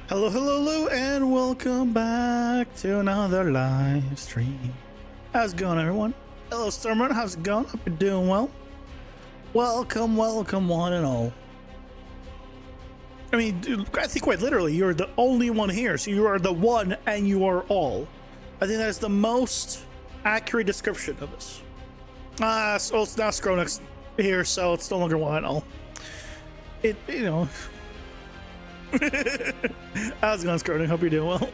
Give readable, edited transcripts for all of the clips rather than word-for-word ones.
Hello, hello, hello, and welcome back to another live stream. How's it going, everyone? Hello, Stormrun. How's it going? Hope you're doing well. Welcome, welcome, one and all. I mean, dude, I think quite literally, you're the only one here, so you are the one and you are all. I think that is the most accurate description of this. So it's now Skronix here, so it's no longer one and all. How's it going, Skronix? Hope you're doing well.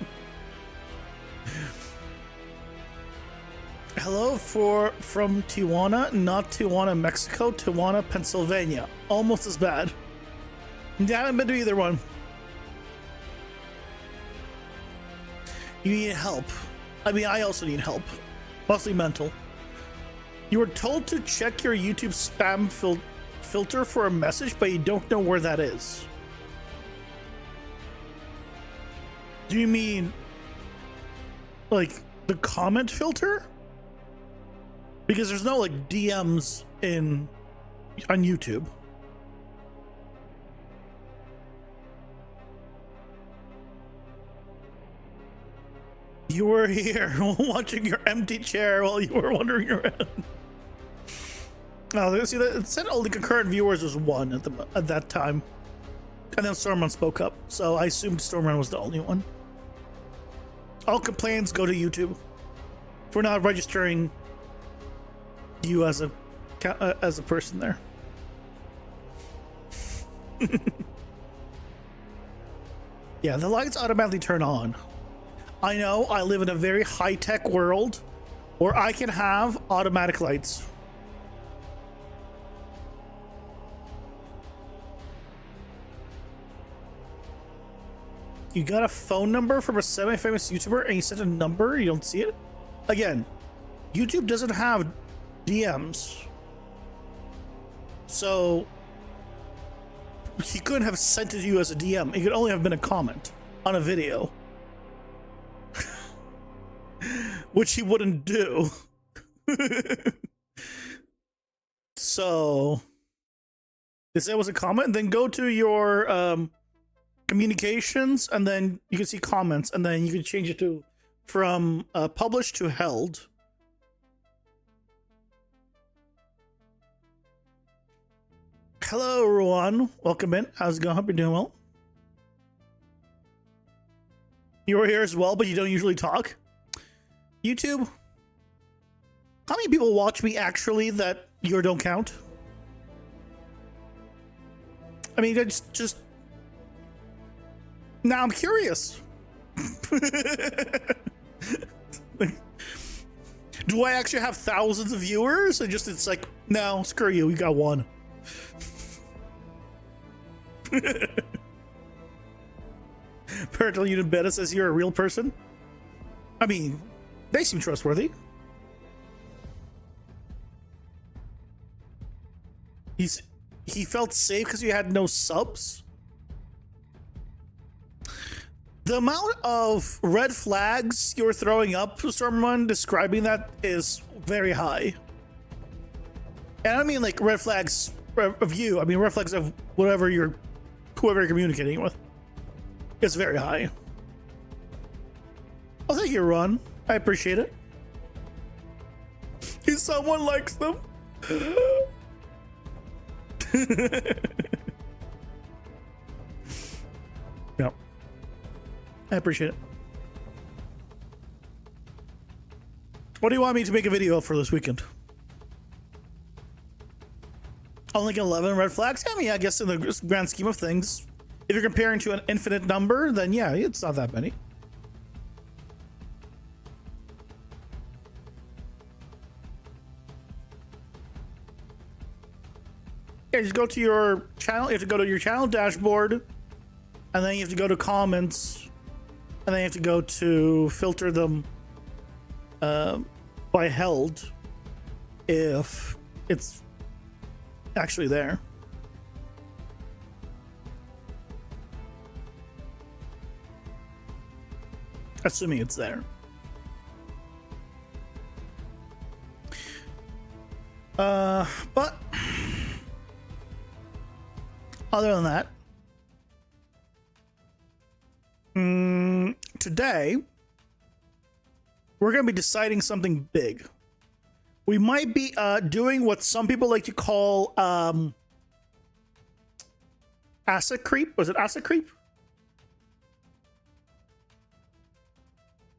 Hello from Tijuana, not Tijuana, Mexico, Tijuana, Pennsylvania. Almost as bad. I haven't been to either one. You need help. I mean, I also need help. Mostly mental. You were told to check your YouTube spam filter for a message, but you don't know where that is. Do you mean like the comment filter? Because there's no like DMs on YouTube. You were here watching your empty chair while you were wandering around. Oh, see that it said only concurrent viewers was one at that time, and then Stormrun spoke up, so I assumed Stormrun was the only one. All complaints go to YouTube for not registering you as a person there. Yeah, the lights automatically turn on. I know I live in a very high-tech world where I can have automatic lights. You got a phone number from a semi-famous YouTuber and you sent a number, you don't see it? Again, YouTube doesn't have DMs. So he couldn't have sent it to you as a DM. It could only have been a comment on a video. Which he wouldn't do. So if that was a comment, then go to your communications, and then you can see comments, and then you can change it to from published to held. Hello, everyone. Welcome in. How's it going? Hope you're doing well. You're here as well, but you don't usually talk. YouTube, how many people watch me actually that you don't count? I mean, it's just now I'm curious. Do I actually have thousands of viewers? And just it's like, no, screw you, we got one. Parental Unit Beta says you're a real person. I mean, they seem trustworthy. He felt safe because you had no subs. The amount of red flags you're throwing up, Stormrun, describing that is very high. And I don't mean like red flags of you. I mean red flags of whoever you're communicating with. It's very high. Oh, thank you, Ron. I appreciate it. If someone likes them. No. I appreciate it. What do you want me to make a video for this weekend? Only like 11 red flags? I mean, I guess in the grand scheme of things, if you're comparing to an infinite number, then yeah, it's not that many. Yeah, just go to your channel. You have to go to your channel dashboard, and then you have to go to comments, and then you have to go to filter them by held if it's actually there. Assuming it's there. But other than that, Today, we're going to be deciding something big. We might be doing what some people like to call asset creep. Was it asset creep?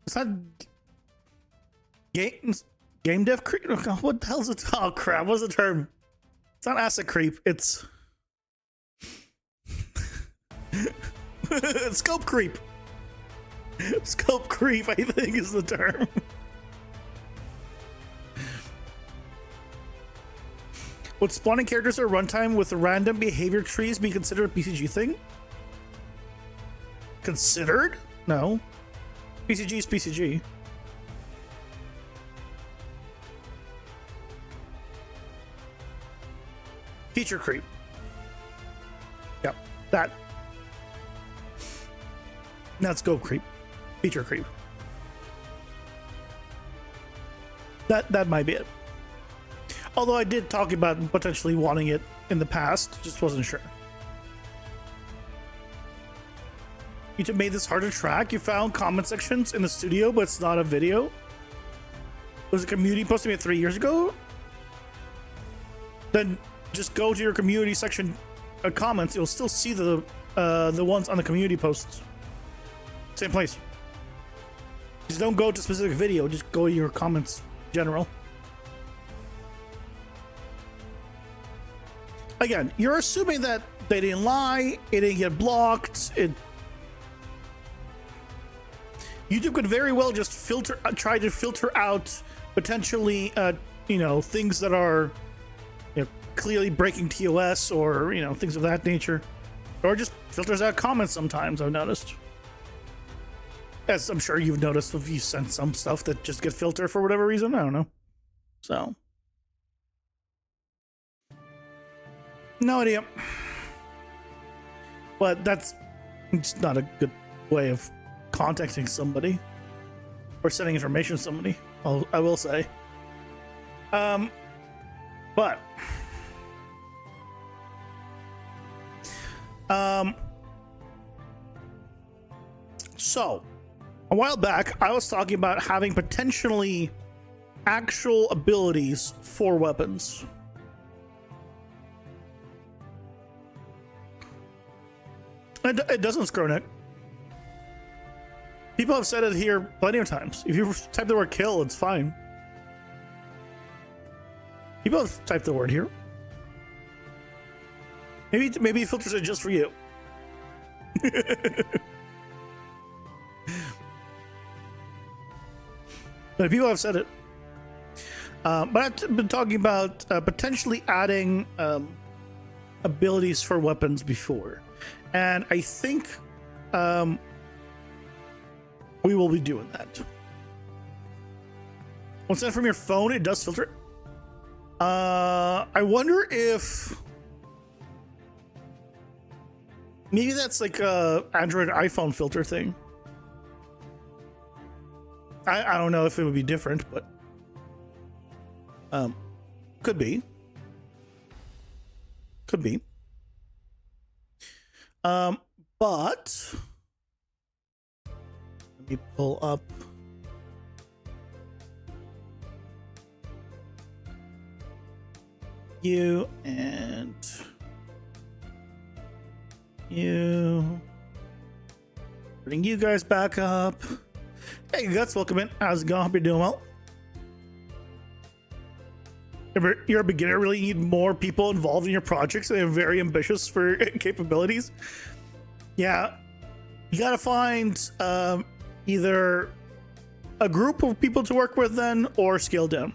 Is that game dev creep? What the hell is it? Oh crap! What's the term? It's not asset creep. It's scope creep. Scope creep, I think, is the term. Would spawning characters at runtime with random behavior trees be considered a PCG thing? Considered? No. PCG is PCG. Feature creep. Yep, that. Not scope creep. Feature creep. That might be it. Although I did talk about potentially wanting it in the past, just wasn't sure. YouTube made this hard to track. You found comment sections in the studio, but it's not a video. It was a community post made 3 years ago. Then just go to your community section comments. You'll still see the ones on the community posts. Same place. Just don't go to specific video. Just go to your comments general. Again, you're assuming that they didn't lie, it didn't get blocked. YouTube could very well just try to filter out potentially, things that are, clearly breaking TOS or things of that nature, or just filters out comments. Sometimes I've noticed, as I'm sure you've noticed if you sent some stuff that just get filtered for whatever reason. I don't know. So. No idea. But that's just not a good way of contacting somebody or sending information to somebody, I will say. But so a while back I was talking about having potentially actual abilities for weapons. It doesn't, Skronek. People have said it here plenty of times. If you type the word kill, it's fine. People have typed the word here. Maybe it filters it just for you. But people have said it. But I've been talking about potentially adding abilities for weapons before. And I think we will be doing that. Once sent from your phone, it does filter. I wonder if maybe that's like a Android iPhone filter thing. I don't know if it would be different, but could be. Could be. But let me pull up you and you. Putting you guys back up. Hey Guts, welcome in. How's it going? Hope you're doing well. You're a beginner, really need more people involved in your projects. They're very ambitious for capabilities. Yeah, you gotta find either a group of people to work with then, or scale down.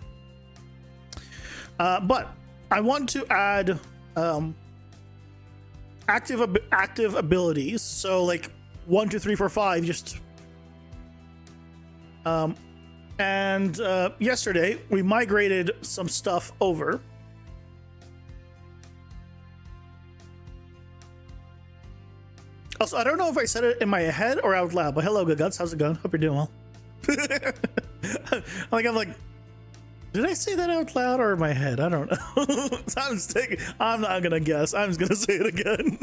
But I want to add active abilities. So like 1, 2, 3, 4, 5. Just and yesterday we migrated some stuff over. Also, I don't know if I said it in my head or out loud, but hello, good guts. How's it going? Hope you're doing well. I'm like, did I say that out loud or in my head? I don't know. I'm not gonna guess. I'm just gonna say it again.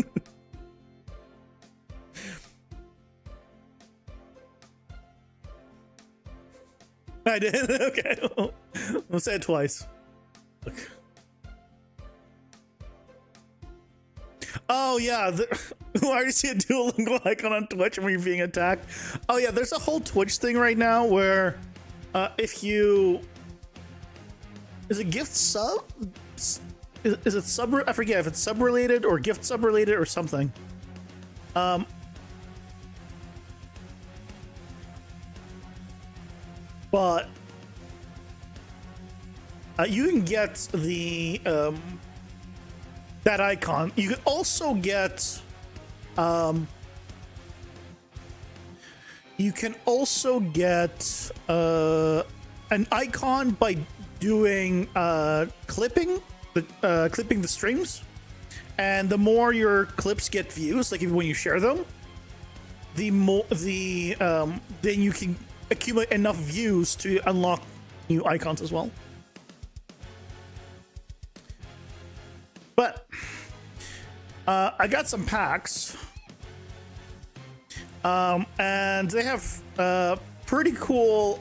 I did. Okay. We'll say it twice. Look. Oh yeah. Why do you see a Duolingo icon on Twitch when you're being attacked? Oh yeah, there's a whole Twitch thing right now where if you is it gift sub? Is it sub? I forget if it's sub related or gift sub related or something. But you can get the that icon. You can also get an icon by doing clipping the streams, and the more your clips get views, like when you share them, the more then you can accumulate enough views to unlock new icons as well. But I got some packs, and they have pretty cool.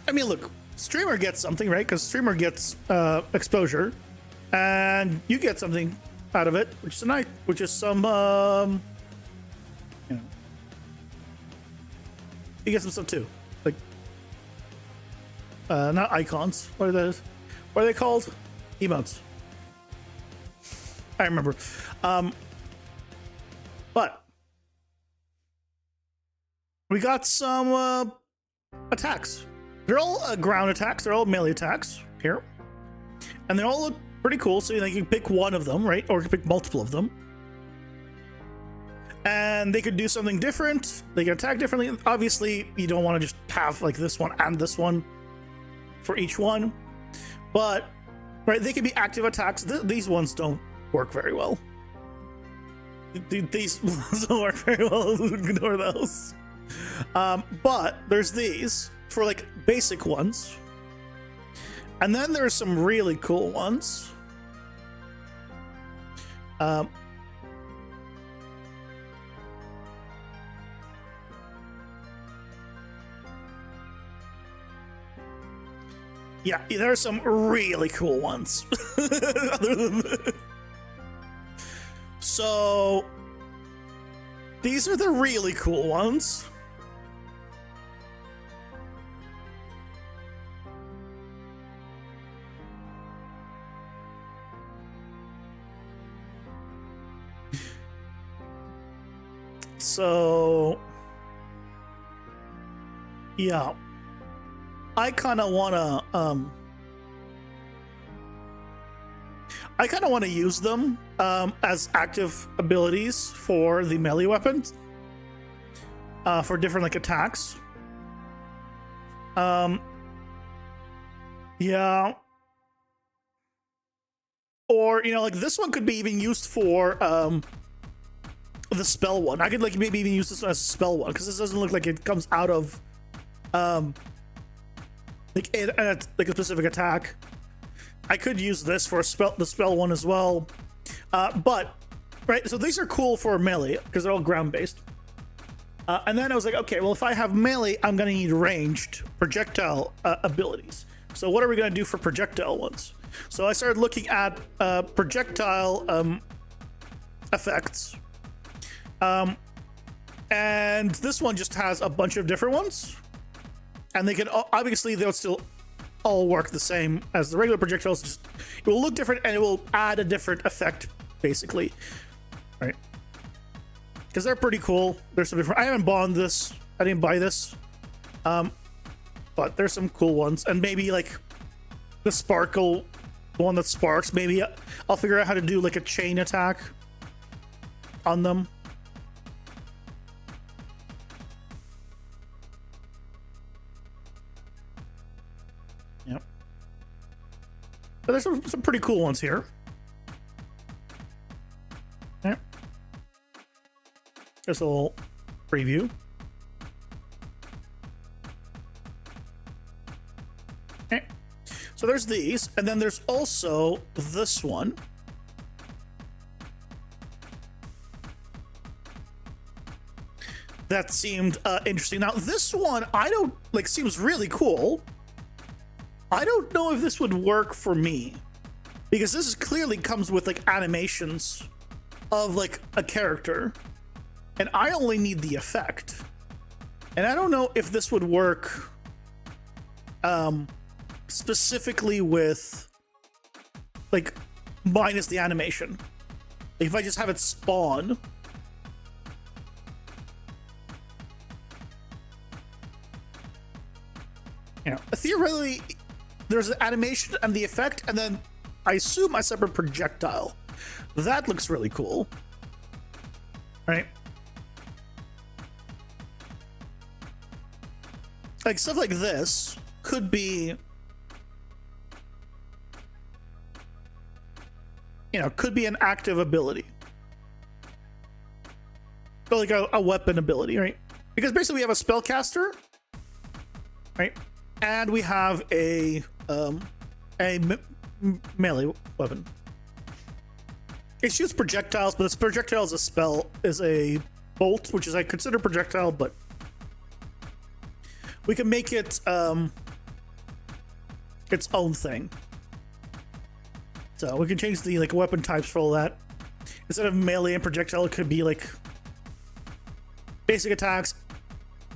I mean, look, streamer gets something, right? Because streamer gets exposure, and you get something out of it, which is some, you know, you get some stuff too, like not icons. What are those? What are they called? Emotes. I remember. But we got some attacks. They're all ground attacks. They're all melee attacks here, and they all look pretty cool. So you can pick one of them, right? Or you can pick multiple of them, and they could do something different. They can attack differently. Obviously, you don't want to just have like this one and this one for each one, but right, they can be active attacks. These ones don't work very well. These ones don't work very well. Ignore those. But there's these for like basic ones, and then there's some really cool ones. Yeah, there are some really cool ones. Other than that. So these are the really cool ones. So yeah, I kind of want to use them as active abilities for the melee weapons, for different like attacks. Yeah, or like this one could be even used for the spell one. I could like maybe even use this one as a spell one, because this doesn't look like it comes out of like a specific attack. I could use this for the spell one as well, but right. So these are cool for melee because they're all ground based. And then I was like, okay, well, if I have melee, I'm gonna need ranged projectile abilities. So what are we gonna do for projectile ones? So I started looking at projectile effects. And this one just has a bunch of different ones, and they can obviously they'll still all work the same as the regular projectiles. Just it will look different, and it will add a different effect, basically, right? Because they're pretty cool. There's some different. I haven't bought this. I didn't buy this, but there's some cool ones, and maybe like the sparkle, the one that sparks. Maybe I'll figure out how to do like a chain attack on them. Yep. But there's some pretty cool ones here. Yep. Just a little preview. Okay. So there's these, and then there's also this one. that seemed interesting. Now this one, I don't like, seems really cool. I don't know if this would work for me, because this is clearly comes with like animations of like a character, and I only need the effect. And I don't know if this would work specifically with like minus the animation. Like if I just have it spawn. You know, theoretically, there's an animation and the effect, and then I assume a separate projectile. That looks really cool. Right? Like stuff like this could be, you know, could be an active ability. Or like a weapon ability, right? Because basically we have a spellcaster, right? And we have a melee weapon. It shoots projectiles, but this projectile is a spell, is a bolt, which is I consider projectile, but we can make it its own thing. So we can change the like weapon types for all that. Instead of melee and projectile, it could be like basic attacks,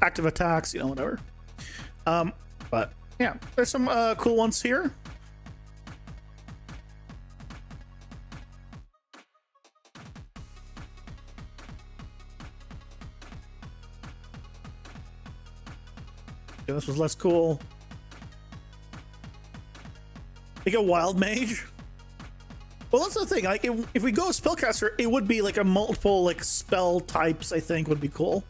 active attacks, you know, whatever. But yeah, there's some cool ones here. Yeah, this was less cool. Like a wild mage. Well, that's the thing. Like, if we go spellcaster, it would be like a multiple like spell types. I think would be cool.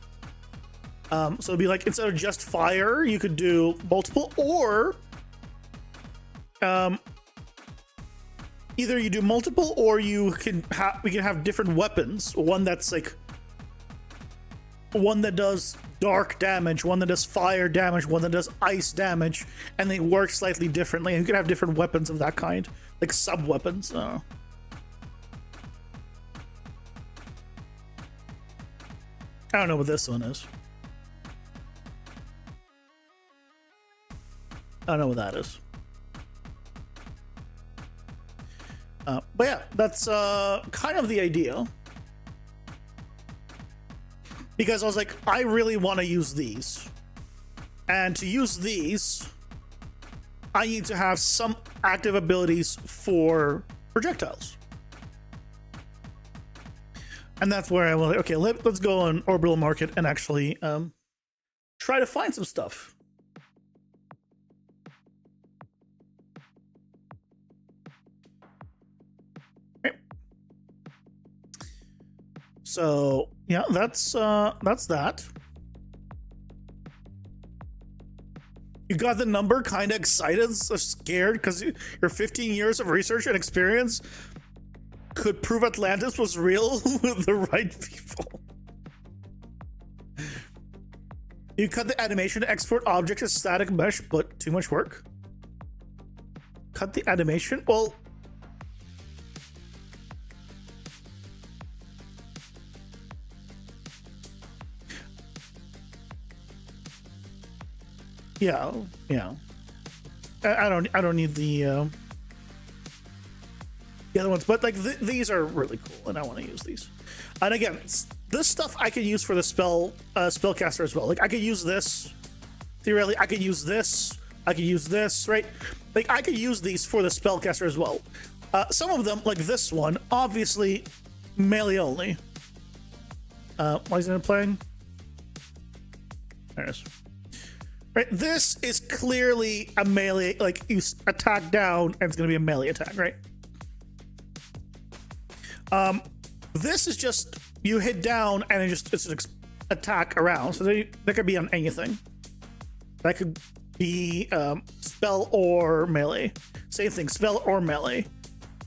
So it'd be like instead of just fire, you could do multiple, or either you do multiple, or you can we can have different weapons. One that's like one that does dark damage, one that does fire damage, one that does ice damage, and they work slightly differently. And you can have different weapons of that kind, like sub weapons. I don't know what this one is. I don't know what that is. But yeah, that's kind of the idea. Because I was like, I really want to use these. And to use these, I need to have some active abilities for projectiles. And that's where I was like, okay, let's go on Orbital Market and actually try to find some stuff. So yeah, that's that. You got the number, kind of excited, so scared, because your 15 years of research and experience could prove Atlantis was real with the right people. You cut the animation to export objects as static mesh, but too much work. Cut the animation? Well, yeah. I don't need the other ones, but like these are really cool, and I want to use these. And again, this stuff I could use for the spellcaster as well. Like I could use this theoretically. I could use this. I could use this, right? Like I could use these for the spellcaster as well. Some of them, like this one, obviously melee only. Why isn't it playing? There it is. Right, this is clearly a melee, like you attack down and it's gonna be a melee attack, right? This is just you hit down and it's an attack around, so that could be on anything. That could be spell or melee. Same thing, spell or melee.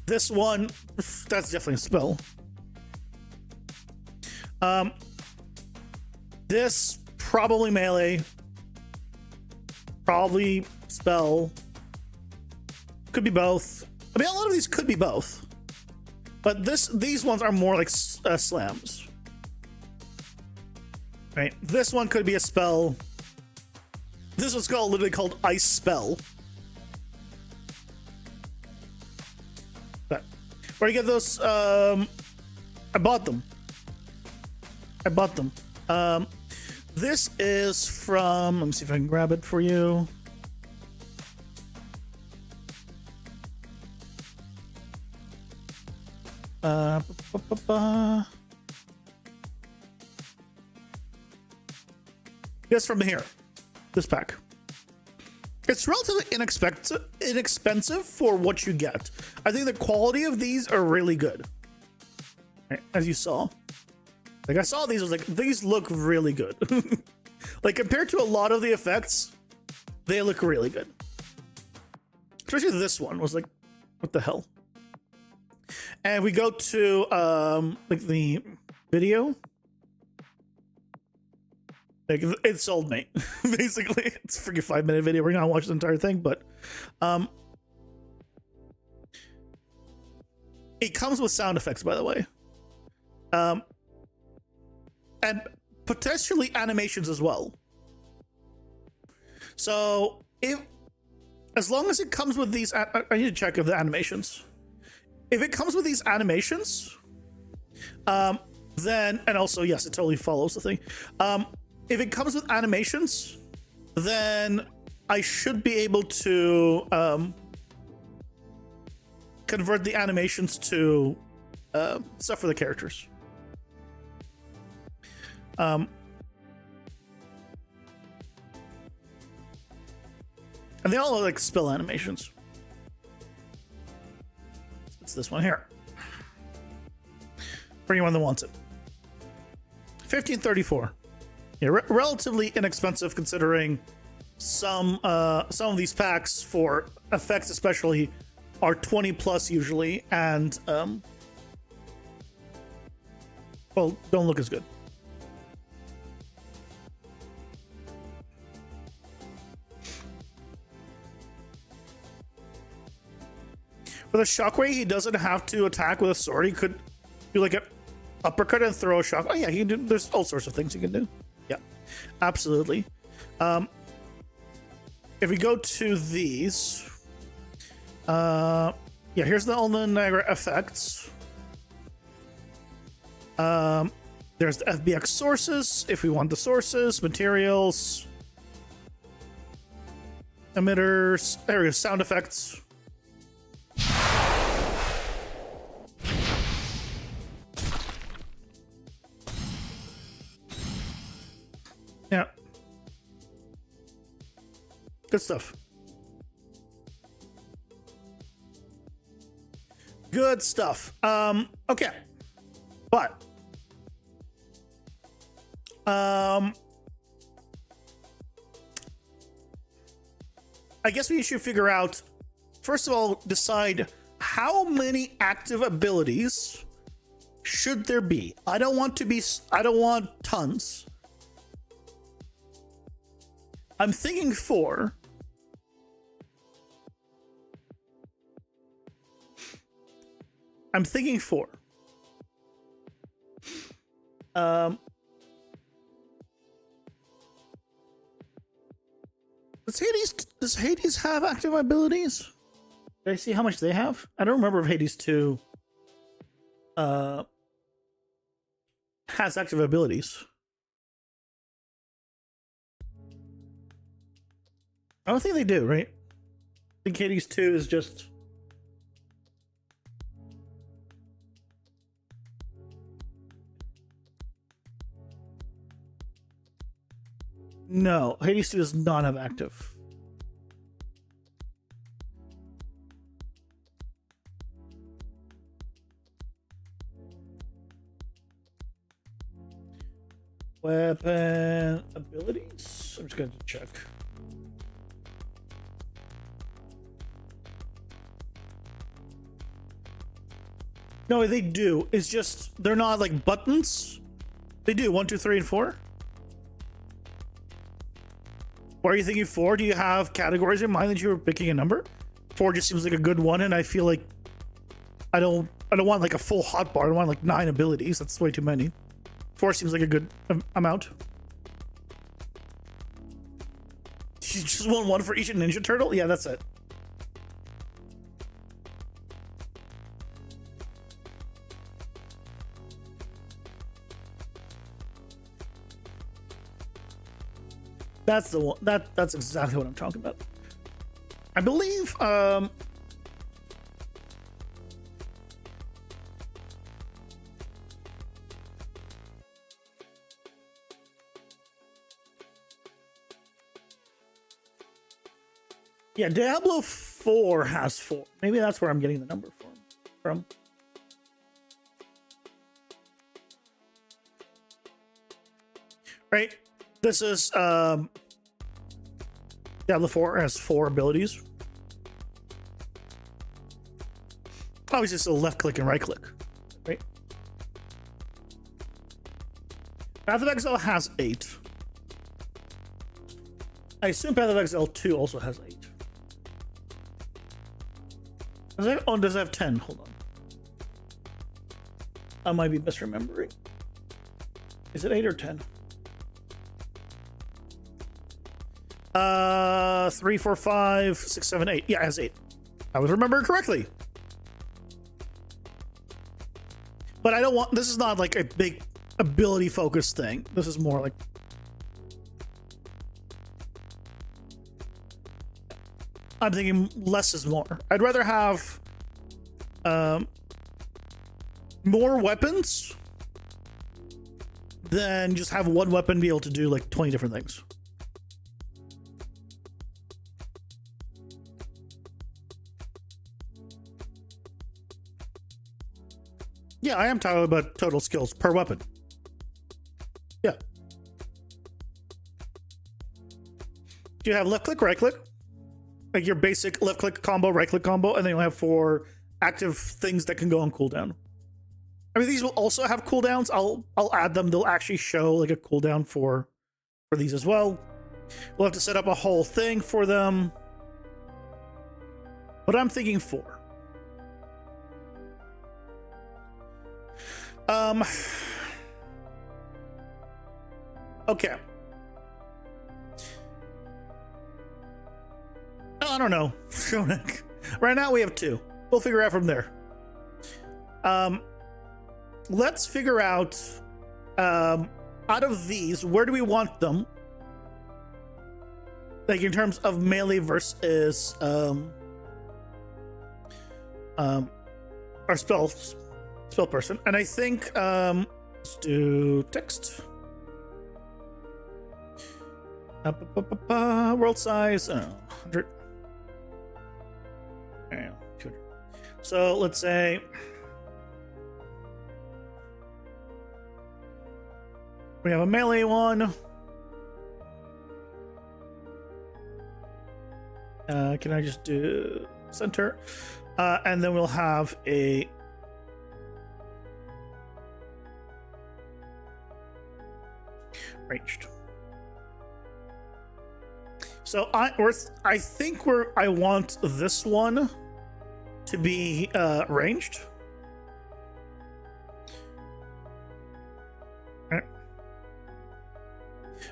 This one, that's definitely a spell. This probably melee. Probably spell. Could be both. I mean, a lot of these could be both, but these ones are more like slams. right? This one could be a spell. This one's literally called Ice Spell. But where do you get those? I bought them. This is from, let me see if I can grab it for you. Yes, from here. This pack. It's relatively inexpensive for what you get. I think the quality of these are really good. Right, as you saw. Like I saw these, I was like, these look really good. Like compared to a lot of the effects, they look really good. Especially this one was like, what the hell? And we go to like the video. Like it sold me. Basically, it's a freaking 5-minute video. We're gonna watch the entire thing, but it comes with sound effects, by the way. And potentially animations as well. So as long as it comes with these, I need to check if the animations. If it comes with these animations, then, and also, yes, it totally follows the thing. If it comes with animations, then I should be able to convert the animations to stuff for the characters. And they all are like spell animations. It's this one here. For anyone that wants it. $15.34. Yeah, relatively inexpensive considering some of these packs for effects especially are 20 plus usually, and well, don't look as good. For the shockwave, he doesn't have to attack with a sword. He could do like an uppercut and throw a shock. Oh yeah, he can do. There's all sorts of things he can do. Yeah, absolutely. If we go to these, yeah, here's all the Niagara effects. There's the FBX sources. If we want the sources, materials, emitters, there we go, sound effects. Yeah. Good stuff. Good stuff. Okay. But I guess we should figure out, first of all, decide how many active abilities should there be. I don't want tons. I'm thinking 4. Does Hades have active abilities? Did I see how much they have? I don't remember if Hades 2 has active abilities. I don't think they do, right? I think Hades 2 is just... No, Hades 2 does not have active. Weapon abilities? I'm just going to check. No, they do. It's just, they're not like buttons. They do 1, 2, 3, and 4. Why are you thinking 4? Do you have categories in mind that you were picking a number? 4 just seems like a good one, and I feel like I don't want like a full hotbar. I want like 9 abilities. That's way too many. 4 seems like a good amount. You just want one for each Ninja Turtle? Yeah, that's it. That's the one. That's exactly what I'm talking about. I believe. Yeah, Diablo 4 has 4. Maybe that's where I'm getting the number from. Right. This is Diablo 4 has 4 abilities. Obviously, it's a left click and right click, right? Path of Exile has 8. I assume Path of Exile 2 also has 8. Does it have 10? Hold on. I might be misremembering. Is it 8 or 10? 3, 4, 5, 6, 7, 8. Yeah, it has 8. I was remembering correctly. But I don't want, this is not like a big ability focused thing. This is more like, I'm thinking less is more. I'd rather have more weapons than just have one weapon be able to do like 20 different things. Yeah, I am talking about total skills per weapon. Yeah. Do you have left click, right click? Like your basic left click combo, right click combo, and then you'll have 4 active things that can go on cooldown. I mean, these will also have cooldowns. I'll add them. They'll actually show like a cooldown for these as well. We'll have to set up a whole thing for them. But I'm thinking 4. Okay. I don't know. Shonik. Right now we have 2. We'll figure out from there. Let's figure out out of these, where do we want them? Like in terms of melee versus our spell person. And I think let's do text. World size, I don't know, 100. And 200. So let's say we have a melee one. Can I just do center? And then we'll have a ranged. So I think I want this one to be ranged.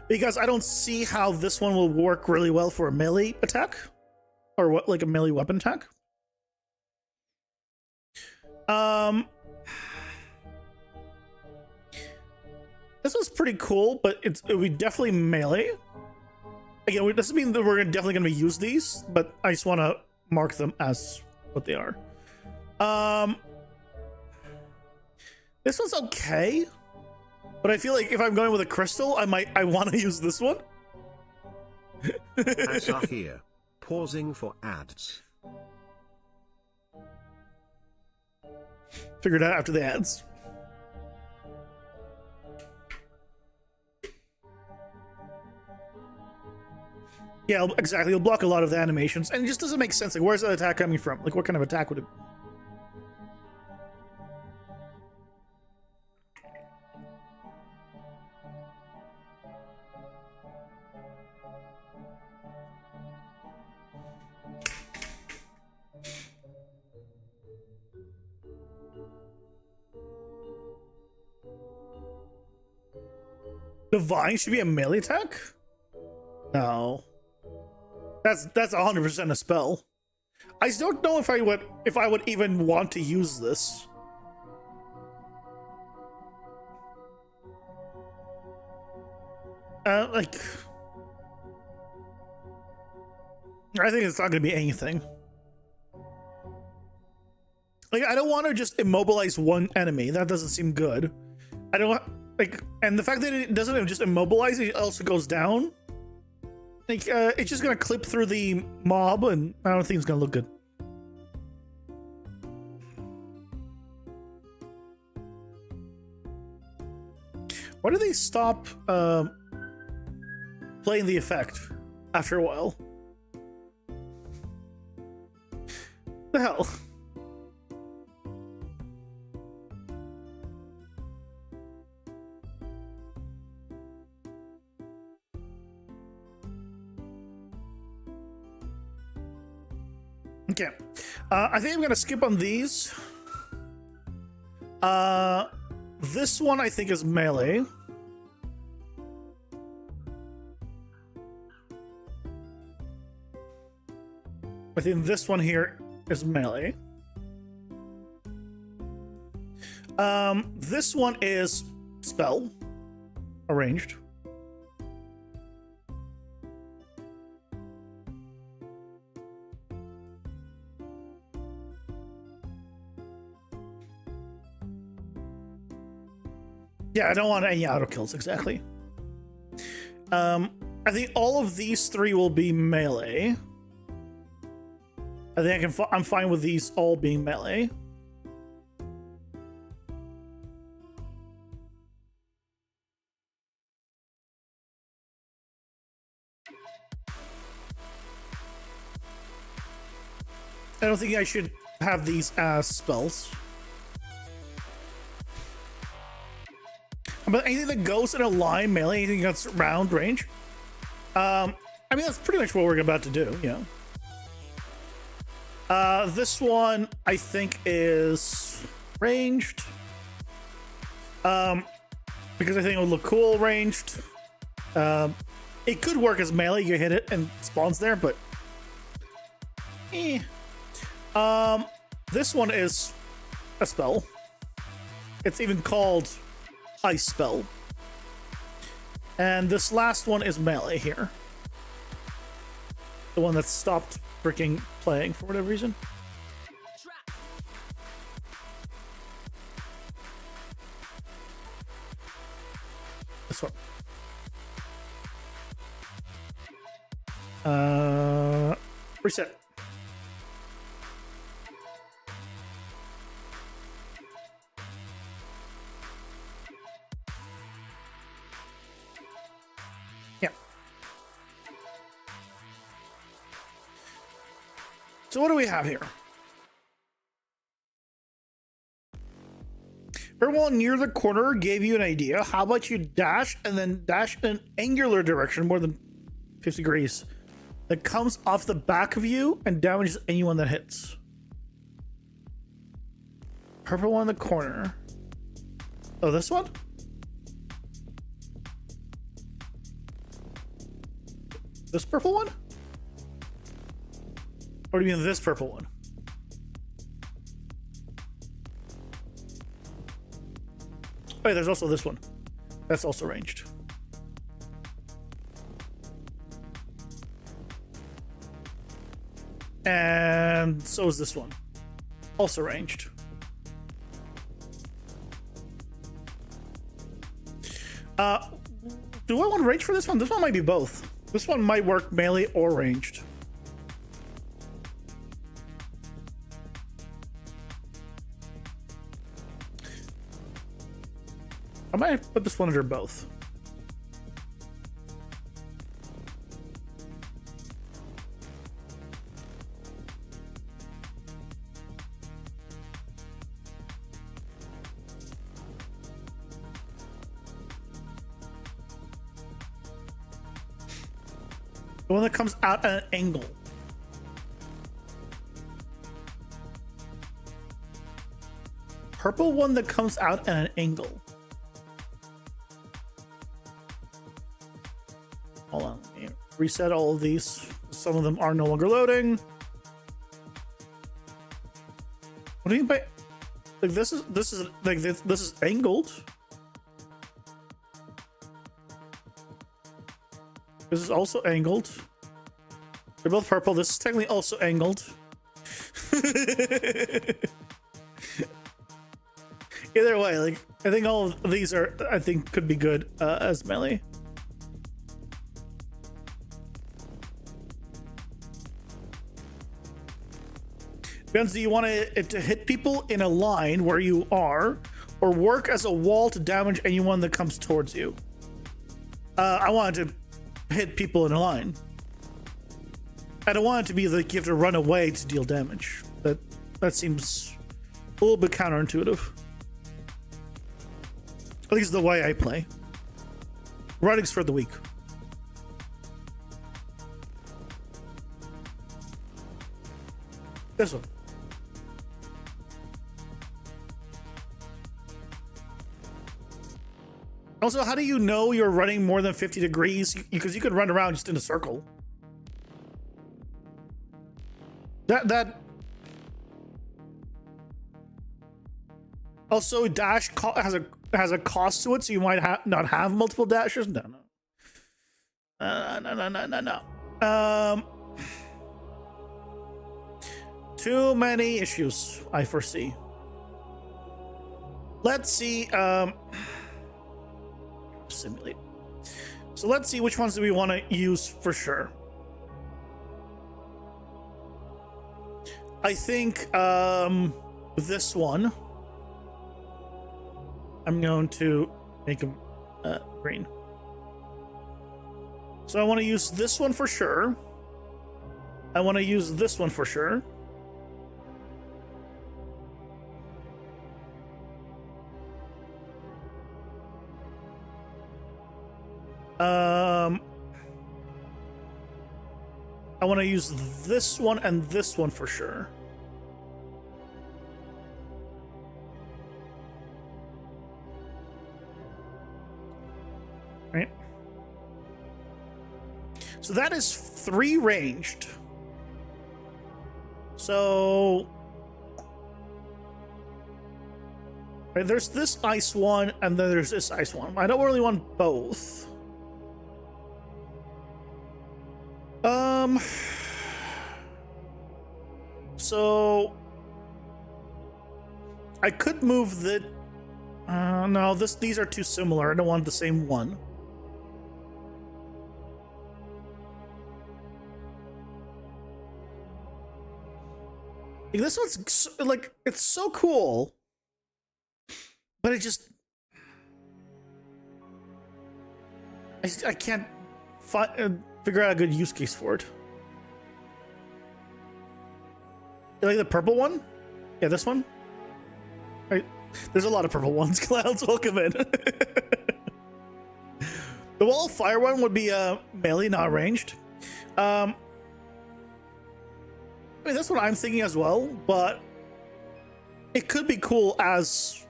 Because I don't see how this one will work really well for a melee attack. Or what, like a melee weapon attack. This was pretty cool, but it would be definitely melee. Again, it doesn't mean that we're definitely going to use these, but I just want to mark them as what they are. This one's okay, but I feel like if I'm going with a crystal, I want to use this one. Ads are here. Pausing for ads. Figured out after the ads. Yeah, exactly. It'll block a lot of the animations, and it just doesn't make sense. Like, where's the attack coming from? Like, what kind of attack would it be? Divine should be a melee attack? No. That's 100% a spell. I just don't know if I would even want to use this. Like, I think it's not gonna be anything. Like, I don't want to just immobilize one enemy. That doesn't seem good. I don't like, and the fact that it doesn't just immobilize, it also goes down. Like, it's just gonna clip through the mob, and I don't think it's gonna look good. Why do they stop playing the effect after a while? The hell? Okay, I think I'm gonna skip on these. This one I think is melee. I think this one here is melee. This one is spell, arranged. Yeah, I don't want any auto kills, exactly. I think all of these three will be melee. I think I'm fine with these all being melee. I don't think I should have these as spells. But anything that goes in a line melee, anything that's round range. I mean, that's pretty much what we're about to do, yeah. This one I think is ranged. Because I think it would look cool ranged. It could work as melee, you hit it and it spawns there, but this one is a spell. It's even called ice spell. And this last one is melee here. The one that stopped freaking playing for whatever reason. This one. Reset. Yeah. So what do we have here? Everyone near the corner gave you an idea. How about you dash and then dash in an angular direction more than 50 degrees that comes off the back of you and damages anyone that hits. Purple one in the corner. Oh, this one? This purple one? Or do you mean this purple one? Oh, yeah, there's also this one. That's also ranged. And so is this one. Also ranged. Do I want range for this one? This one might be both. This one might work melee or ranged. I might put this one under both. The one that comes out at an angle. Purple one that comes out at an angle. Hold on, let me reset all of these. some of them are no longer loading. What do you mean by like this is like this is angled? This is also angled. They're both purple. This is technically also angled. Either way, like I think all of these are could be good as melee. Depends, do you want it to hit people in a line where you are, or work as a wall to damage anyone that comes towards you? I want it to hit people in a line. I don't want it to be like you have to run away to deal damage. That seems a little bit counterintuitive. At least the way I play. Running's for the weak. This one. Also, how do you know you're running more than 50 degrees? Because you could run around just in a circle. That also dash has a cost to it, so you might not have multiple dashes. No. Too many issues I foresee. Let's see. Simulate. So let's see which ones do we want to use for sure. I think this one I'm going to make him green. So I want to use this one for sure. I want to use this one for sure. I want to use this one and this one for sure. Right. So that is 3 ranged. So right, there's this ice one and then there's this ice one. I don't really want both. So I could move the no, these are too similar. I don't want the same one. Like, this one's like, it's so cool, but it just I can't figure out a good use case for it. You like the purple one? Yeah, this one? Right. There's a lot of purple ones. Clouds, welcome in. The wall of fire one would be melee, not ranged. I mean, that's what I'm thinking as well, but it could be cool as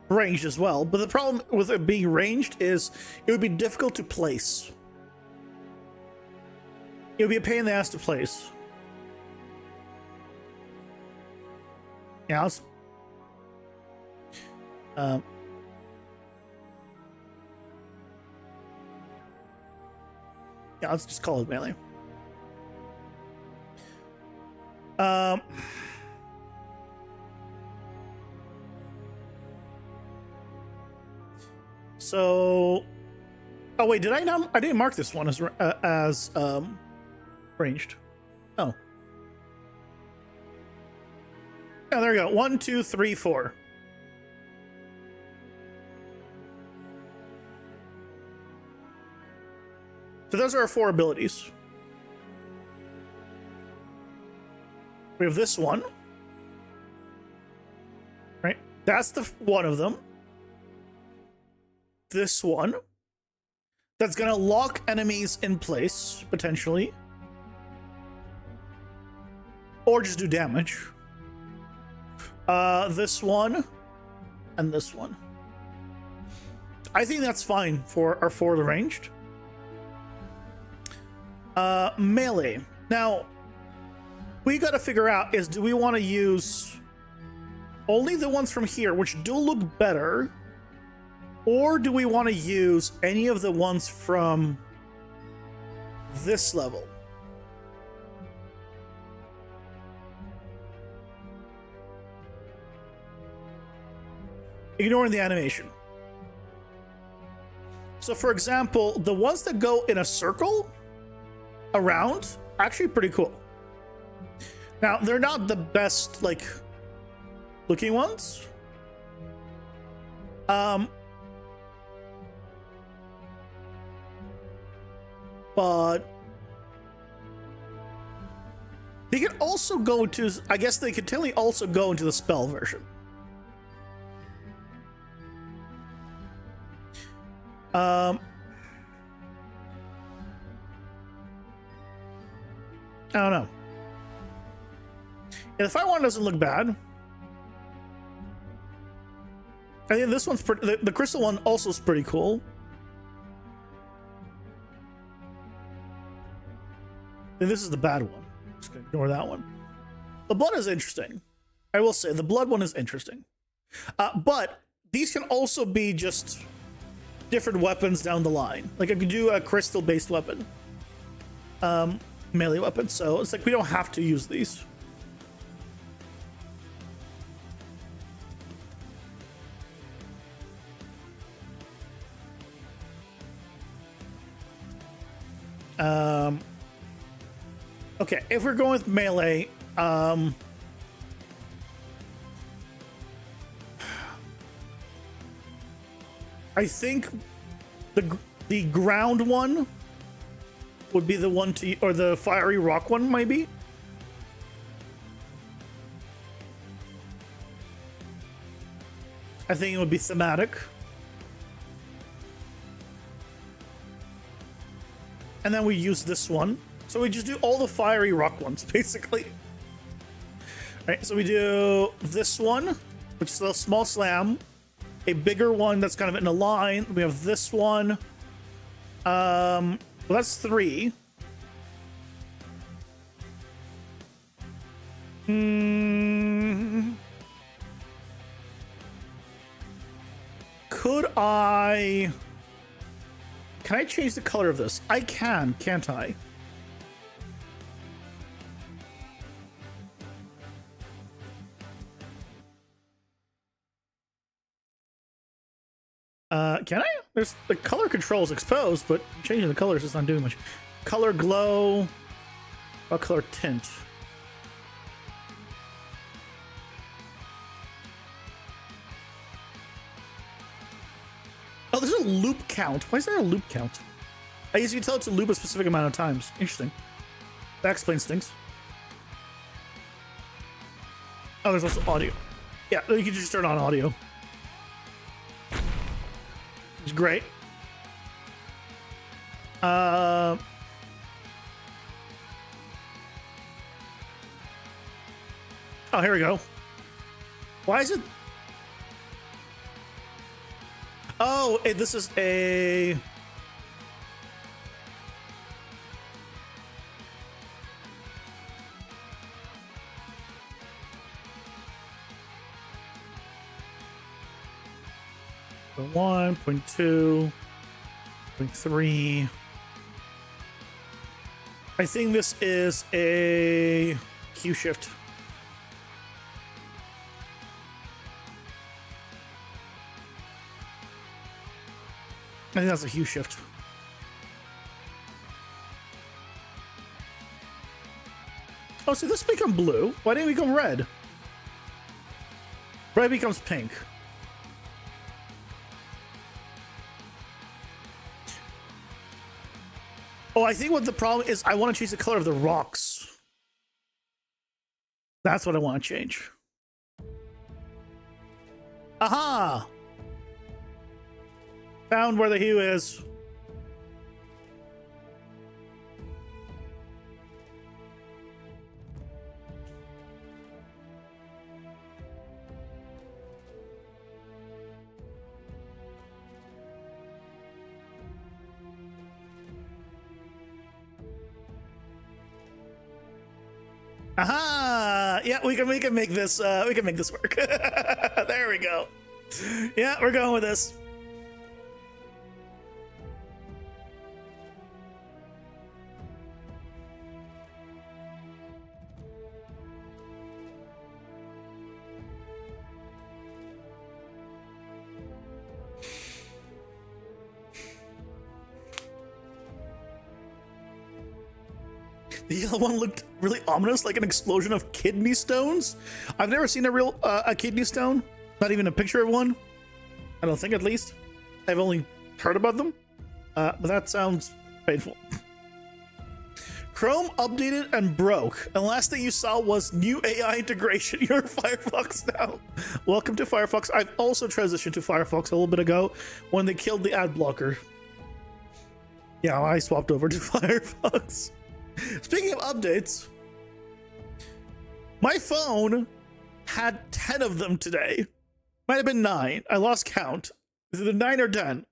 ranged as well. But the problem with it being ranged is it would be difficult to place. It would be a pain in the ass to place. Yeah, let's let's just call it melee. So, oh wait, did I not? I didn't mark this one as ranged. Oh. Yeah, there we go. 1, 2, 3, 4. So those are our 4 abilities. We have this one. Right? That's the one of them. This one. That's gonna lock enemies in place, potentially. Or just do damage. This one. And this one. I think that's fine for our 4 ranged. Melee. Now, we got to figure out is, do we want to use only the ones from here, which do look better, or do we want to use any of the ones from this level? Ignoring the animation. So for example, the ones that go in a circle around, actually pretty cool. Now, they're not the best, like, looking ones. But they can also go to, I guess they could technically also go into the spell version. I don't know. And the fire one doesn't look bad. I think this one's pretty, the crystal one also is pretty cool. And this is the bad one. Just gonna ignore that one. The blood is interesting. I will say the blood one is interesting. But these can also be just different weapons down the line. Like I could do a crystal based weapon. Melee weapon. So it's like we don't have to use these. Okay, if we're going with melee, I think the ground one would be the one to, or the fiery rock one maybe. I think it would be thematic. And then we use this one. So we just do all the fiery rock ones, basically. All right, so we do this one, which is a small slam. A bigger one that's kind of in a line. We have this one. Well, that's 3. Could I... Can I change the color of this? I can, can't I? Can I? There's the color controls exposed, but changing the colors is not doing much. Color glow. What color tint? Oh, there's a loop count. Why is there a loop count? I guess you can tell it to loop a specific amount of times. Interesting. That explains things. Oh, there's also audio. Yeah, you can just turn on audio. It's great. Oh, here we go. Why is it? Oh, this is a... .1, .2, .3. I think this is a Q shift. I think that's a hue shift. Oh, so this become blue. Why didn't it become red? Red becomes pink. Oh, I think what the problem is, I want to change the color of the rocks. That's what I want to change. Aha! Found where the hue is. Aha! Yeah, we can make this work. There we go. Yeah, we're going with this. The yellow one looked really ominous, like an explosion of kidney stones. I've never seen a real a kidney stone, not even a picture of one. I don't think, at least. I've only heard about them, but that sounds painful. Chrome updated and broke, and the last thing you saw was new AI integration. You're Firefox now. Welcome to Firefox. I've also transitioned to Firefox a little bit ago when they killed the ad blocker. Yeah, I swapped over to Firefox. Speaking of updates, my phone had 10 of them today. Might have been 9. I lost count. Is it 9 or 10?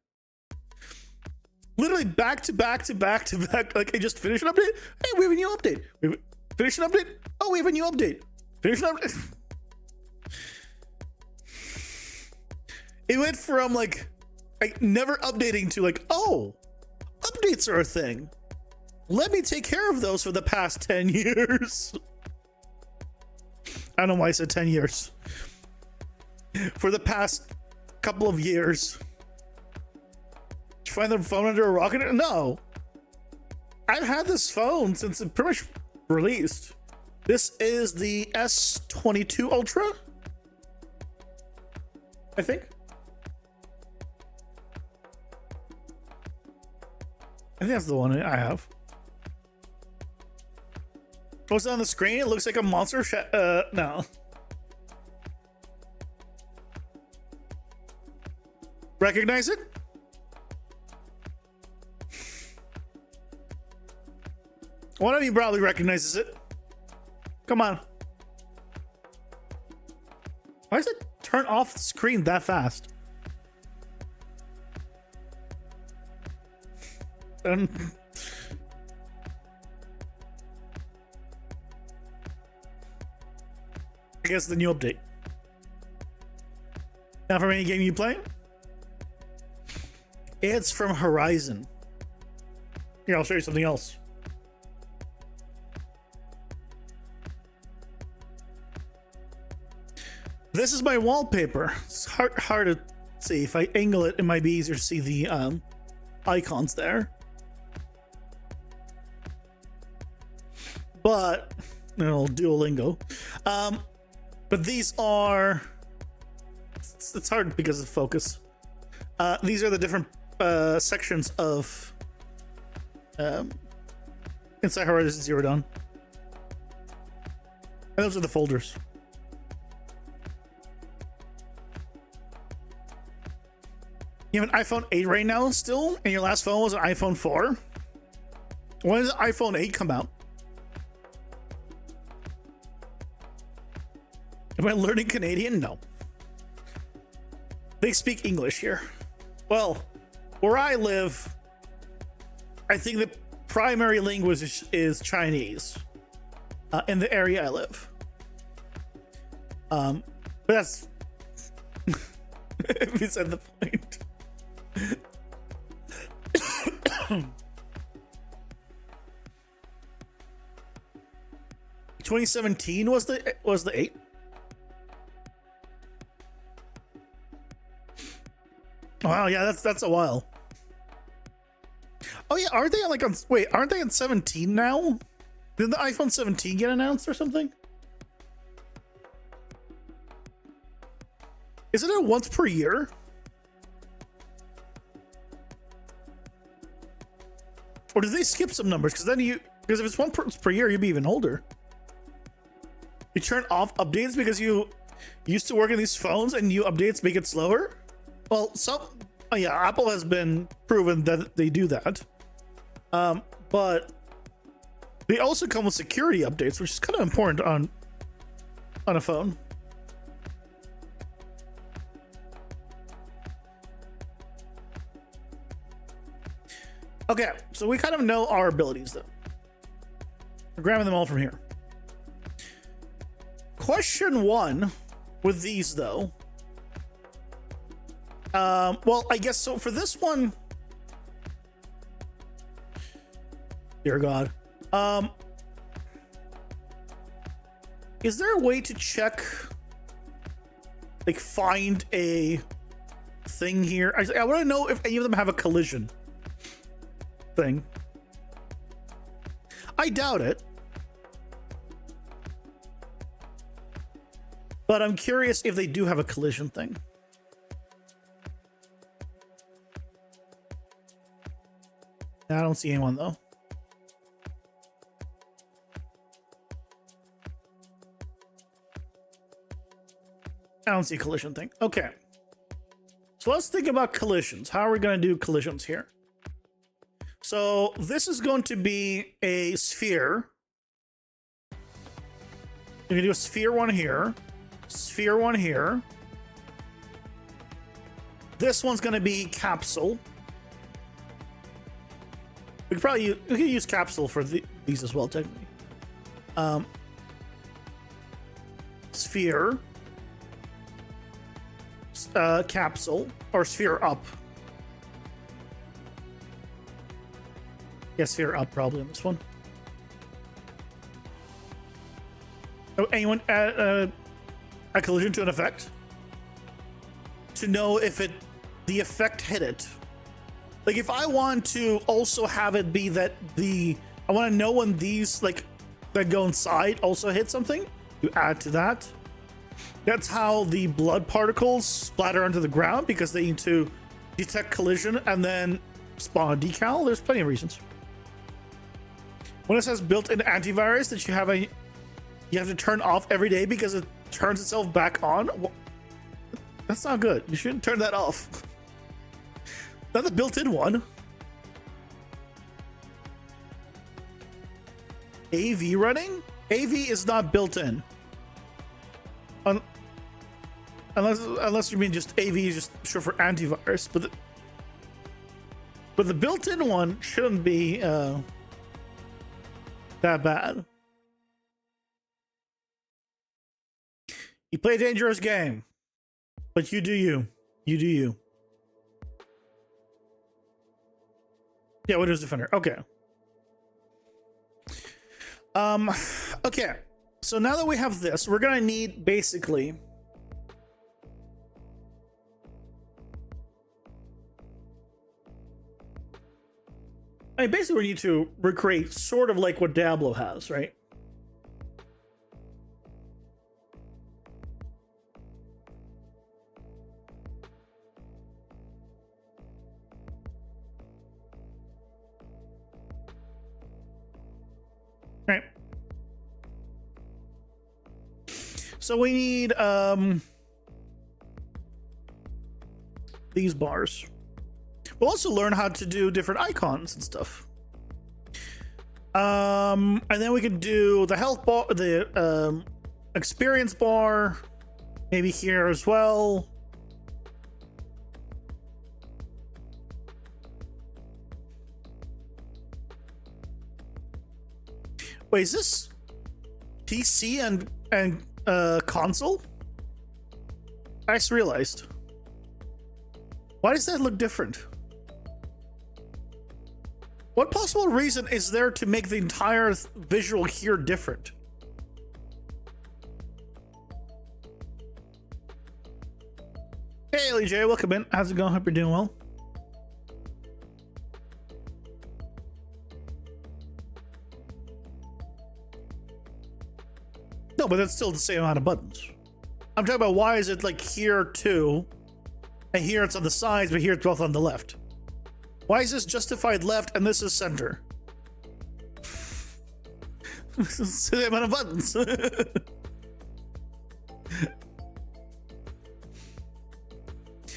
Literally back to back to back to back. Like, I just finished an update. Hey, we have a new update. Finish an update. Oh, we have a new update. Finish an update. It went from like never updating to like, oh, updates are a thing. Let me take care of those for the past 10 years. I don't know why I said 10 years. For the past couple of years. Did you find the phone under a rock? No. I've had this phone since it pretty much released. This is the S22 Ultra, I think. I think that's the one I have. What's on the screen? It looks like a monster. No. Recognize it? One of you probably recognizes it. Come on. Why does it turn off the screen that fast? I guess the new update. Now, from any game you play, it's from Horizon. Here, I'll show you something else. This is my wallpaper. It's hard to see. If I angle it, it might be easier to see the icons there. But, Duolingo. But these are, it's hard because of focus. These are the different sections of inside Horizon Zero Dawn. And those are the folders. You have an iPhone 8 right now still, and your last phone was an iPhone 4? When did the iPhone 8 come out? Am I learning Canadian? No. They speak English here. Well, where I live, I think the primary language is Chinese in the area I live. But that's beside the point. 2017 was the 8. Wow, yeah, that's a while. Oh yeah, aren't they aren't they on 17 now? Did the iPhone 17 get announced or something? Isn't it once per year? Or did they skip some numbers? Because if it's one per year, you'd be even older. You turn off updates because you used to work in these phones and new updates make it slower? Well, Apple has been proven that they do that. But they also come with security updates, which is kind of important on a phone. Okay, so we kind of know our abilities though. We're grabbing them all from here. question one with these though. Well, I guess so for this one. Dear God. Is there a way to check, like find a thing here? I want to know if any of them have a collision thing. I doubt it. But I'm curious if they do have a collision thing. I don't see anyone though. I don't see a collision thing. Okay. So let's think about collisions. How are we going to do collisions here? So this is going to be a sphere. You're going to do a sphere one here. Sphere one here. This one's going to be capsule. We could use capsule for these as well, technically. Sphere. Capsule or sphere up. Yeah, sphere up probably on this one. Oh, anyone add a collision to an effect to know if the effect hit it. Like if I want to also have it be that I want to know when these like that go inside also hit something, you add to that. That's how the blood particles splatter onto the ground, because they need to detect collision and then spawn a decal. There's plenty of reasons. When it says built-in antivirus that you have to turn off every day because it turns itself back on, well, that's not good. You shouldn't turn that off. Not the built-in one. AV running? AV is not built in. Unless you mean just AV is just short for antivirus, but the built-in one shouldn't be that bad. You play a dangerous game, but you do you. You do you. Yeah, Windows Defender. Okay. Okay. So now that we have this, we're gonna need basically we need to recreate sort of like what Diablo has, right? Right. So we need these bars. We'll also learn how to do different icons and stuff. And then we can do the health bar, the experience bar, maybe here as well. Wait, is this PC and console? I just realized. Why does that look different? What possible reason is there to make the entire visual here different? Hey, LJ, welcome in. How's it going? Hope you're doing well. No, but that's still the same amount of buttons. I'm talking about why is it like here too, and here it's on the sides, but here it's both on the left. Why is this justified left and this is center? Same amount of buttons.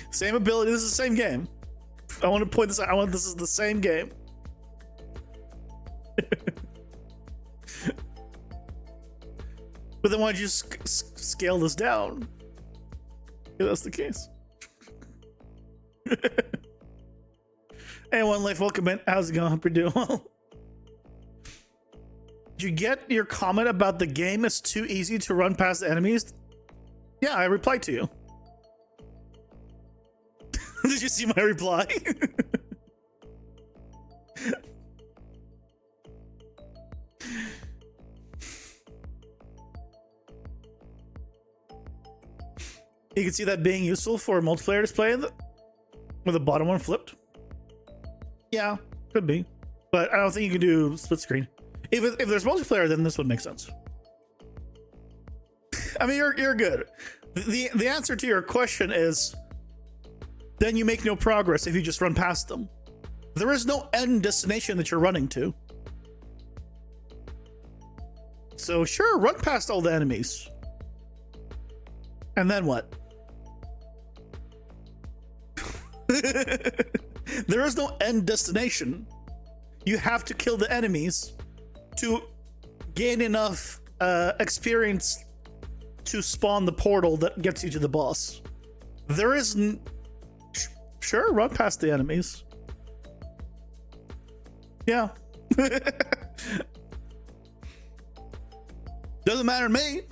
Same ability. This is the same game. I want to point this out. This is the same game. But then why don't you scale this down? If that's the case. Hey, One Life, welcome in. How's it going? Hope you're doing well. Did you get your comment about the game is too easy to run past the enemies? Yeah, I replied to you. Did you see my reply? You can see that being useful for multiplayer display with the bottom one flipped. Yeah, could be, but I don't think you can do split screen. If there's multiplayer, then this would make sense. I mean, you're good. The answer to your question is, then you make no progress if you just run past them. There is no end destination that you're running to. So sure, run past all the enemies. And then what? There is no end destination. You have to kill the enemies to gain enough experience to spawn the portal that gets you to the boss. There isn't. Sure, run past the enemies. Yeah. Doesn't matter to me.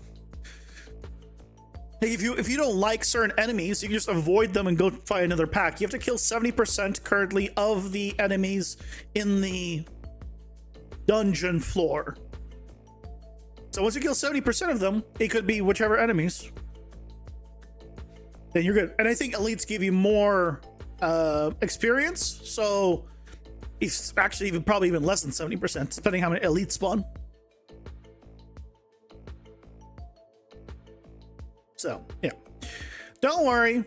Hey, if you don't like certain enemies, you can just avoid them and go find another pack. You have to kill 70% currently of the enemies in the dungeon floor. So once you kill 70% of them, it could be whichever enemies. Then you're good. And I think elites give you more experience. So it's actually probably even less than 70%, depending how many elites spawn. So, yeah. Don't worry.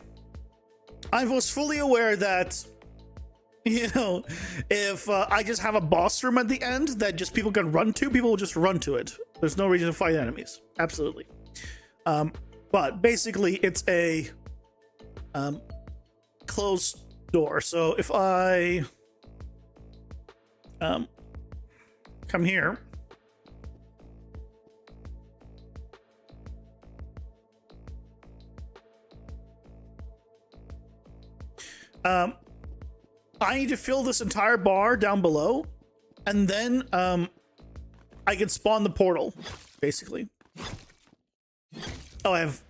I was fully aware that, you know, if I just have a boss room at the end that just people can run to, people will just run to it. There's no reason to fight enemies. Absolutely. But basically, it's a closed door. So if I come here, I need to fill this entire bar down below, and then I can spawn the portal, basically. Oh, I have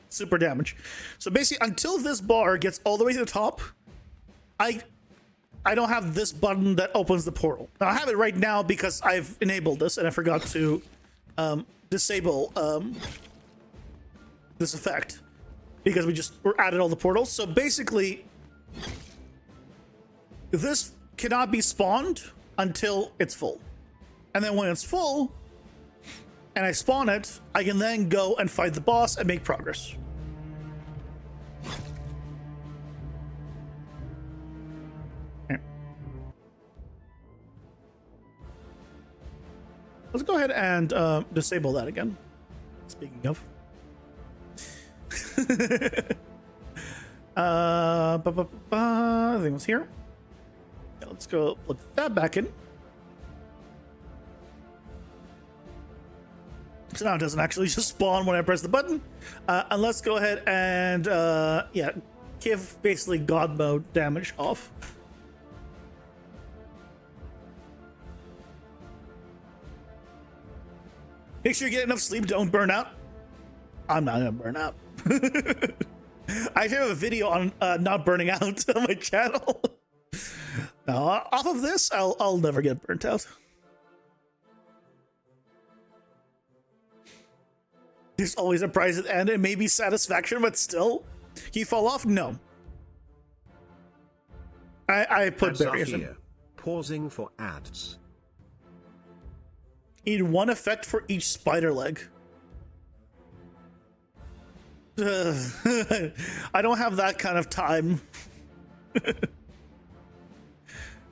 super damage. So basically, until this bar gets all the way to the top, I don't have this button that opens the portal. Now, I have it right now because I've enabled this, and I forgot to disable this effect because we just added all the portals. So basically, this cannot be spawned until it's full. And then when it's full, and I spawn it, I can then go and fight the boss and make progress. Okay. Let's go ahead and disable that again. Speaking of. Everything was here. Yeah, let's go put that back in. So now it doesn't actually just spawn when I press the button. And let's go ahead and yeah, give basically God mode damage off. Make sure you get enough sleep, don't burn out. I'm not gonna burn out. I have a video on not burning out on my channel. Now, off of this, I'll never get burnt out. There's always a prize at the end. It may be satisfaction, but still, you fall off. No, I put barriers in. Pausing for ads. Need one effect for each spider leg. I don't have that kind of time.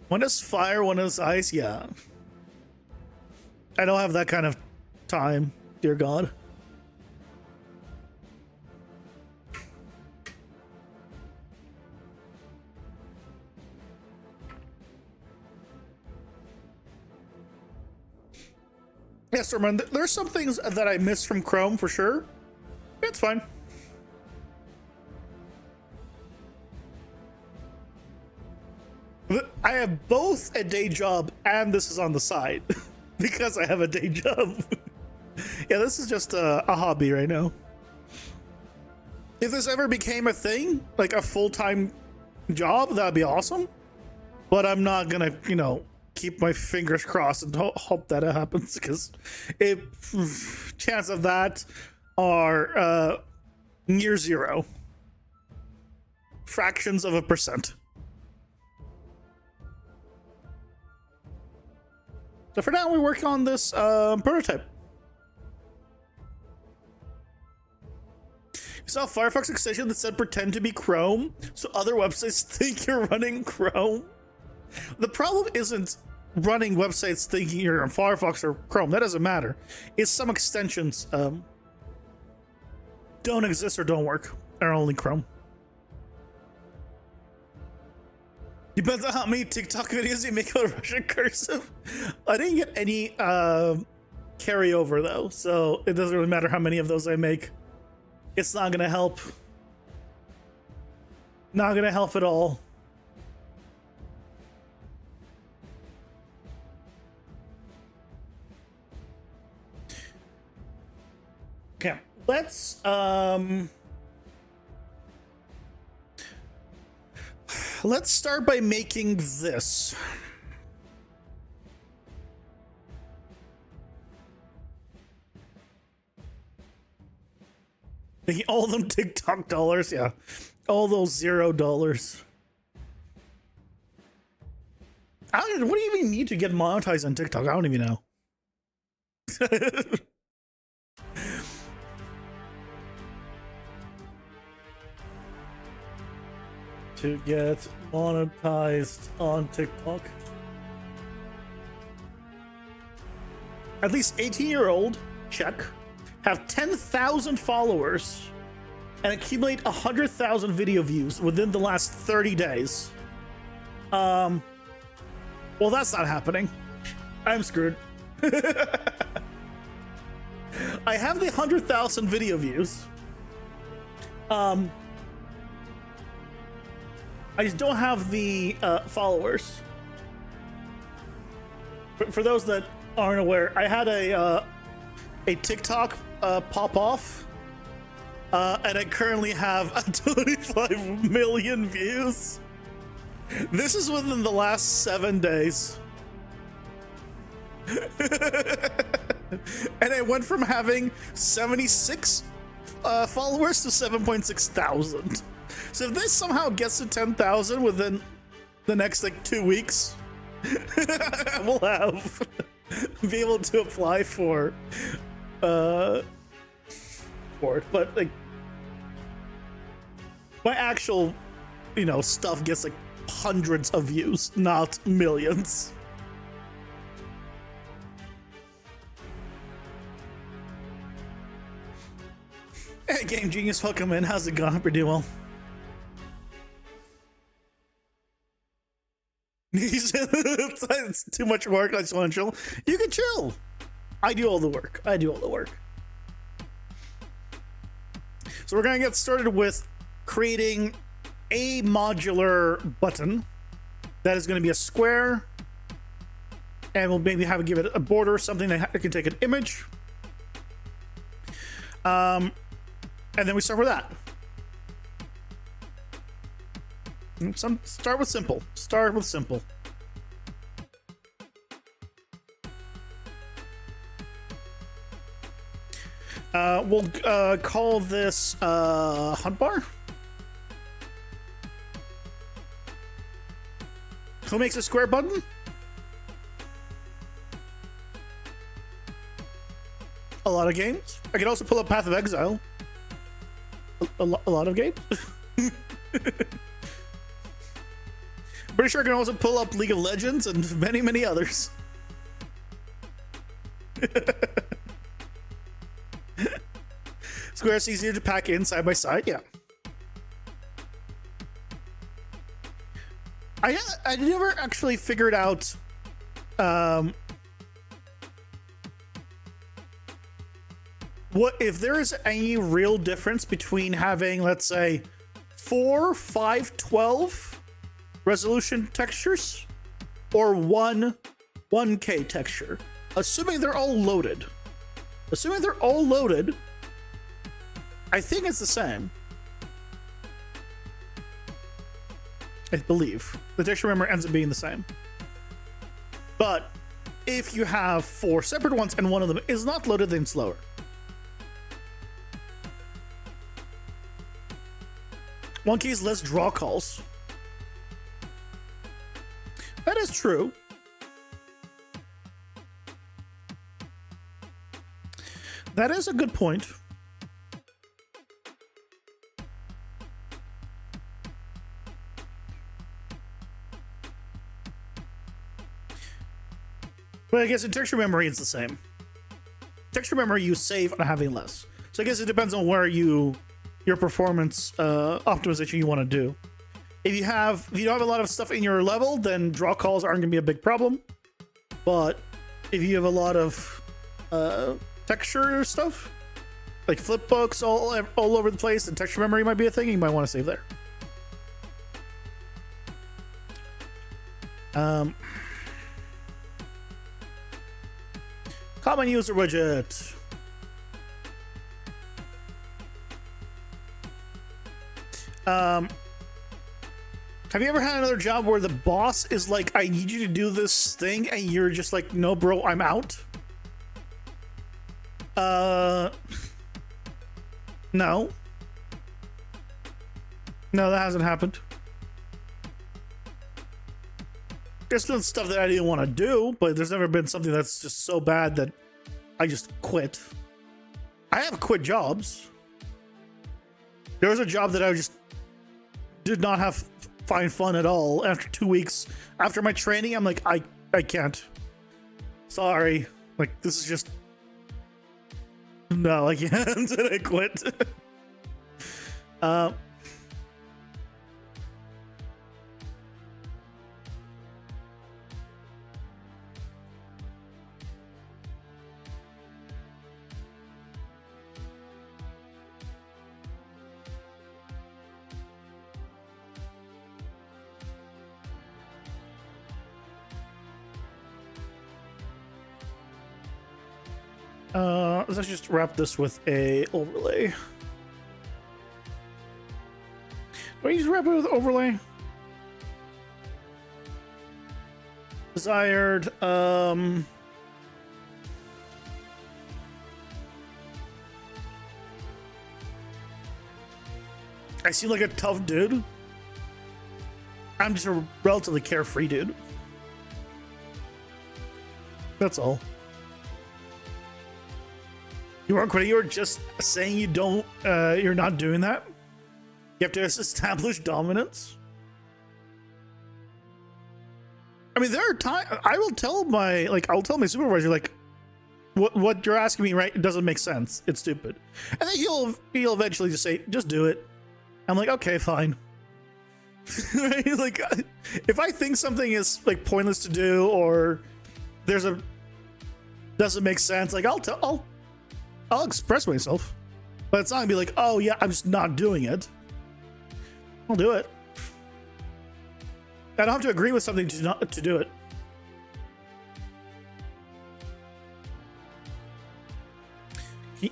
One is fire, one is ice. Yeah, I don't have that kind of time, dear God. Yes, remember, there's some things that I missed from Chrome for sure. It's fine. I have both a day job and this is on the side. because I have a day job. Yeah, this is just a hobby right now. If this ever became a thing, like a full-time job, that'd be awesome. But I'm not gonna, you know, keep my fingers crossed and hope that it happens, because chance of that are near zero. Fractions of a percent. So for now, we work on this prototype. You saw a Firefox extension that said pretend to be Chrome, so other websites think you're running Chrome. The problem isn't running websites thinking you're on Firefox or Chrome. That doesn't matter. It's some extensions don't exist or don't work. Are only Chrome. Depends on how many TikTok videos you make with Russian cursive. I didn't get any carryover though, so it doesn't really matter how many of those I make. It's not gonna help. Not gonna help at all. Okay, let's start by making this. Making all them TikTok dollars, yeah. All those $0. What do you even need to get monetized on TikTok? I don't even know. To get monetized on TikTok. At least 18-year-old, check, have 10,000 followers and accumulate 100,000 video views within the last 30 days. Well, that's not happening. I'm screwed. I have the 100,000 video views. I just don't have the followers. For those that aren't aware, I had a TikTok pop off, and I currently have 25 million views. This is within the last 7 days. And I went from having 76 followers to 7.6 thousand. So if this somehow gets to 10,000 within the next like 2 weeks, I will have be able to apply for it. But like my actual, you know, stuff gets like hundreds of views, not millions. Hey, Game Genius, welcome in. How's it going? Hope you're doing well. It's too much work. I just want to chill. You can chill. I do all the work. I do all the work. So we're going to get started with creating a modular button that is going to be a square, and we'll maybe give it a border or something that can take an image. And then we start with that. Start with simple. Start with simple. We'll call this hotbar. Who makes a square button? A lot of games. I can also pull up Path of Exile. A lot of games. Pretty sure I can also pull up League of Legends and many, many others. Squares easier to pack in side by side, yeah. I never actually figured out what if there is any real difference between having, let's say, 4, 5, 12 resolution textures or one 1K texture. Assuming they're all loaded. Assuming they're all loaded, I think it's the same. I believe. The texture memory ends up being the same. But if you have 4 separate ones and one of them is not loaded, then it's slower. One key is less draw calls. That is true. That is a good point. But I guess in texture memory, it's the same. Texture memory, you save on having less. So I guess it depends on where your performance optimization you want to do. If you don't have a lot of stuff in your level, then draw calls aren't going to be a big problem. But if you have a lot of texture stuff, like flip books all over the place, and texture memory might be a thing, you might want to save there. Common user widget. Have you ever had another job where the boss is like, I need you to do this thing, and you're just like, no, bro, I'm out? No. No, that hasn't happened. There's still stuff that I didn't want to do, but there's never been something that's just so bad that I just quit. I have quit jobs. There was a job that I just did not find fun at all. After 2 weeks, after my training, I'm like, I can't. Sorry. Like, this is just... No, I can't. And I quit. Let's just wrap this with a overlay. Do I use wrap it with overlay? Desired. I seem like a tough dude. I'm just a relatively carefree dude. That's all. You weren't quitting. You were just saying you don't. You're not doing that. You have to establish dominance. I mean, there are times I will tell my I'll tell my supervisor like, what you're asking me right, it doesn't make sense. It's stupid, and then he'll eventually just say, just do it. I'm like, okay, fine. Right? Like, if I think something is like pointless to do or doesn't make sense, like I'll express myself, but it's not gonna be like, oh yeah, I'm just not doing it. I'll do it. I don't have to agree with something to do it.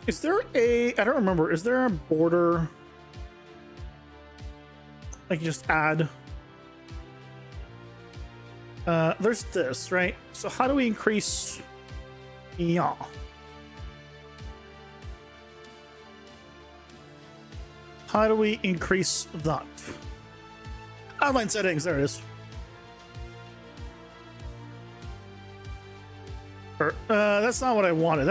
Is there I don't remember, is there a border I can just add? There's this, right? So how do we increase? Yeah. How do we increase that? Outline settings, there it is. That's not what I wanted.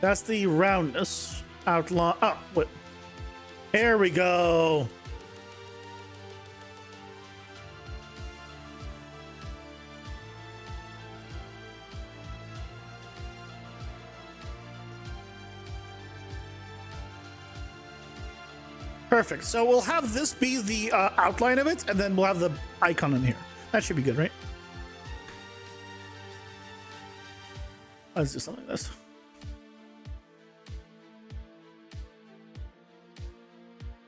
That's the roundness outline. Oh, what? There we go. Perfect. So we'll have this be the outline of it, and then we'll have the icon in here. That should be good, right? Let's do something like this.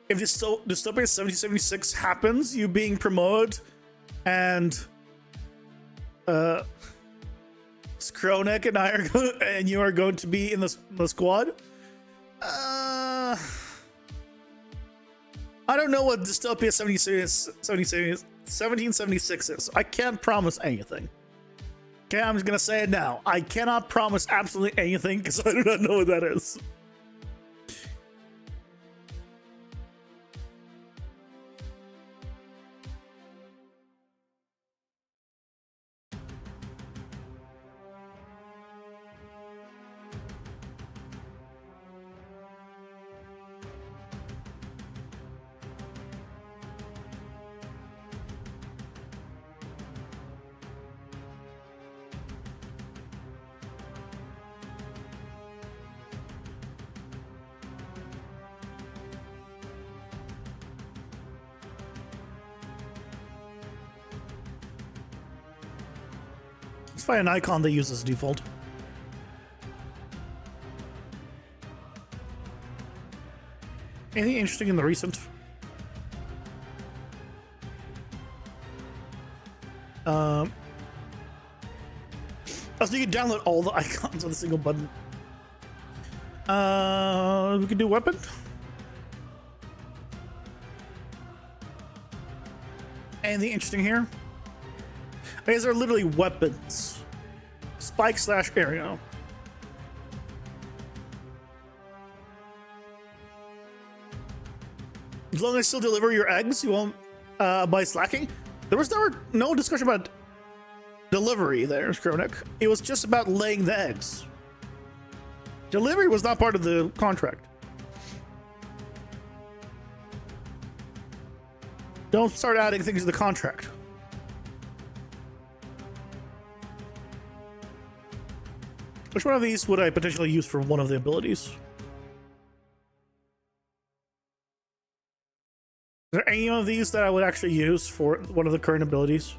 If Dystopia 7076 happens, you being promoted and Kronik and I are and you are going to be in the squad. I don't know what Dystopia 1776 is. I can't promise anything. Okay, I'm just gonna say it now. I cannot promise absolutely anything because I do not know what that is. Let's find an icon that uses default. Anything interesting in the recent? Also, you can download all the icons on a single button. We can do weapon. Anything interesting here? These are literally weapons. Spike / area. As long as you still deliver your eggs, you won't by slacking. There was no discussion about delivery there, Kronik. It was just about laying the eggs. Delivery was not part of the contract. Don't start adding things to the contract. Which one of these would I potentially use for one of the abilities? Is there any of these that I would actually use for one of the current abilities?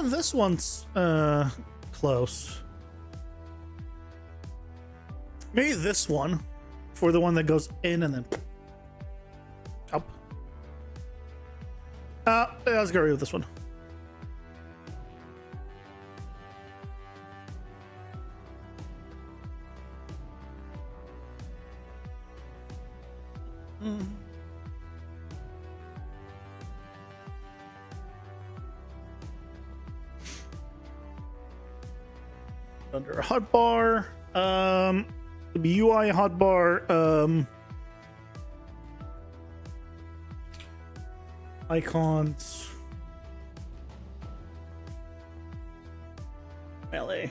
This one's close. Maybe this one for the one that goes in and then up. Let's go with this one. Under a hotbar, the UI hotbar, icons, melee.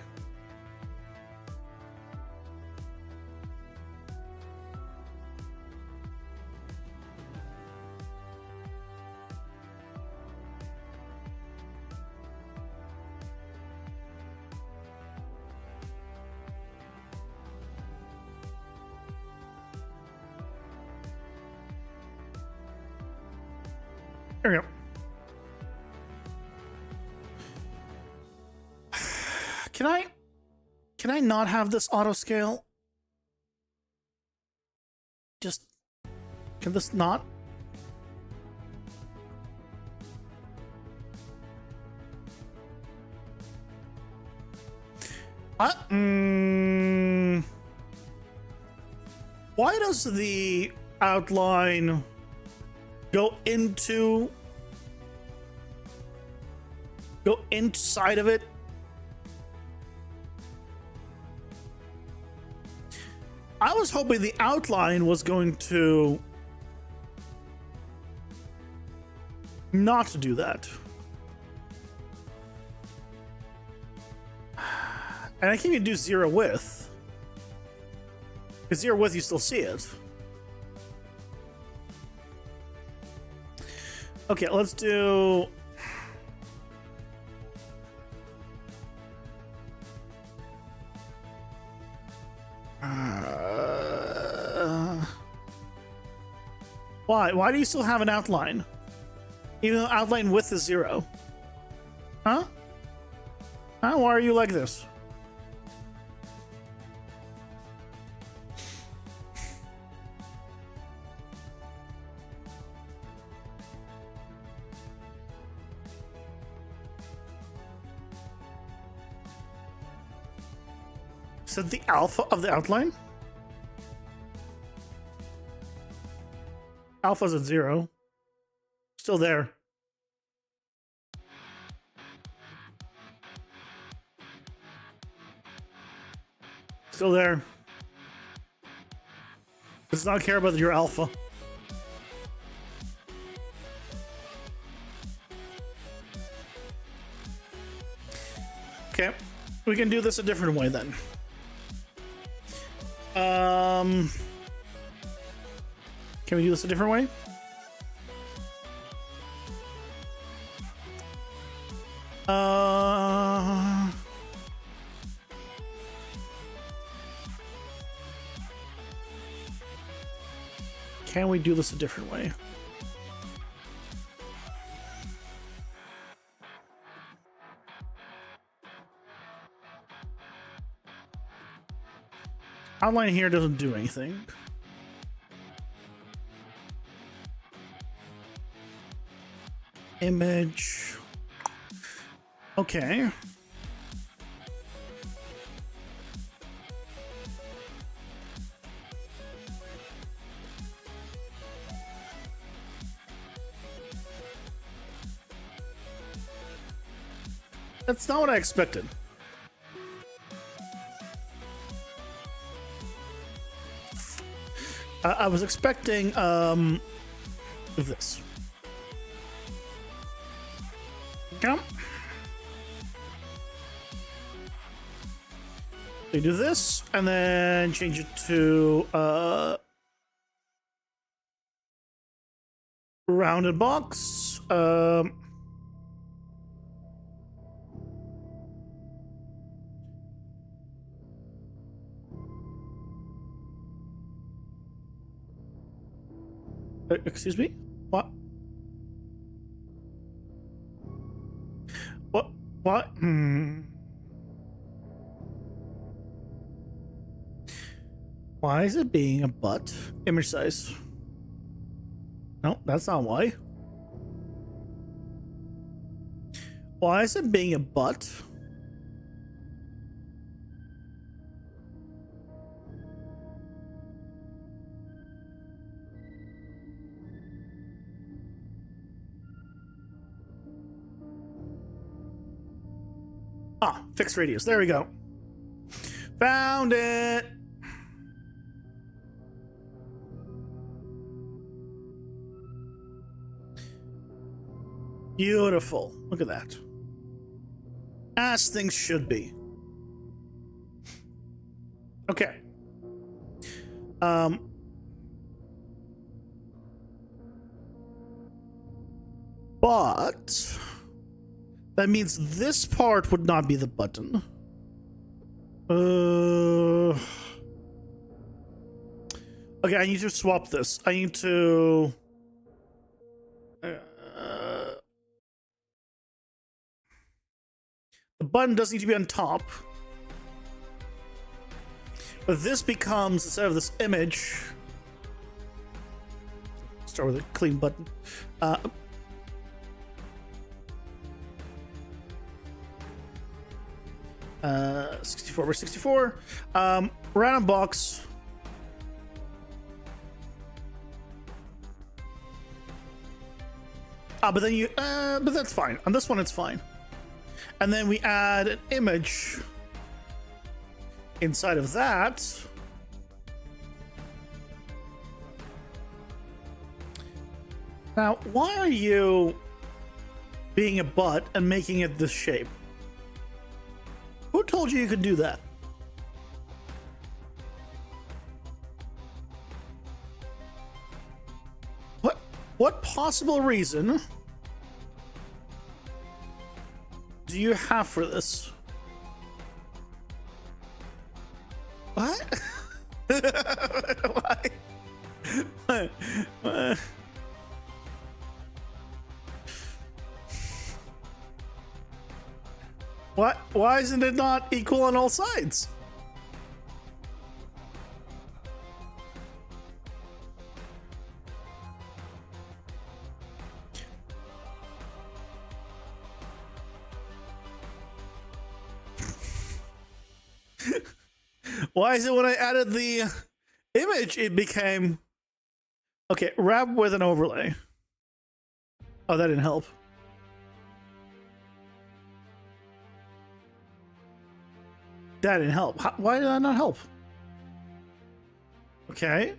There we go. Can I not have this auto scale? Just, can this not? Why does the outline go inside of it? I was hoping the outline was going to not do that. And I can't even do zero width. Because zero width, you still see it. Okay, let's do... Why? Why do you still have an outline? Even though outline width is 0. Huh? Huh? Why are you like this? it the alpha of the outline? Alpha's at 0. Still there. Still there. Does not care about your alpha. Okay, we can do this a different way then. Can we do this a different way? Can we do this a different way? Outline here doesn't do anything. Image. Okay. That's not what I expected. I was expecting this. Come. We do this and then change it to rounded box. Excuse me? What? What? Why is it being a butt? Image size. No, that's not why. Why is it being a butt? Ah, fixed radius. There we go. Found it. Beautiful. Look at that. As things should be. Okay. But that means this part would not be the button. Okay, I need to swap this. I need to the button does need to be on top. But this becomes, instead of this image, start with a clean button. 64 by 64. Random box. But then you, but that's fine. On this one, it's fine. And then we add an image inside of that. Now, why are you being a butt and making it this shape? Who told you could do that? What possible reason do you have for this? What? Why? What? Why isn't it not equal on all sides? Why is it when I added the image, it became... Okay, wrap with an overlay. Oh, that didn't help. That didn't help. Why did that not help? Okay.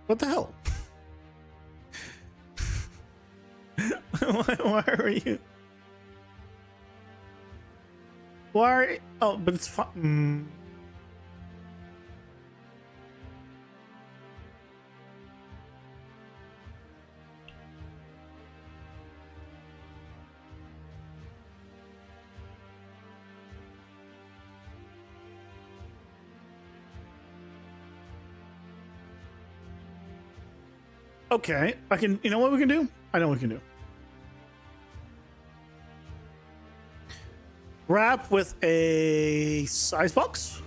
What the hell? why are you? Why? Oh, but it's fun. Okay, I can. You know what we can do? I know what we can do. Wrap with a size box.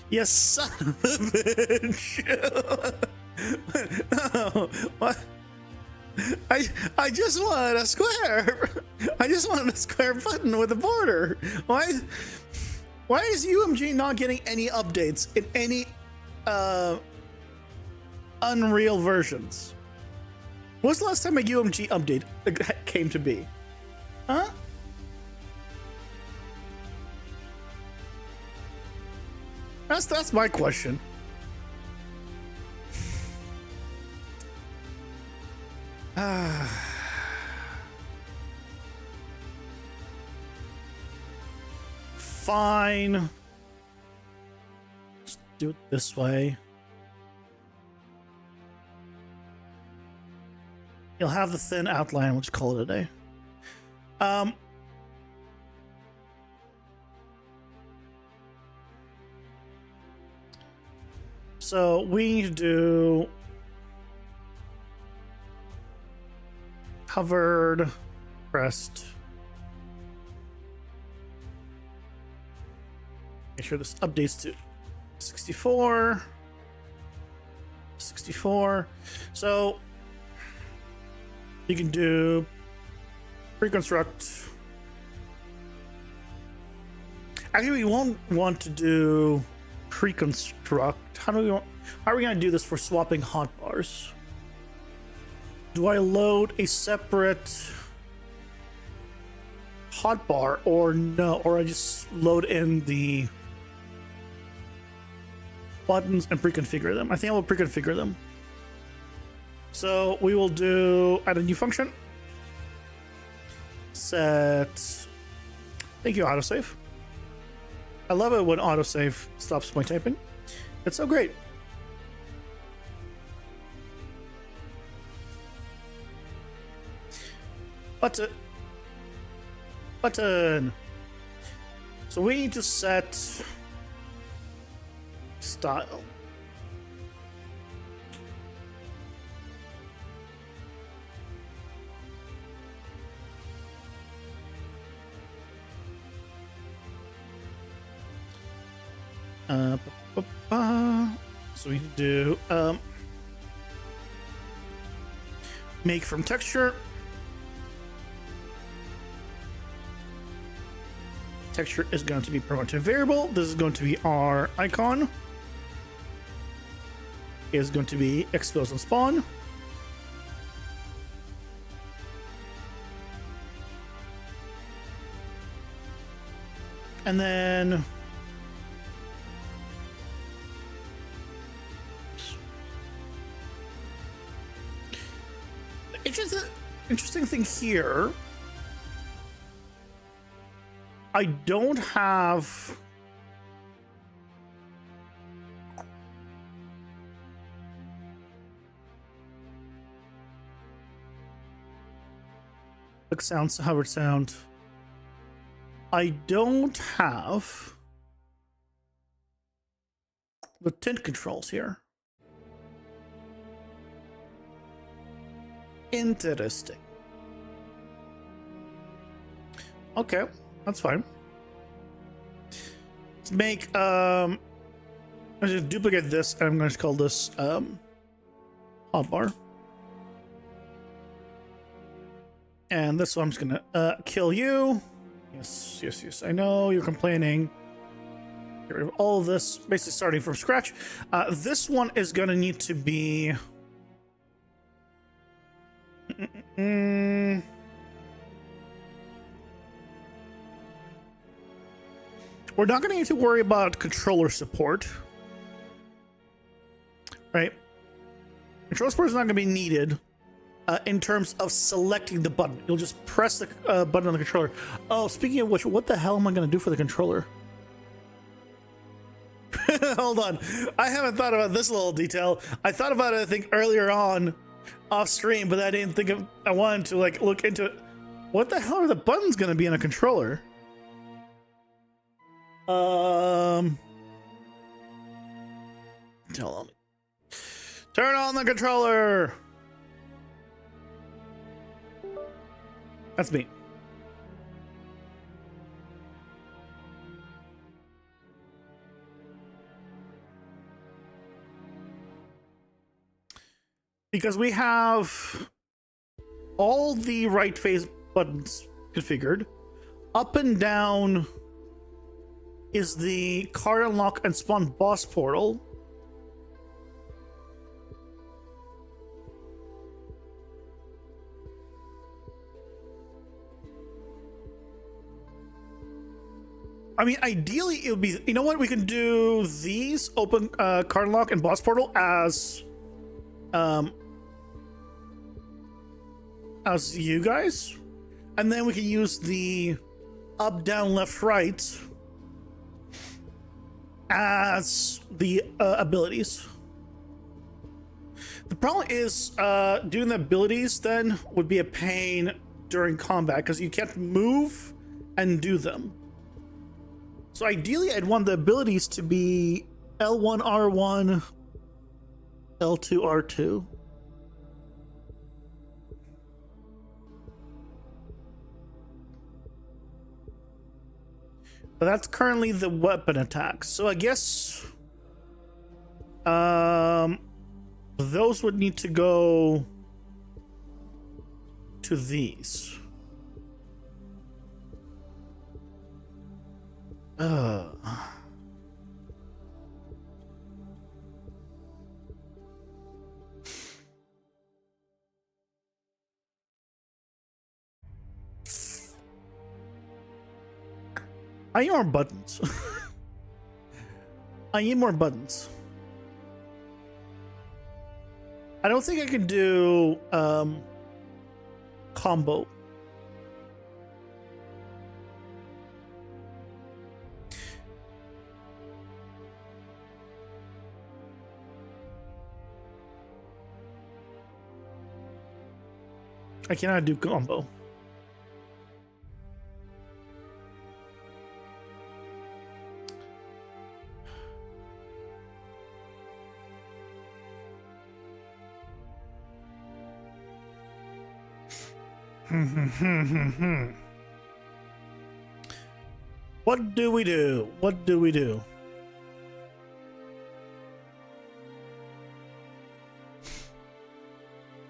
Yes, son of a bitch. No, what? I just wanted a square. I just wanted a square button with a border. Why is UMG not getting any updates in any Unreal versions? When was the last time a UMG update came to be? Huh? That's my question. Fine. Just do it this way. You'll have the thin outline. We'll just call it a day. So we need to do hovered, pressed. Make sure this updates to 64. 64. So you can do pre-construct. Actually, we won't want to do pre-construct. How are we going to do this for swapping hotbars? Do I load a separate hotbar or no? Or I just load in the buttons and pre-configure them? I think I will pre-configure them. So we will do add a new function. Set. Thank you, autosave. I love it when autosave stops my typing. It's so great. Button. So we need to set style. So we can do make from texture. Texture is going to be primitive variable. This is going to be our icon. Is going to be expose and spawn. And then interesting thing here, I don't have quick sound, hovered sound. I don't have the tint controls here. Interesting. Okay, that's fine. Let's make I'm just duplicate this and I'm going to call this hotbar. And this one I'm just gonna kill you. Yes. I know you're complaining. Get rid of all of this, basically starting from scratch. This one is gonna need to be. We're not gonna need to worry about controller support, right? Controller support is not gonna be needed. In terms of selecting the button, you'll just press the button on the controller. Oh, speaking of which, what the hell am I going to do for the controller? Hold on. I haven't thought about this little detail. I thought about it, I think, earlier on off stream, but I didn't think I wanted to like look into it. What the hell are the buttons going to be in a controller? Hold on. Turn on the controller. That's me. Because we have all the right face buttons configured. Up and down is the card unlock and spawn boss portal. I mean, ideally, it would be, you know what? We can do these open card unlock and boss portal as you guys. And then we can use the up, down, left, right as the abilities. The problem is doing the abilities then would be a pain during combat because you can't move and do them. So ideally, I'd want the abilities to be L1, R1, L2, R2. But that's currently the weapon attacks. So I guess those would need to go to these. I need more buttons. I need more buttons. I don't think I can do combo. I cannot do combo. What do we do? What do we do?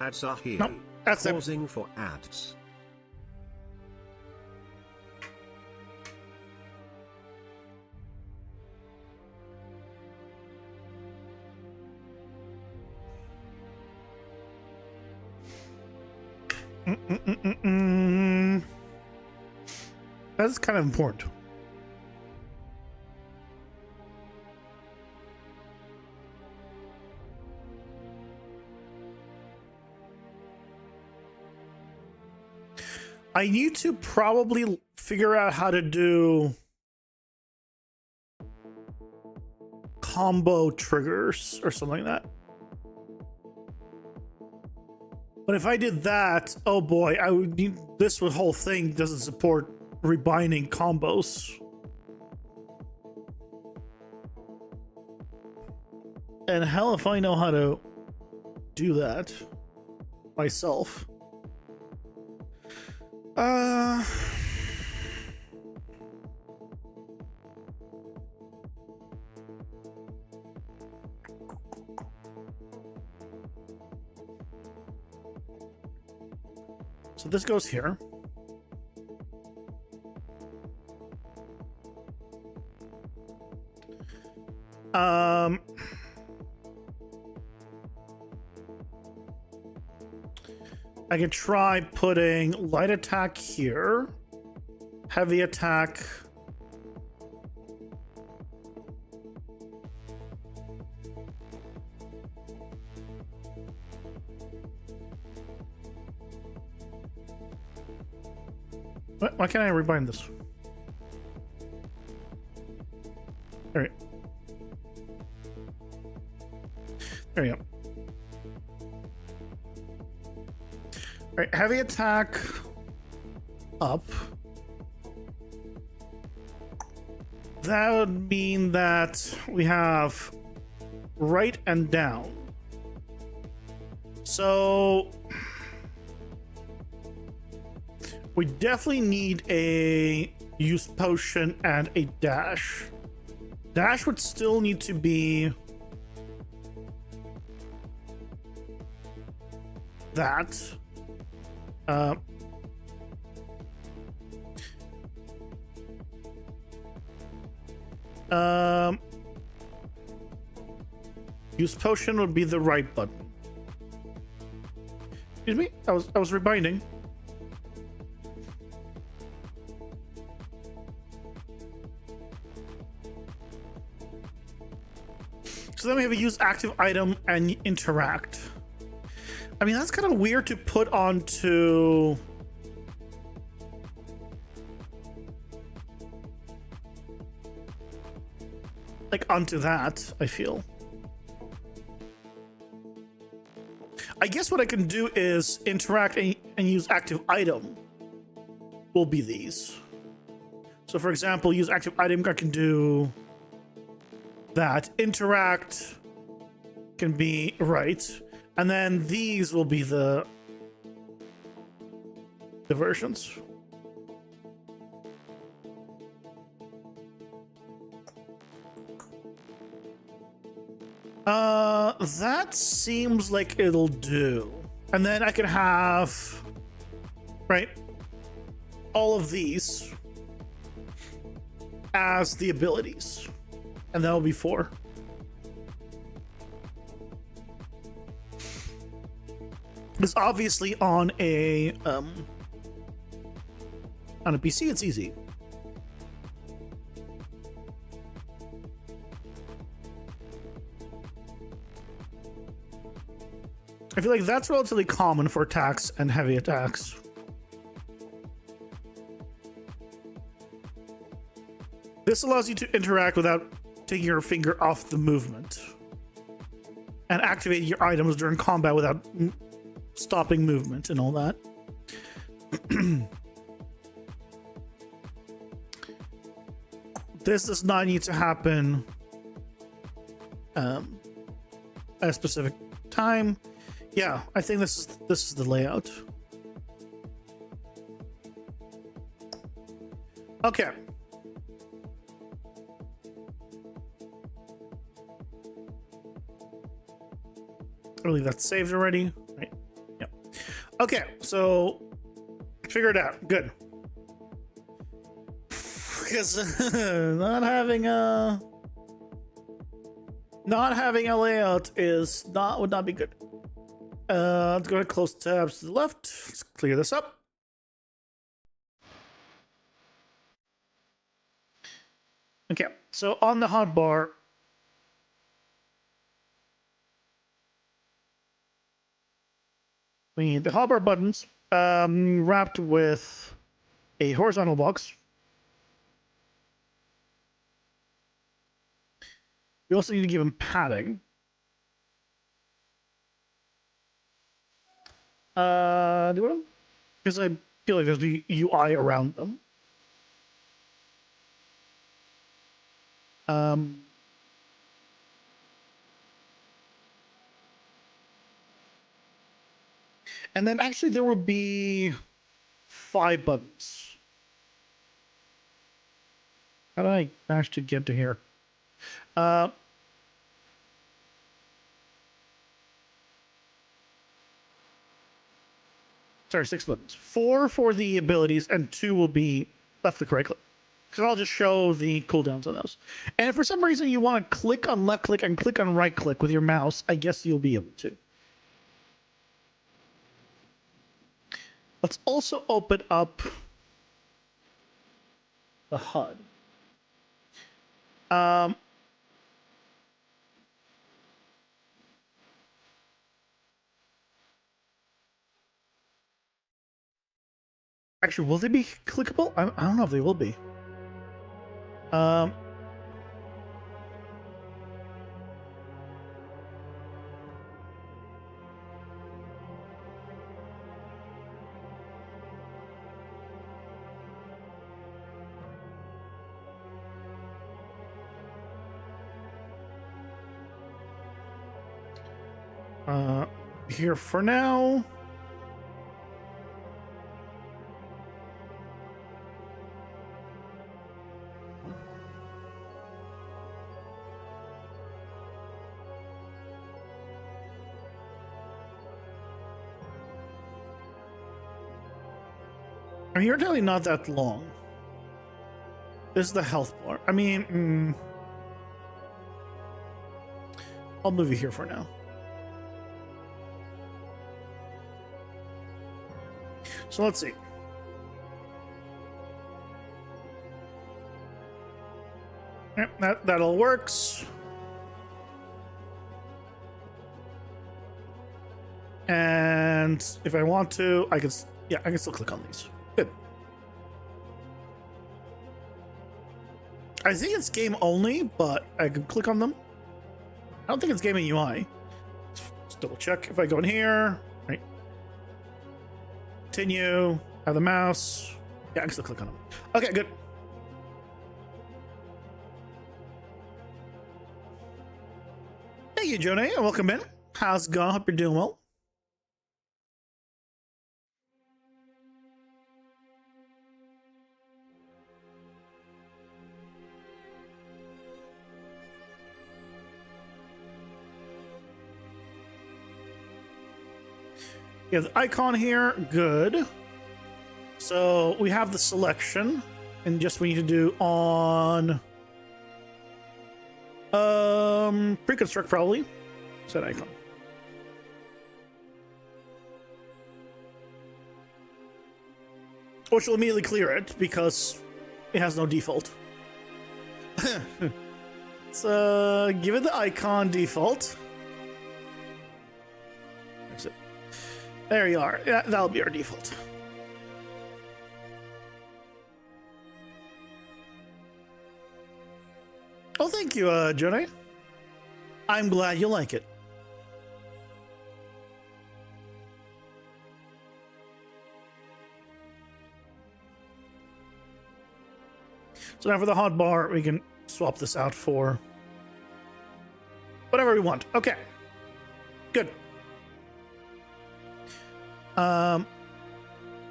Ads are here. Nope, that's it. Pausing for ads. That's kind of important. I need to probably figure out how to do combo triggers or something like that. But if I did that, oh boy, I would need this whole thing doesn't support rebinding combos. And hell if I know how to do that myself. So this goes here. I could try putting light attack here, heavy attack. Why can't I rebind this? All right. There you go. All right, heavy attack up. That would mean that we have right and down. So we definitely need a use potion and a dash. Dash would still need to be that. Use potion would be the right button. Excuse me, I was rebinding. So then we have a use active item and interact. I mean, that's kind of weird to put onto onto that, I feel. I guess what I can do is interact and use active item will be these. So for example, use active item, I can do that. Interact can be right. And then these will be the versions. That seems like it'll do. And then I can have, right, all of these as the abilities. And that'll be 4. Because obviously on a PC it's easy. I feel like that's relatively common for attacks and heavy attacks. This allows you to interact without taking your finger off the movement and activate your items during combat without stopping movement and all that. This does not need to happen at a specific time. Yeah, I think this is the layout. Okay. I believe that's saved already. Right. Yeah. Okay, so figure it out. Good. Because not having a layout would not be good. Let's go ahead and close tabs to the left. Let's clear this up. Okay, so on the hotbar, we need the hotbar buttons wrapped with a horizontal box. We also need to give them padding. Do them? Because I feel like there's the UI around them. Um, and then actually there will be 5 buttons. How did I manage to get to here? Sorry, 6 buttons. 4 for the abilities, and 2 will be left click, right click. So I'll just show the cooldowns on those. And if for some reason you want to click on left click and click on right click with your mouse, I guess you'll be able to. Let's also open up the HUD. Actually, will they be clickable? I don't know if they will be. Here for now. I mean, you're really not that long. This is the health bar. I mean, I'll move you here for now. So let's see. Yep, that all works. And if I want to, I can still click on these. Good. I think it's game only, but I can click on them. I don't think it's game in UI. Let's double check. If I go in here, right? Continue, have the mouse. Yeah, I can still click on them. Okay, good. Thank you, Jonah, and welcome in. How's it going? Hope you're doing well. You have the icon here, good. So we have the selection, and just we need to do on pre-construct probably. Set icon. Which will immediately clear it because it has no default. So give it the icon default. There's it. There you are. Yeah, that'll be our default. Oh, thank you, Jonah. I'm glad you like it. So now for the hotbar, we can swap this out for whatever we want. Okay. Good.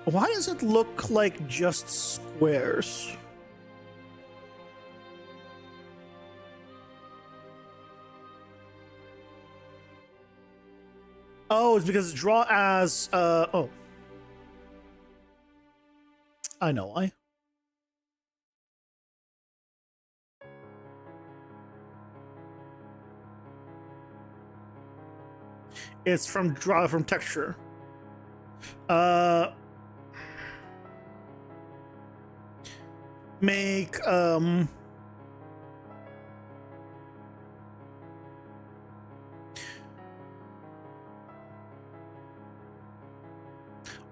Why does it look like just squares? Oh, it's because draw as, oh. I know why. It's from draw from texture. Make well,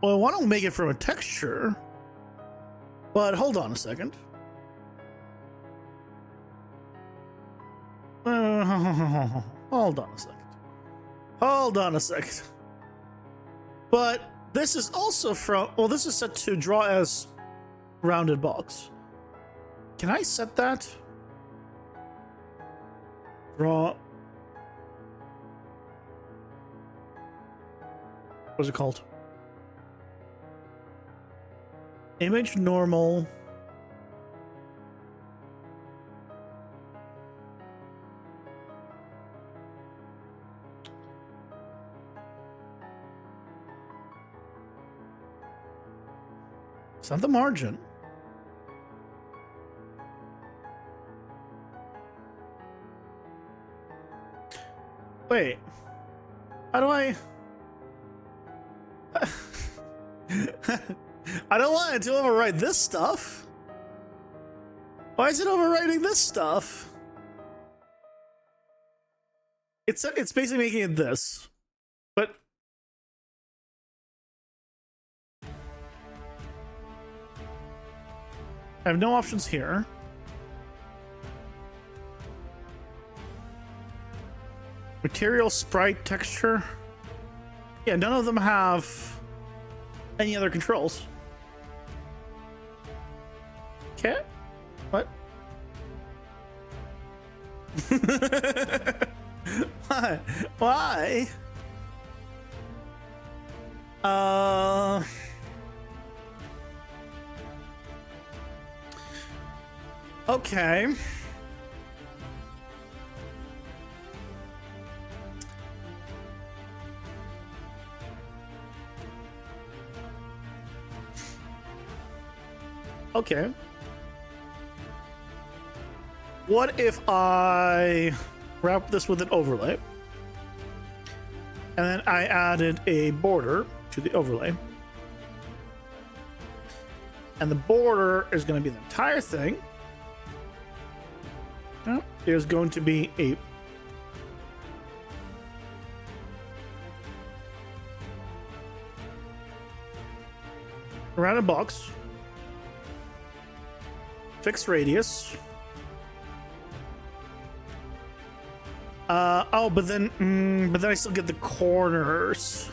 I want to make it from a texture, but hold on a second. Hold on a second. Hold on a second. But this is also from, well, this is set to draw as rounded box. Can I set that? Draw. What's it called? Image normal. It's not the margin. Wait. How do I... I don't want it to overwrite this stuff. Why is it overwriting this stuff? It's basically making it this. But I have no options here. Material, sprite, texture. Yeah, none of them have any other controls. Okay. What? Why? Why? Okay. Okay. What if I wrap this with an overlay? And then I added a border to the overlay. And the border is going to be the entire thing. There's going to be a random box, fixed radius. Oh, but then I still get the corners.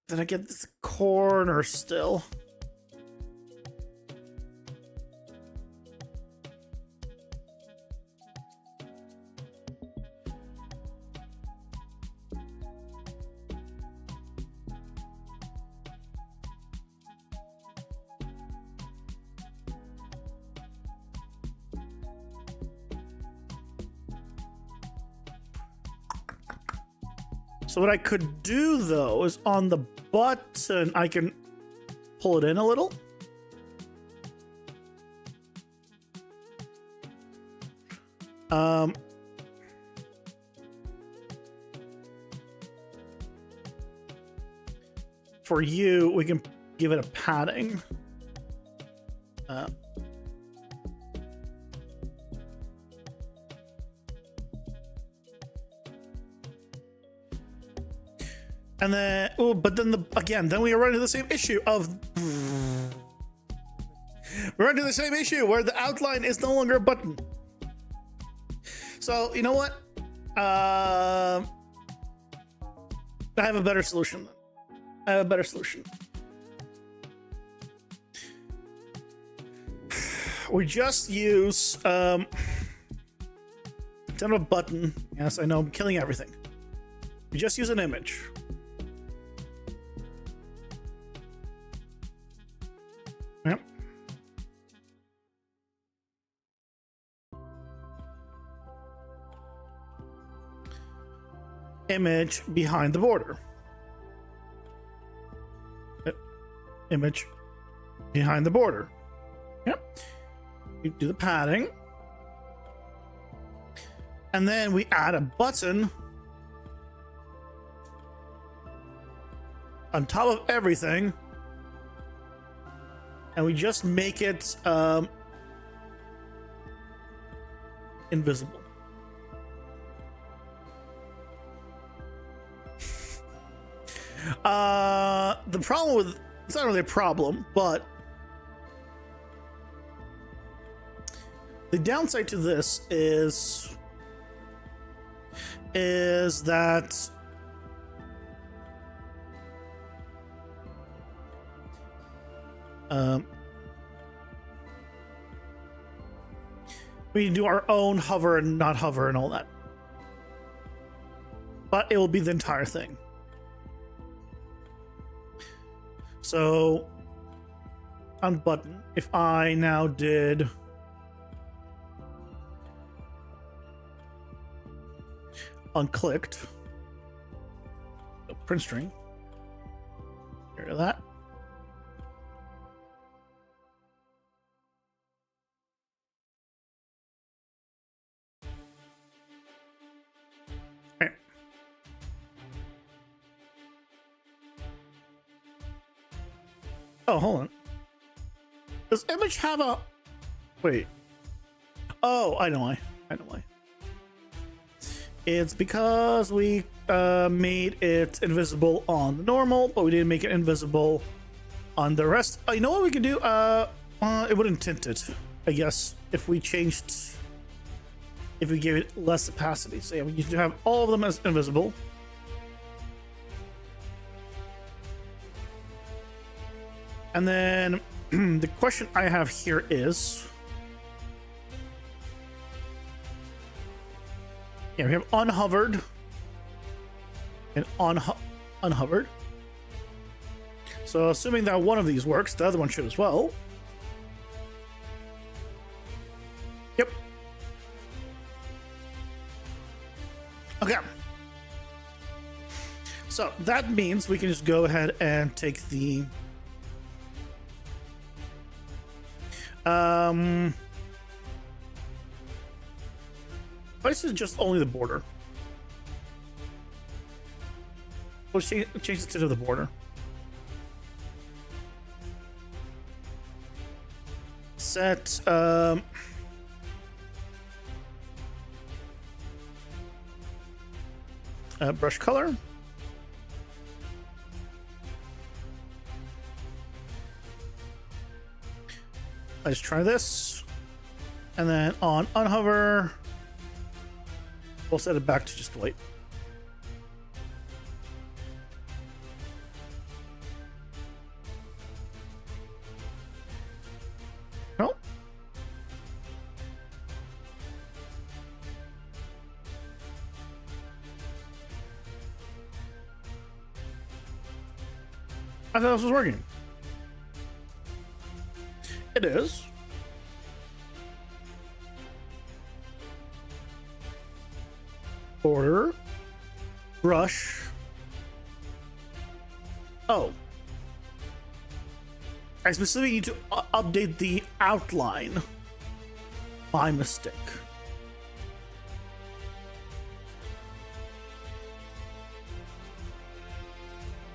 Then I get this corner still. So what I could do though is on the button, I can pull it in a little. For you, we can give it a padding. And then, oh, but then then we run into the same issue of we're into the same issue where the outline is no longer a button. So you know what? I have a better solution. We just use instead of a button. Yes, I know I'm killing everything. We just use an image. Yep. Image behind the border. Image behind the border. Yep. You do the padding. And then we add a button on top of everything. And we just make it invisible. The problem with it's not really a problem, but the downside to this is that We can do our own hover and not hover and all that. But it will be the entire thing. So, unbutton. If I now did unclicked, print string, get rid of that. Okay. Oh, hold on. Does image have a... Wait. Oh, I know why. I know why. It's because we made it invisible on the normal, but we didn't make it invisible on the rest. You know what we could do? It wouldn't tint it, I guess, if we changed... If we gave it less opacity. So yeah, we used to have all of them as invisible. And then the question I have here is... Yeah, we have unhovered and unhovered. So assuming that one of these works, the other one should as well. Yep. Okay. So that means we can just go ahead and take the this is just only the border. We'll change it to the border. Set brush color. Let's try this. And then on unhover, we'll set it back to just white. No. I thought this was working. It is. Border, brush. Oh. I specifically need to update the outline. My mistake.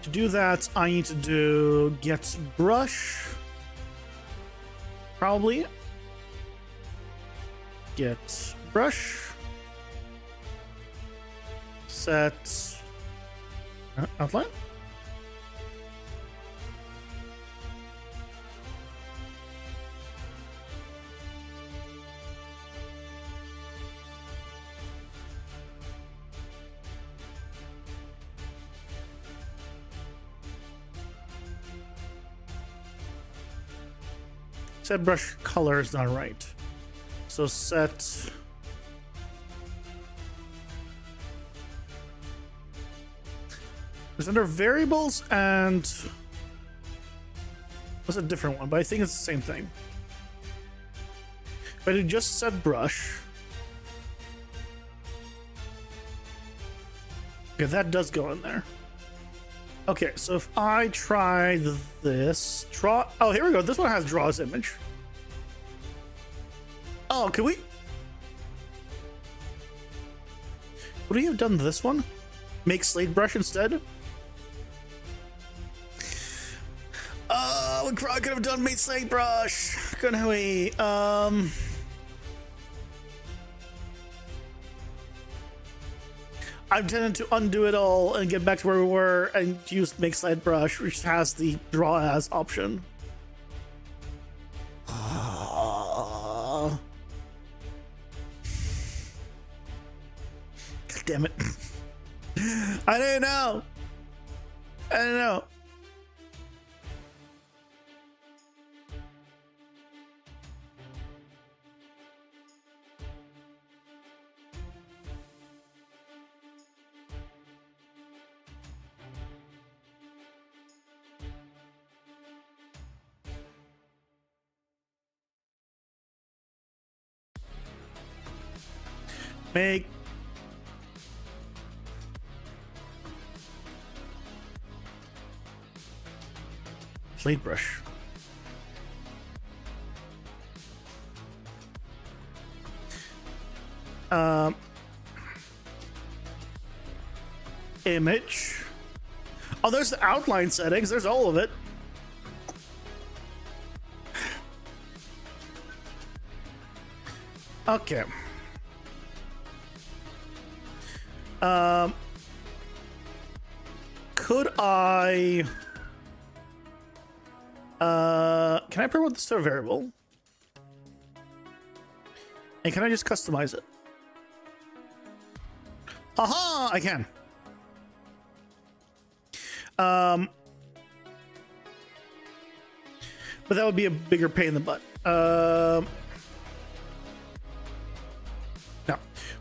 To do that, I need to do get brush. Probably. Get brush. Set outline. Set brush color is not right. So set it's under variables and what's a different one, but I think it's the same thing. But it just set brush. Okay, that does go in there. Okay, so if I try this, draw. Oh, here we go. This one has draw as image. Oh, can we? Would we have done this one? Make slate brush instead? We probably could have done make slate brush. Couldn't we? I'm tending to undo it all and get back to where we were and use make slide brush, which has the draw as option. God damn it. I didn't know. I didn't know. Make plate brush. Image. Oh, there's the outline settings. There's all of it. Okay. Could I... can I promote this to a variable? And can I just customize it? Aha! I can. But that would be a bigger pain in the butt. No.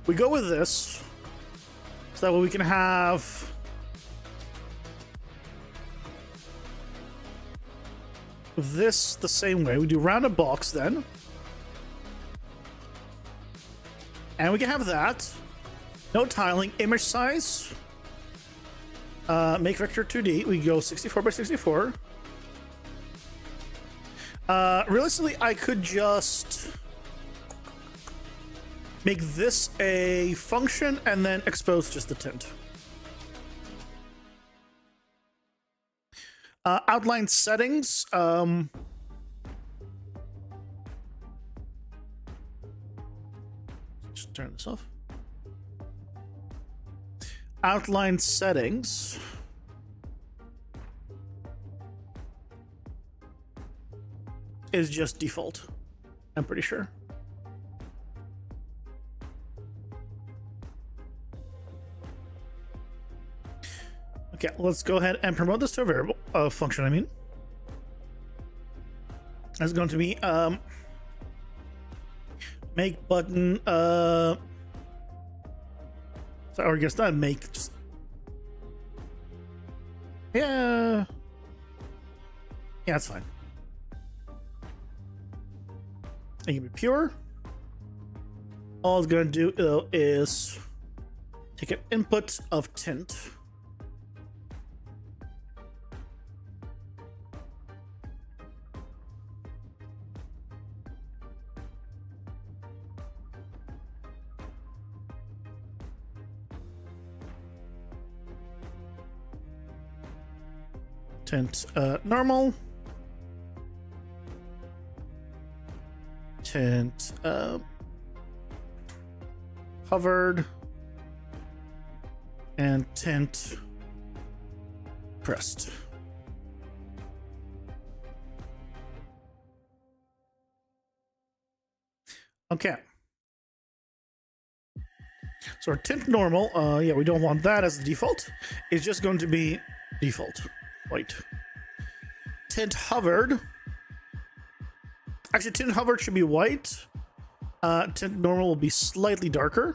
We go with this. So that way we can have... this the same way. We do rounded box then. And we can have that. No tiling. Image size. Make vector 2D. We go 64 by 64. Realistically, I could just make this a function and then expose just the tint. Outline settings. Just turn this off. Outline settings. Is just default. I'm pretty sure. Okay, let's go ahead and promote this to a variable function. I mean, that's going to be make button. So, or I guess not make. Just yeah, that's fine. It can be pure. All it's going to do though is take an input of tint. Tint normal. Tint hovered. And tint pressed. Okay. So our tint normal, yeah, we don't want that as the default. It's just going to be default white. Tint hovered. Actually, tint hovered should be white. Tint normal will be slightly darker.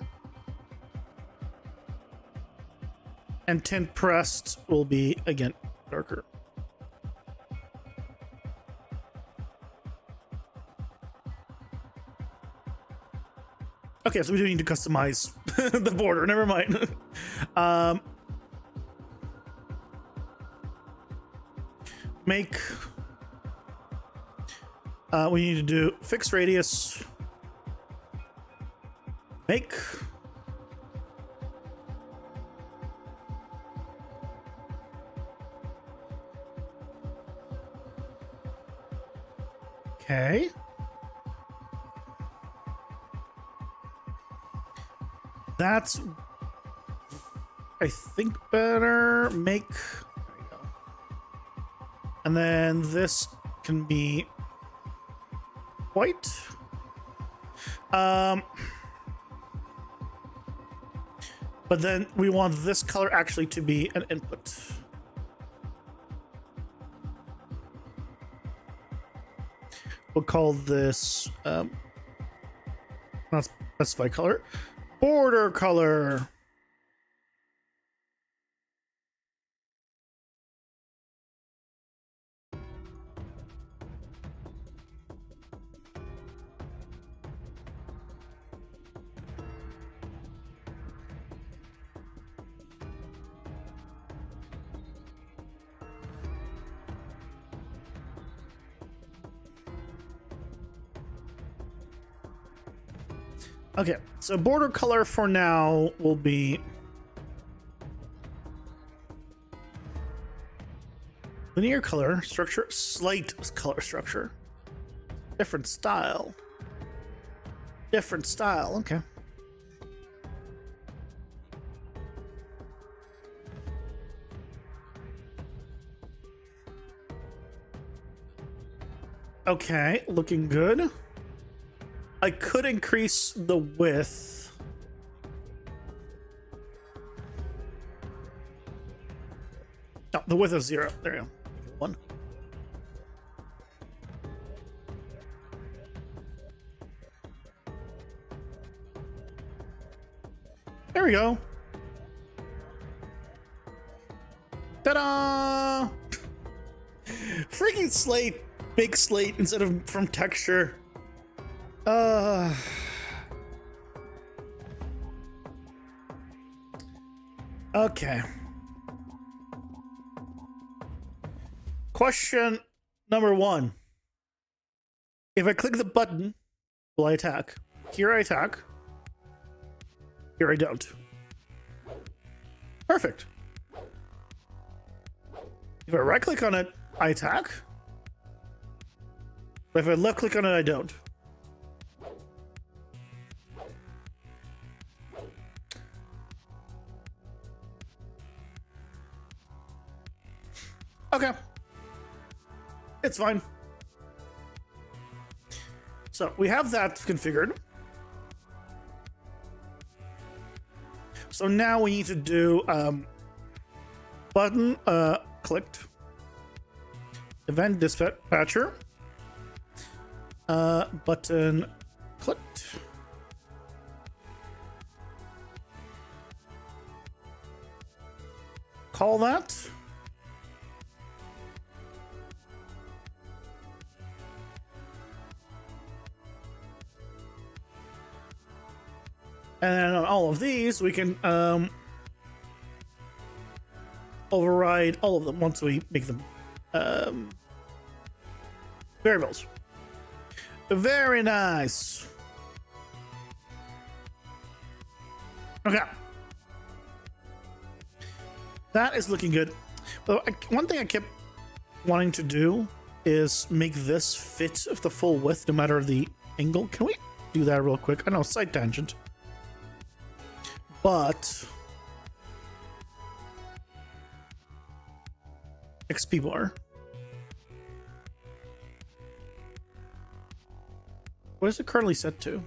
And tint pressed will be, again, darker. Okay, so we do need to customize the border. Never mind. Make... we need to do fixed radius. Make... Okay. That's, I think, better. Make. And then this can be white. But then we want this color actually to be an input. We'll call this not specify color, border color. Okay, so border color for now will be linear color structure, slate color structure, different style. Different style, okay. Okay, looking good. I could increase the width. No, the width is 0. There you go. 1. There we go. Ta-da! Freaking slate, big slate instead of from texture. Okay. Question number 1. If I click the button, will I attack? Here I attack. Here I don't. Perfect. If I right click on it, I attack. But if I left click on it, I don't. Okay. It's fine. So we have that configured. So now we need to do button clicked, event dispatcher, button clicked, call that, and then on all of these we can override all of them once we make them variables. Very nice. Okay, that is looking good. But one thing I kept wanting to do is make this fit of the full width no matter the angle. Can we do that real quick? I know, side tangent, but XP bar. What is it currently set to?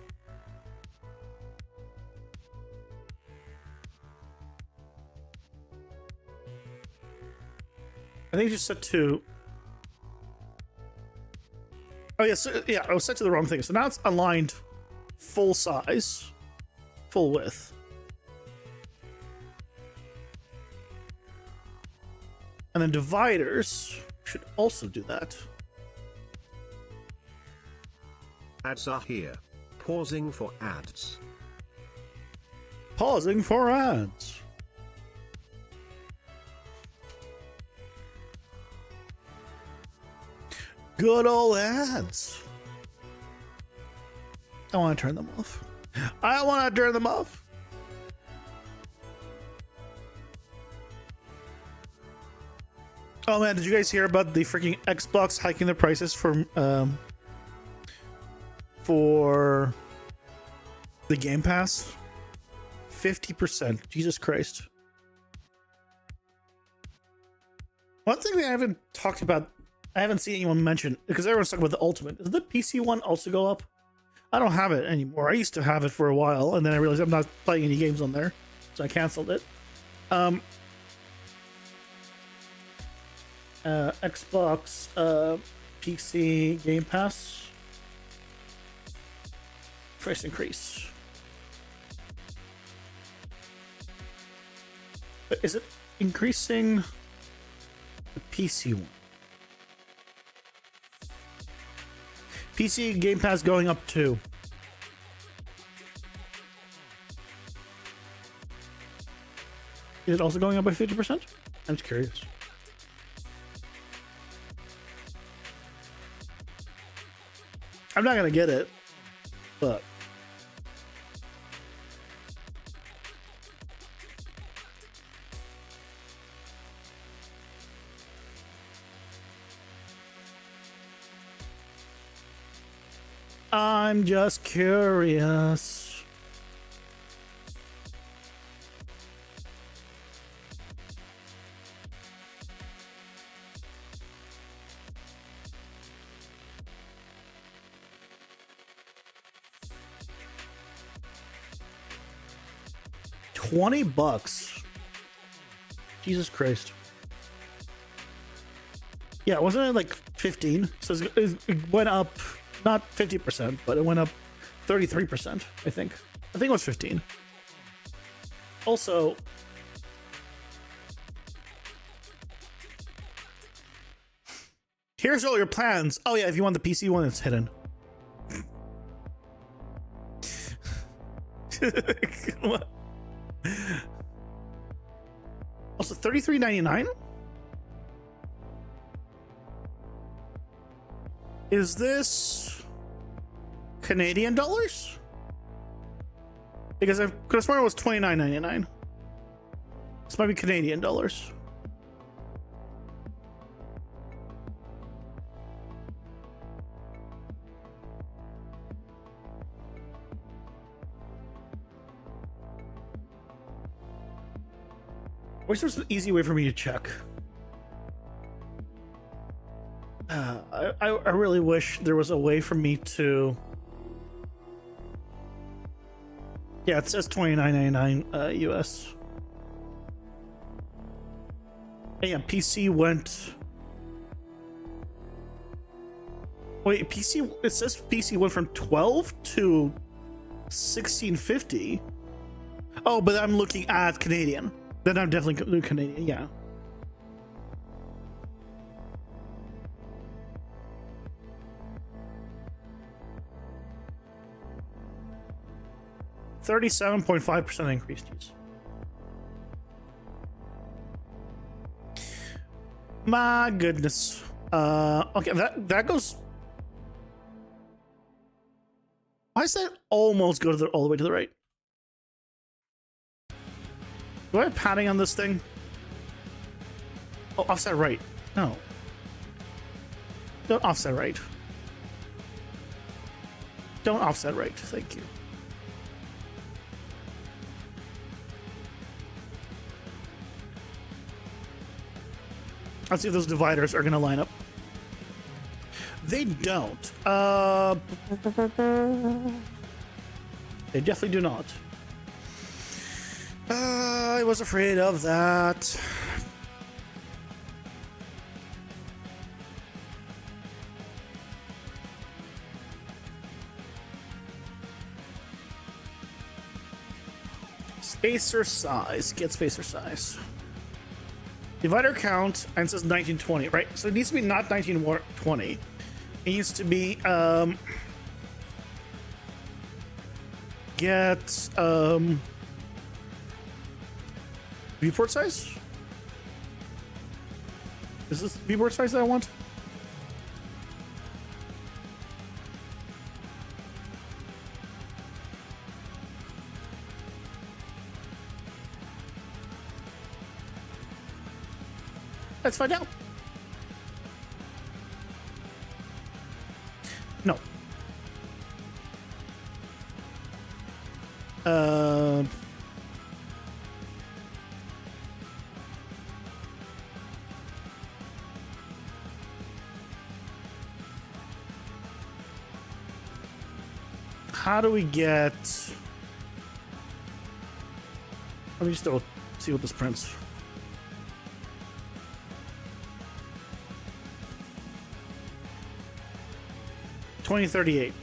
I think it's just set to. Oh yes, yeah, I was set to the wrong thing. So now it's aligned full size, full width. And then dividers should also do that. Ads are here. Pausing for ads. Pausing for ads. Good old ads. I want to turn them off. I want to turn them off. Oh man, did you guys hear about the freaking Xbox hiking the prices for the Game Pass? 50%. Jesus Christ. One thing that I haven't talked about, I haven't seen anyone mention, because everyone's talking about the Ultimate. Does the PC one also go up? I don't have it anymore. I used to have it for a while, and then I realized I'm not playing any games on there, so I canceled it. Xbox, PC, Game Pass. Price increase. But is it increasing the PC one? PC Game Pass going up too. Is it also going up by 50%? I'm just curious. I'm not gonna get it, but I'm just curious. $20. Jesus Christ. Yeah, wasn't it like 15? So it went up not 50%, but it went up 33%, I think. I think it was 15. Also, here's all your plans. Oh yeah, if you want the PC one, it's hidden. Come on. Also, $33.99? Is this Canadian dollars? Because I could have sworn it was $29.99. This might be Canadian dollars. I wish there was an easy way for me to check. I really wish there was a way for me to. Yeah, it says $29.99 US. And yeah, PC went. Wait, PC. It says PC went from 12 to 1650. Oh, but I'm looking at Canadian. Then I'm definitely Canadian. Yeah. $37.5% increase. Geez. My goodness. Okay, that goes. Why does that almost go to all the way to the right? Do I have padding on this thing? Oh, offset right. No. Don't offset right. Don't offset right. Thank you. Let's see if those dividers are going to line up. They don't. They definitely do not. I was afraid of that. Spacer size. Get spacer size. Divider count, and it says 1920, right? So it needs to be not 1920. It needs to be get viewport size? Is this viewport size that I want? Let's find out. No. How do we get... Let me just still see what this prints. $20.38.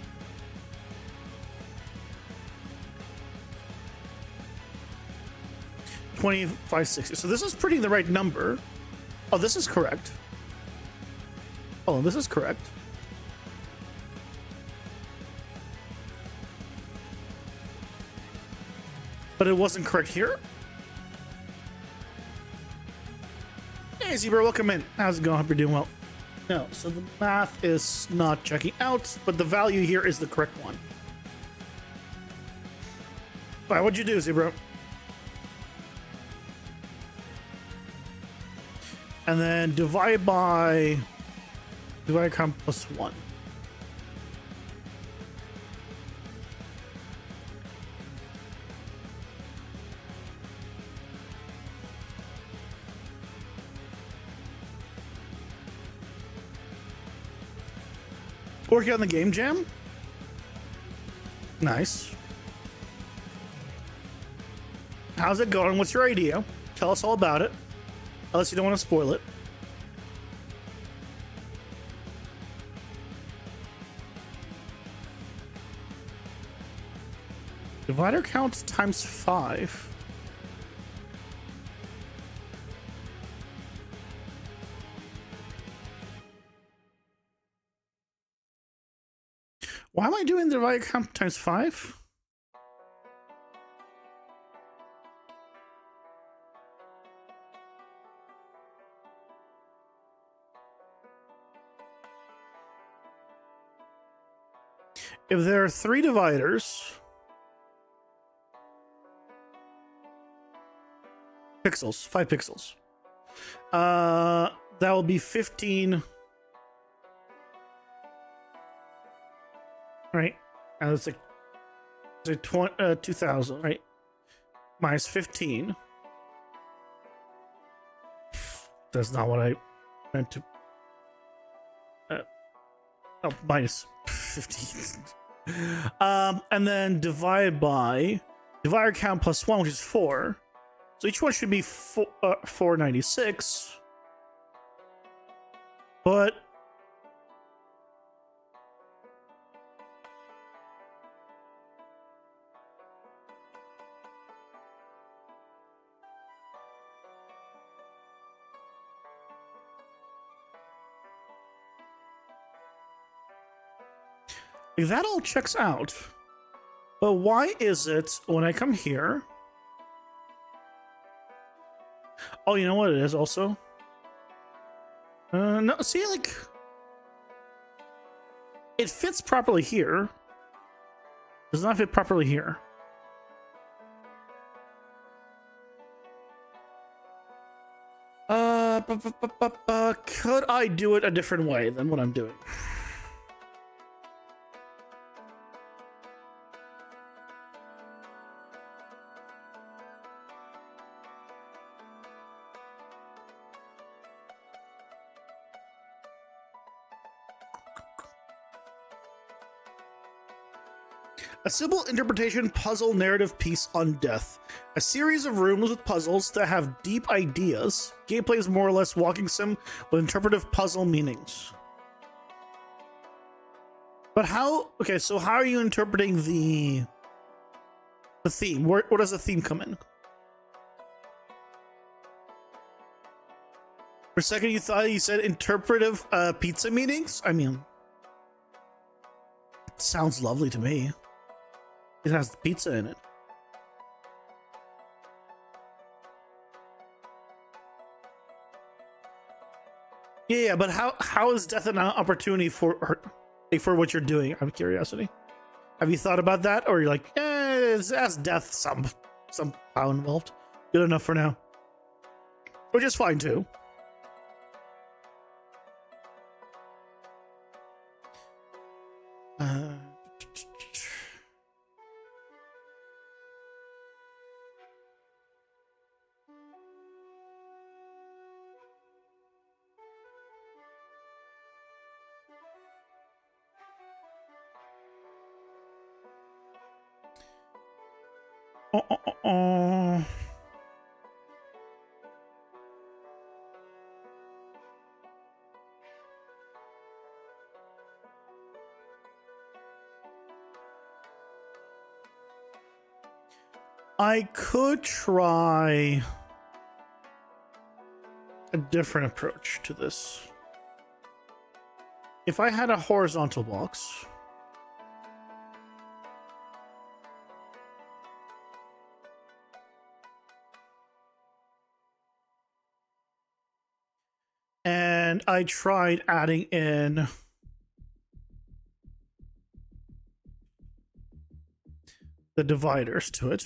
2560. So this is printing the right number. Oh, this is correct. Oh, this is correct. But it wasn't correct here? Hey, Zebra, welcome in. How's it going? Hope you're doing well. No, so the math is not checking out, but the value here is the correct one. All right, what'd you do, Zebra? And then divide count plus 1. Working on the game jam? Nice. How's it going? What's your idea? Tell us all about it. Unless you don't want to spoil it. Divider count times 5. Why am I doing the divider count times 5? If there are 3 dividers, pixels, 5 pixels, that will be 15, right? And it's like 2000, right? Minus 15. That's not what I meant to. Minus 15. And then divide by divider count plus 1, which is 4. So each one should be 496. But that all checks out. But why is it when I come here? Oh, you know what it is also? No, see, like, it fits properly here. Does not fit properly here. Could I do it a different way than what I'm doing? A simple interpretation puzzle narrative piece on death. A series of rooms with puzzles that have deep ideas. Gameplay is more or less walking sim with interpretive puzzle meanings. But how? Okay, so how are you interpreting the theme? Where does the theme come in? For a second, you thought you said interpretive pizza meanings. I mean, sounds lovely to me. It has pizza in it. Yeah, but how is death an opportunity for what you're doing? Out of curiosity, have you thought about that, or you're like, that's death somehow involved? Good enough for now, which is fine too. I could try a different approach to this. If I had a horizontal box, and I tried adding in the dividers to it.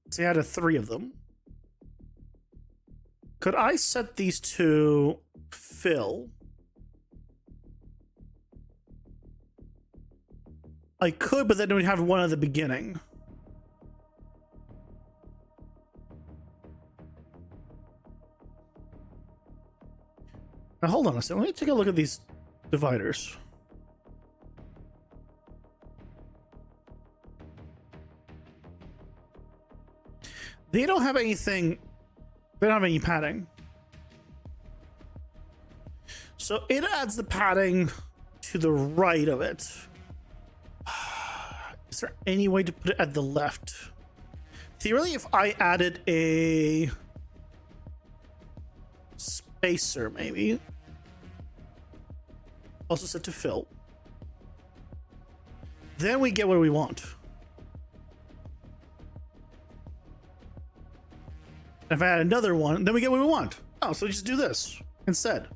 Let's say I had 3 of them. Could I set these to fill? I could, but then we'd have one at the beginning. Now hold on a second. Let me take a look at these dividers. They don't have anything. They don't have any padding. So it adds the padding to the right of it. Is there any way to put it at the left? Theoretically, if I added a spacer, maybe. Also set to fill. Then we get what we want. If I add another one, then we get what we want. Oh, so just do this instead.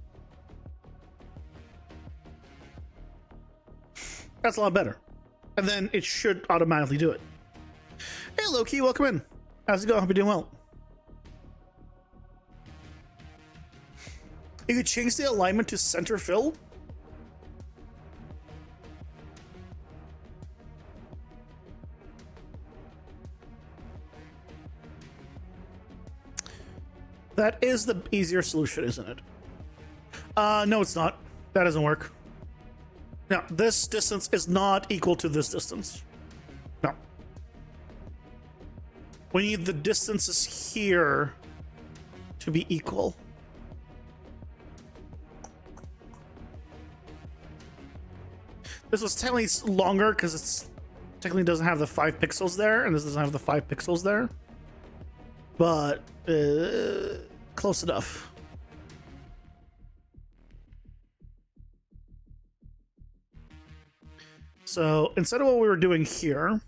That's a lot better. And then it should automatically do it. Hey, Loki, welcome in. How's it going? Hope you're doing well. You could change the alignment to center fill. That is the easier solution, isn't it? No, it's not. That doesn't work. Now, this distance is not equal to this distance. No. We need the distances here to be equal. This was technically longer because it's technically doesn't have the 5 pixels there, and this doesn't have the 5 pixels there. But close enough. So instead of what we were doing here,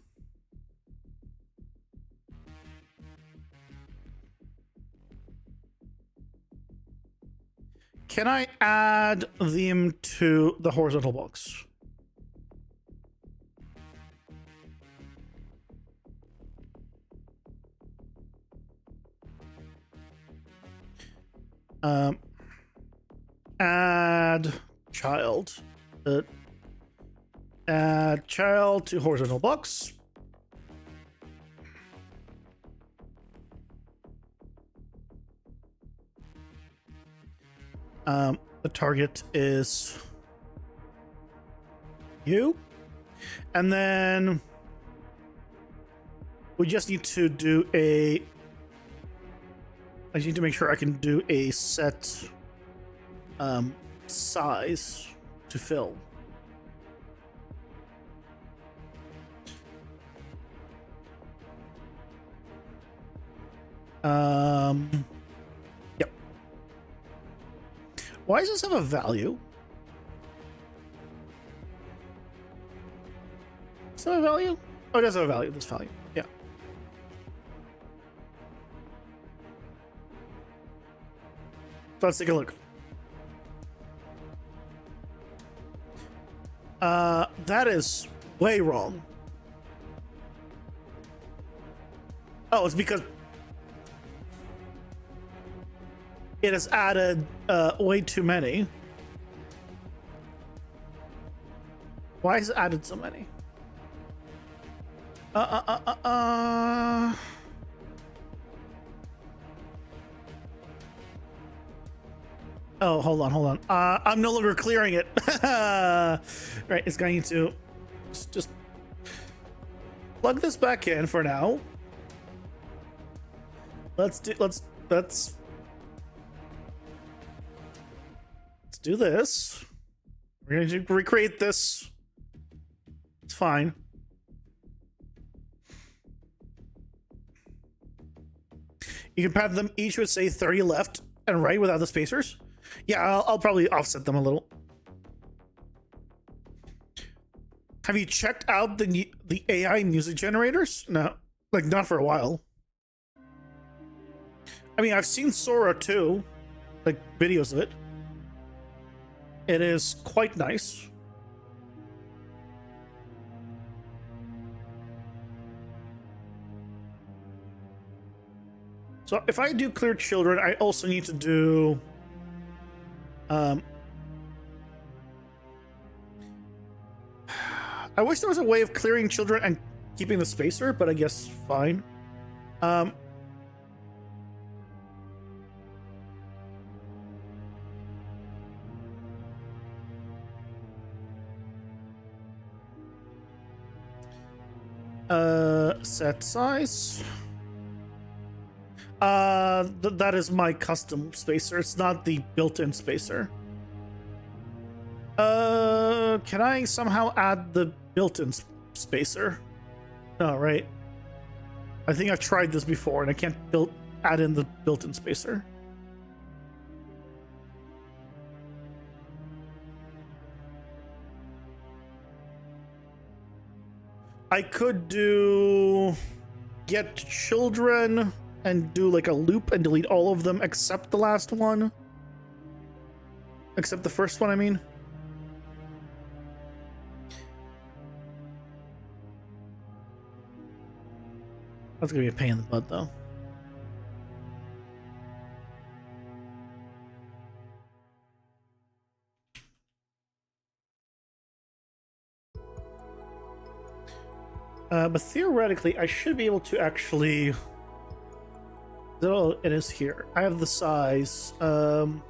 can I add them to the horizontal box? Add child. Add child to horizontal box. The target is you. And then we just need to do a... I need to make sure I can do a set size to fill. Yep. Why does this have a value? Does it have a value? Oh, it does have a value. This value. Yeah. So let's take a look. That is way wrong. Oh, it's because it has added way too many. Why has it added so many? Oh, hold on. I'm no longer clearing it. Right, it's going to just plug this back in for now. Let's do this. We're going to recreate this. It's fine. You can pad them each with, say, 30 left and right without the spacers. Yeah, I'll probably offset them a little. Have you checked out the AI music generators? No, like not for a while. I mean, I've seen Sora too, like videos of it. It is quite nice. So if I do clear children, I also need to do I wish there was a way of clearing children and keeping the spacer, but I guess fine. Set size. That is my custom spacer. It's not the built-in spacer. Can I somehow add the built-in spacer? No, right? I think I've tried this before and I can't add in the built-in spacer. I could do get children and do like a loop and delete all of them except the last one. Except the first one, I mean. That's gonna be a pain in the butt though. But theoretically, I should be able to actually... Oh, it is here. I have the size. Oh,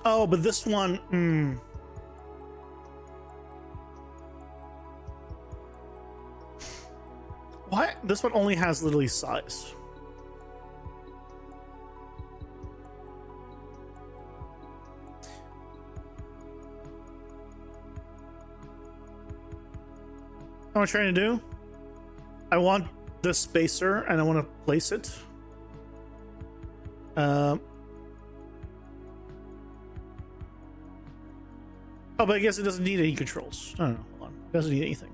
but this one... Why? This one only has literally size. What I'm trying to do? I want the spacer and I want to place it. Oh, but I guess it doesn't need any controls. I don't know. Hold on. It doesn't need anything.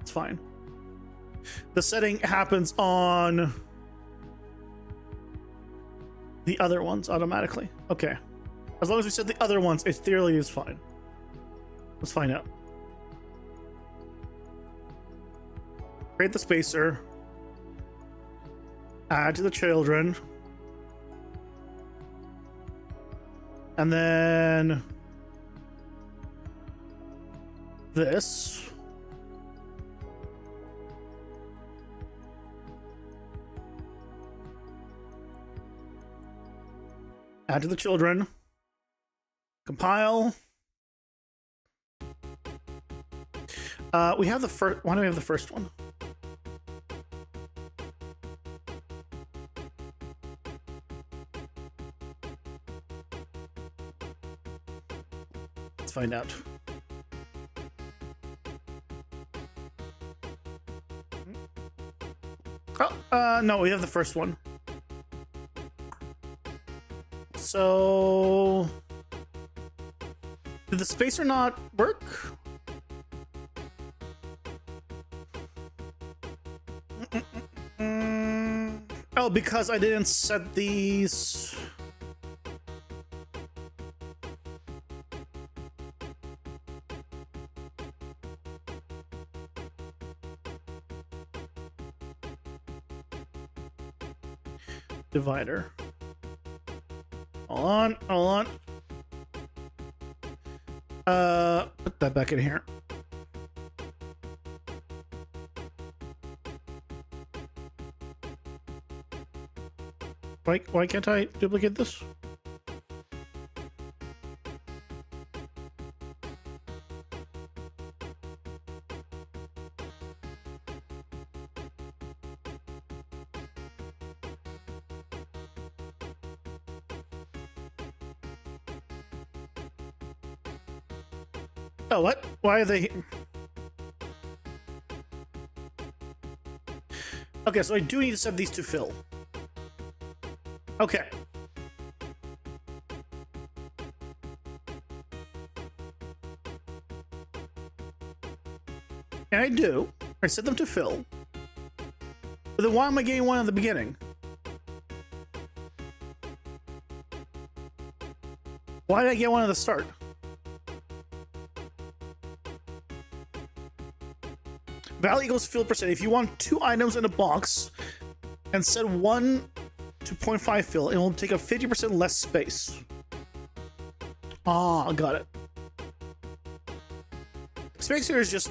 It's fine. The setting happens on the other ones automatically. Okay. As long as we set the other ones, it theoretically is fine. Let's find out. Create the spacer. Add to the children. And then this. Add to the children. Compile. We have the first. Why do we have the first one? Let's find out. Oh, no, we have the first one. So, did the spacer not work? Oh, because I didn't set these. Divider. Hold on, hold on. Put that back in here. Why can't I duplicate this? Oh, what? Why are they... Okay, so I do need to set these to fill. Okay. And I do. I set them to fill. But then why am I getting one at the beginning? Why did I get one at the start? Value equals fill percent. If you want 2 items in a box and set 1 to 0.5 fill, it will take up 50% less space. Ah, got it. Spacer just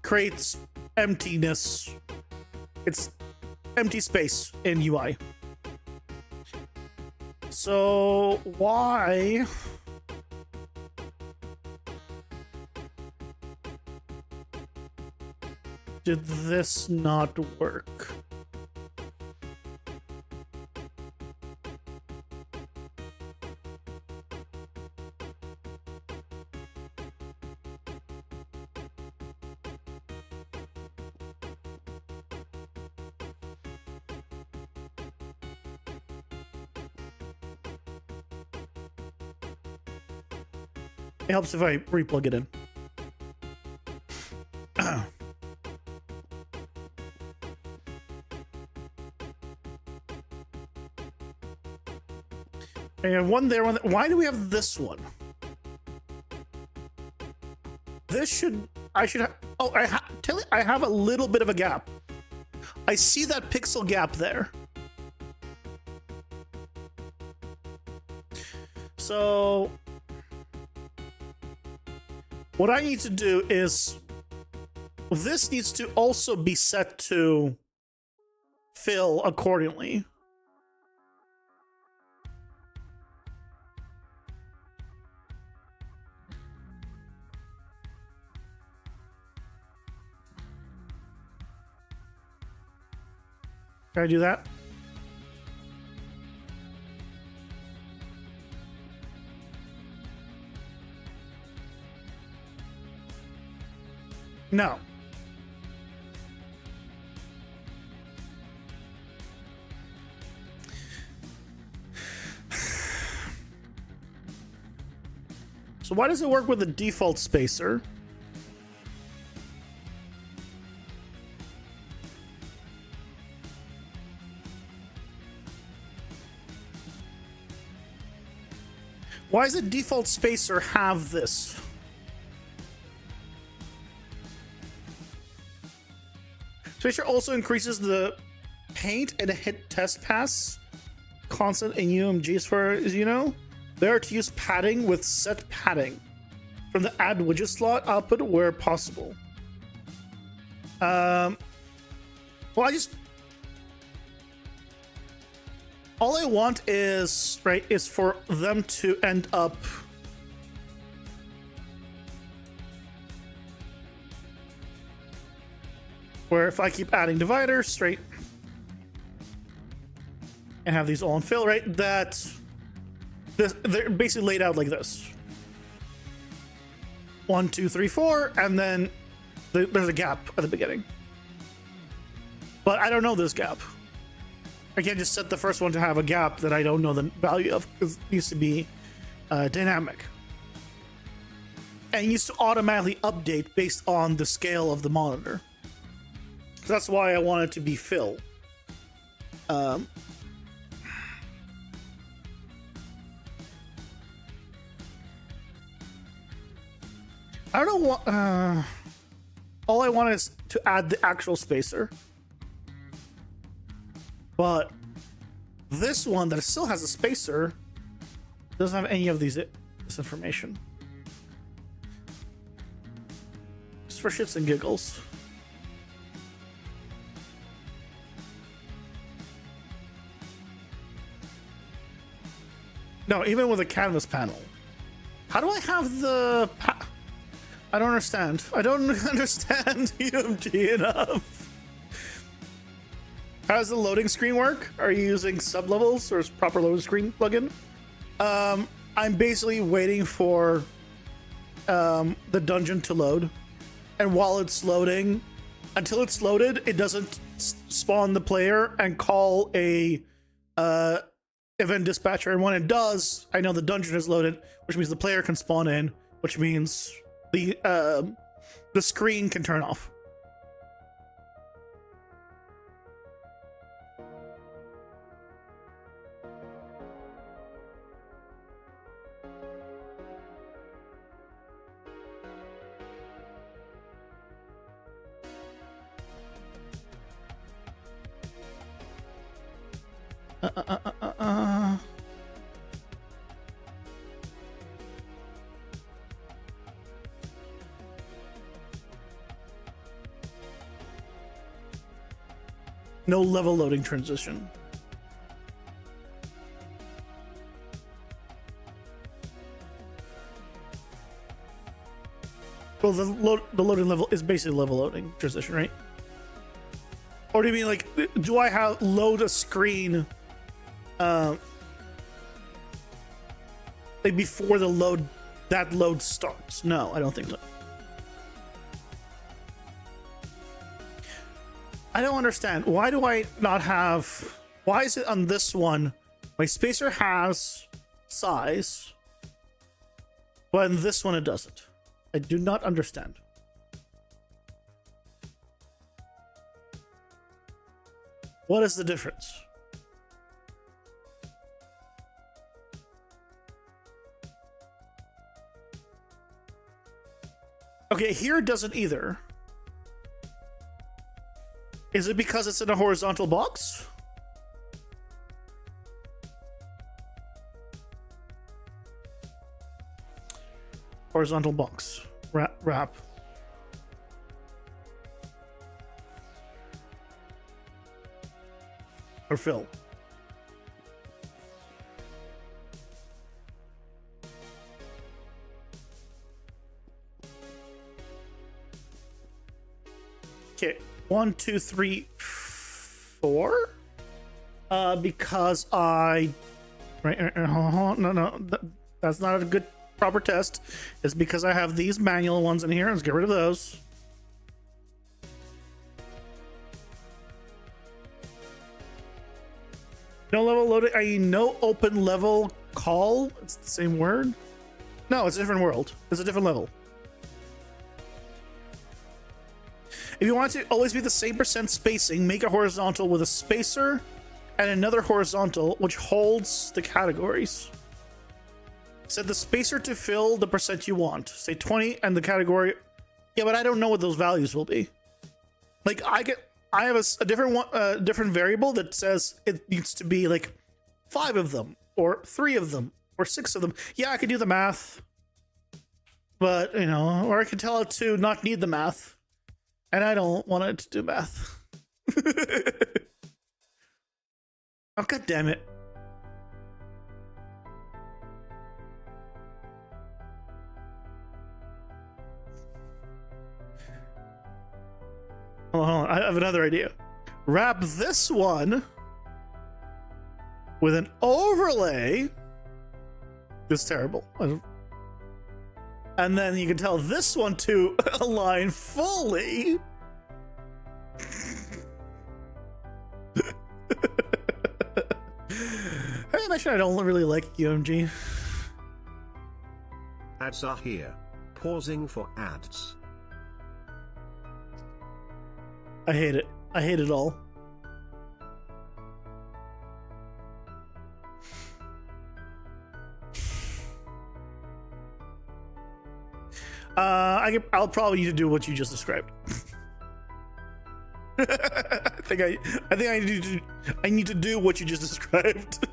creates emptiness. It's empty space in UI. So why? did this not work? It helps if I replug it in. I have one there, one there. Why do we have this one? This should... I should have... Oh, tell you, I have a little bit of a gap. I see that pixel gap there. So... what I need to do is... this needs to also be set to fill accordingly. Can I do that? No. So why does it work with the default spacer? Why does the default spacer have this? Spacer also increases the paint and hit test pass constant in UMG as far as you know. They are to use padding with set padding from the add widget slot output where possible. Well, all I want is for them to end up where if I keep adding dividers, right, and have these all on fill, right, they're basically laid out like this. 1, 2, 3, 4, and then there's a gap at the beginning. But I don't know this gap. I can't just set the first one to have a gap that I don't know the value of, because it used to be dynamic. And it used to automatically update based on the scale of the monitor. So that's why I want it to be fill. I don't know what... all I want is to add the actual spacer. But this one that still has a spacer doesn't have any of this information. Just for shits and giggles. No, even with a canvas panel. How do I have the... I don't understand. I don't understand UMG enough. How does the loading screen work? Are you using sublevels or is proper loading screen plugin? I'm basically waiting for the dungeon to load. And while it's loading, until it's loaded, it doesn't spawn the player and call a event dispatcher. And when it does, I know the dungeon is loaded, which means the player can spawn in, which means the screen can turn off. No level loading transition. Well, the loading level is basically level loading transition, right? Or do you mean like, do I have load a screen like before the load starts? No, I don't think so. I don't understand. Why do I not have... Why is it on this one my spacer has size, but in this one it doesn't? I do not understand. What is the difference? Okay, here it doesn't either. Is it because it's in a horizontal box? Horizontal box. Wrap. Or fill. Okay. 1, 2, 3, 4. Because I... Right, no, that's not a good proper test. It's because I have these manual ones in here. Let's get rid of those. No level loading. No open level call. It's the same word. No, it's a different world. It's a different level. If you want it to always be the same percent spacing, make a horizontal with a spacer and another horizontal which holds the categories. Set the spacer to fill the percent you want. Say 20 and the category. Yeah, but I don't know what those values will be. Like I have a different one, different variable that says it needs to be like 5 of them or 3 of them or 6 of them. Yeah, I could do the math, but you know, or I could tell it to not need the math, and I don't want it to do math. Oh, god damn it. Hold on. I have another idea. Wrap this one with an overlay. This is terrible. And then you can tell this one to align fully. I mentioned I don't really like UMG. Ads are here. Pausing for ads. I hate it. I hate it all. I'll probably need to do what you just described. I think I need to do what you just described.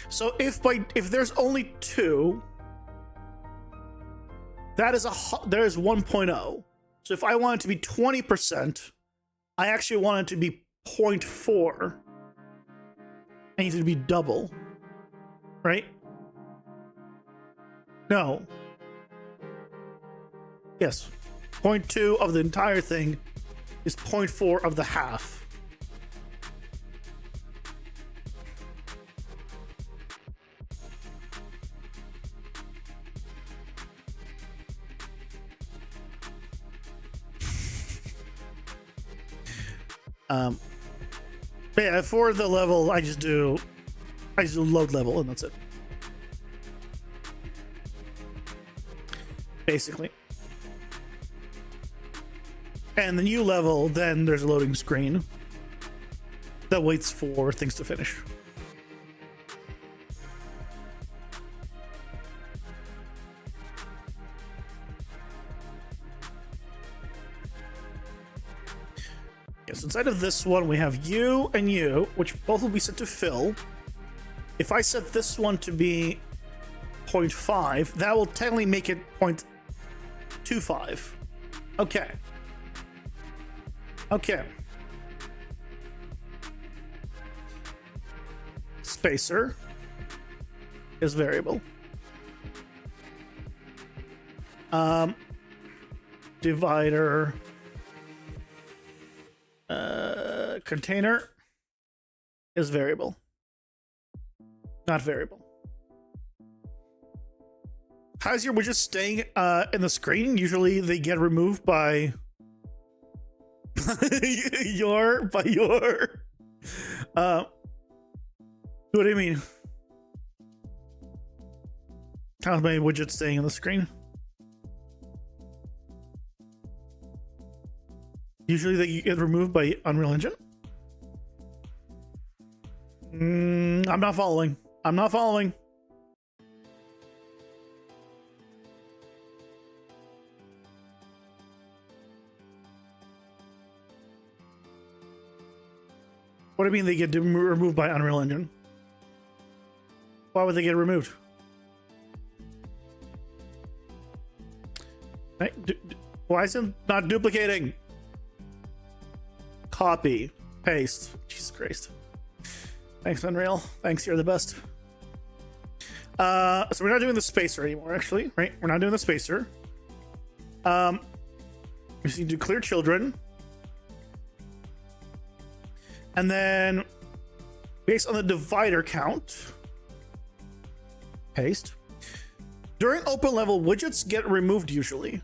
So if there's only 2, that is there is 1.0. So if I want it to be 20%, I actually want it to be 0.4. I need it to be double, right? No. Yes. 0.2 of the entire thing is 0.4 of the half. But yeah, for the level, I just do load level and that's it. Basically. And the new level, then there's a loading screen that waits for things to finish. Yes, inside of this one, we have you and you, which both will be set to fill. If I set this one to be 0.5, that will technically make it 0.25. Okay. Okay. Spacer is variable. Divider, container is variable, not variable. How's your widget staying in the screen? Usually they get removed by your what do you mean? How's my widget staying in the screen? Usually they get removed by Unreal Engine. I'm not following. I'm not following. What do you mean they get removed by Unreal Engine? Why would they get removed? Right? Why is it not duplicating? Copy, paste. Jesus Christ. Thanks, Unreal. Thanks, you're the best. So we're not doing the spacer anymore, actually, right? We're not doing the spacer. We just need to clear children. And then, based on the divider count, paste. During open level, widgets get removed usually.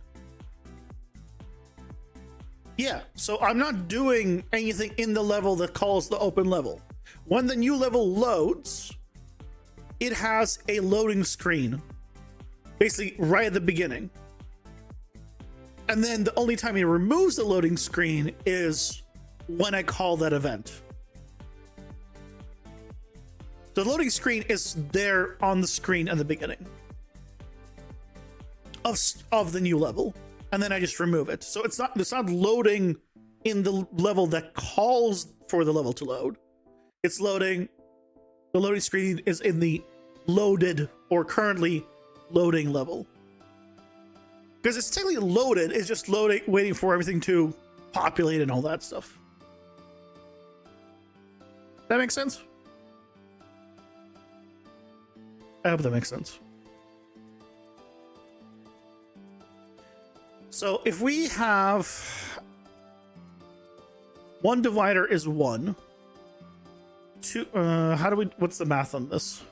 Yeah, so I'm not doing anything in the level that calls the open level. When the new level loads, it has a loading screen, basically right at the beginning. And then the only time it removes the loading screen is when I call that event. The loading screen is there on the screen at the beginning of the new level. And then I just remove it. So it's not loading in the level that calls for the level to load. It's loading. The loading screen is in the loaded or currently loading level. Because it's technically loaded, it's just loading, waiting for everything to populate and all that stuff. That makes sense? I hope that makes sense. So if we have one divider is 1, 2, what's the math on this?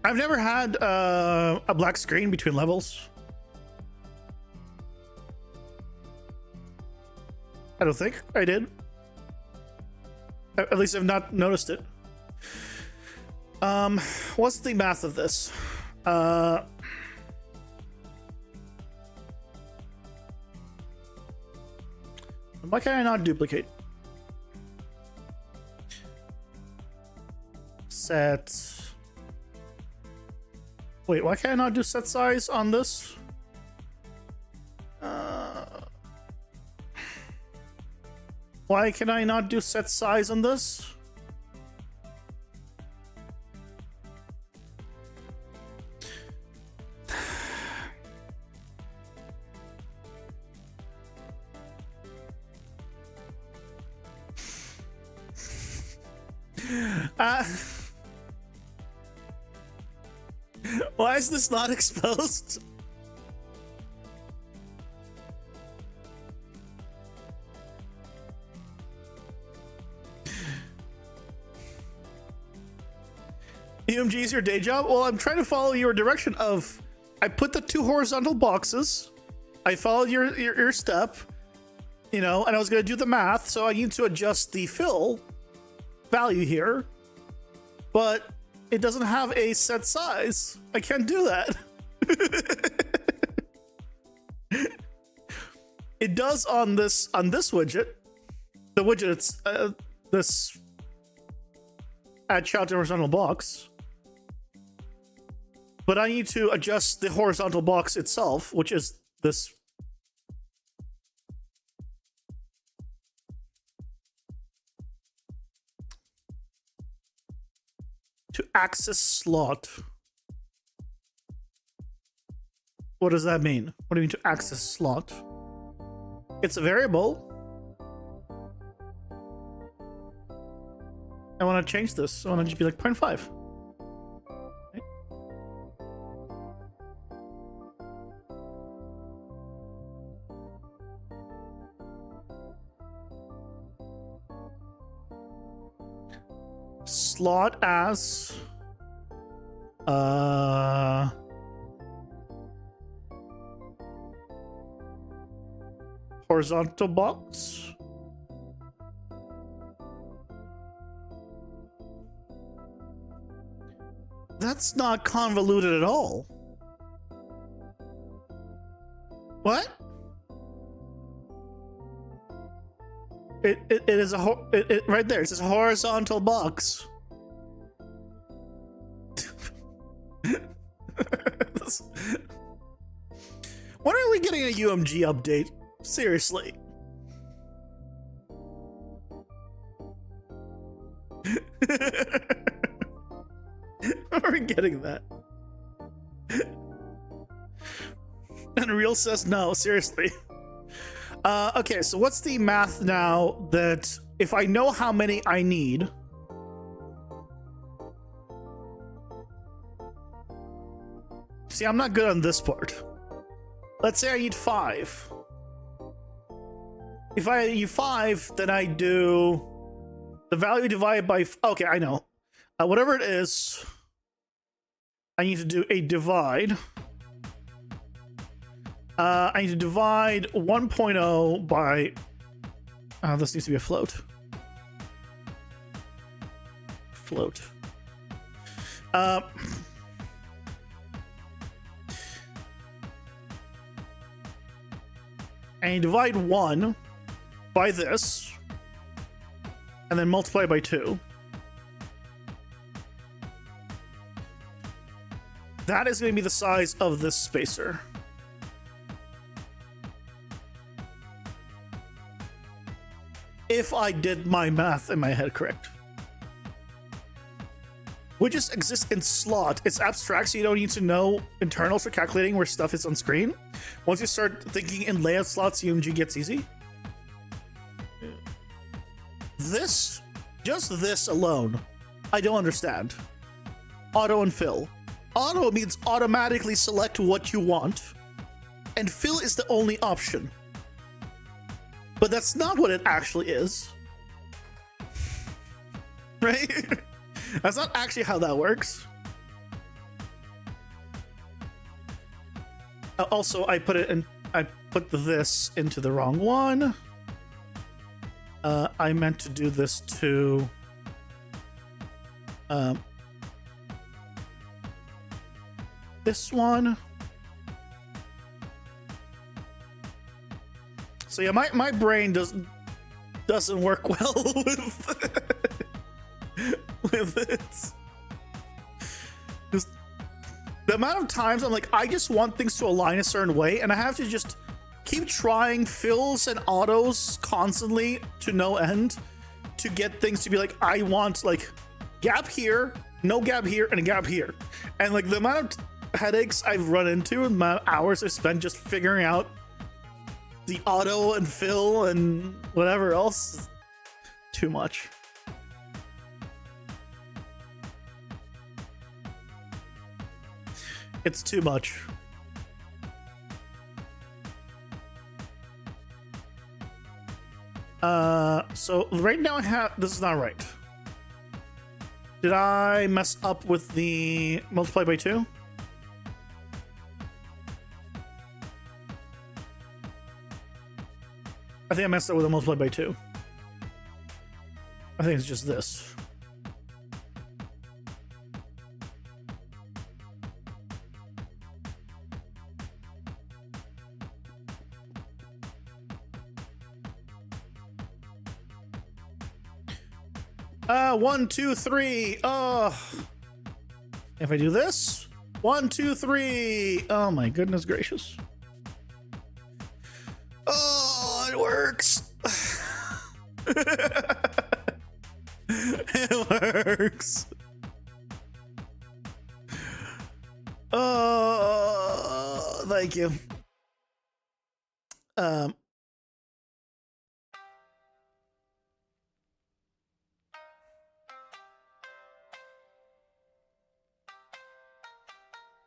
I've never had a black screen between levels. I don't think I did. At least I've not noticed it. What's the math of this? Why can I not duplicate? Set. Wait, why can I not do set size on this? Why can I not do set size on this? Why is this not exposed? EMG is your day job? Well, I'm trying to follow your direction of, I put the 2 horizontal boxes, I followed your step, you know, and I was going to do the math, so I need to adjust the fill value here, but it doesn't have a set size. I can't do that. It does on this widget. The widget, it's this add child to horizontal box. But I need to adjust the horizontal box itself, which is this. access slot. What does that mean? What do you mean to access slot? It's a variable. I want to change this. I want to just be like 0.5. Okay. Slot as horizontal box. That's not convoluted at all. What? It is a right there. It says horizontal box. When are we getting a UMG update? Seriously. Are we getting that? Unreal says no, seriously. Okay, so what's the math now that if I know how many I need? See, I'm not good on this part. Let's say I need 5. If I need 5, then I do the value divided by... Okay, I know. Whatever it is, I need to do a divide. I need to divide 1.0 by... this needs to be a float. Float. And you divide 1 by this, and then multiply by 2. That is going to be the size of this spacer. If I did my math in my head correct. Which just exists in slot. It's abstract, so you don't need to know internals for calculating where stuff is on screen. Once you start thinking in layout slots, UMG gets easy. This, just this alone, I don't understand. Auto and fill. Auto means automatically select what you want, and fill is the only option. But that's not what it actually is. Right? That's not actually how that works. Also, I put this into the wrong one. I meant to do this to this one. So yeah, my brain doesn't work well with it. Just the amount of times I'm like, I just want things to align a certain way, and I have to just keep trying fills and autos constantly to no end to get things to be like, I want like gap here, no gap here, and a gap here. And like the amount of headaches I've run into and the amount of hours I've spent just figuring out the auto and fill and whatever else, too much. It's too much. So right now I have, this is not right. Did I mess up with the multiply by 2? I think I messed up with a multiply by 2. I think it's just this. One, two, three. Oh, if I do this, 1, 2, 3. Oh my goodness gracious. Oh, it works. It works. Thank you.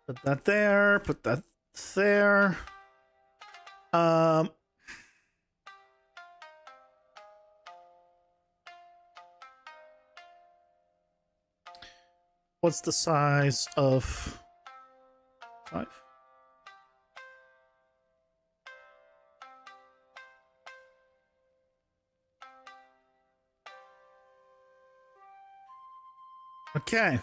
Put that there. Put that there. What's the size of 5? Okay.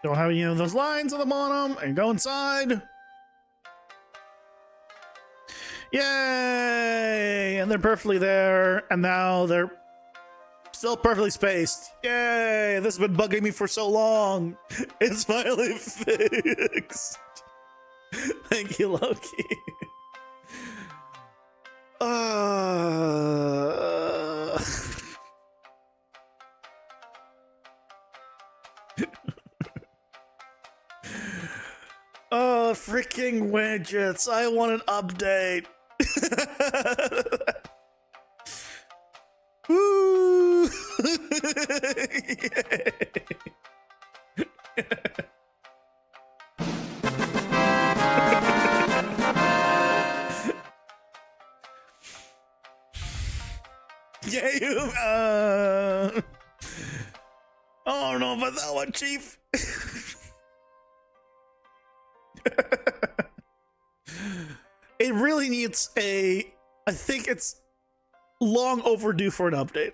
Don't have any of those lines on the bottom and go inside. Yay! And they're perfectly there. And now they're still perfectly spaced. Yay! This has been bugging me for so long. It's finally fixed. Thank you, Loki. Oh, freaking widgets. I want an update. Woo! Yeah, you. I don't know about that one, Chief. It really needs I think it's long overdue for an update.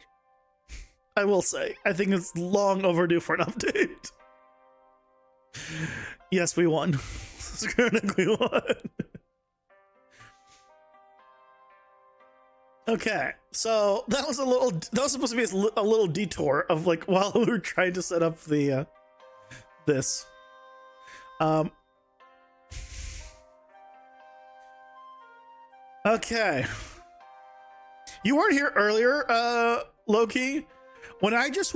I will say. I think it's long overdue for an update. Yes, we won. We won. Okay, so that was supposed to be a little detour of like while we were trying to set up the this. Okay. You weren't here earlier, Loki, when I just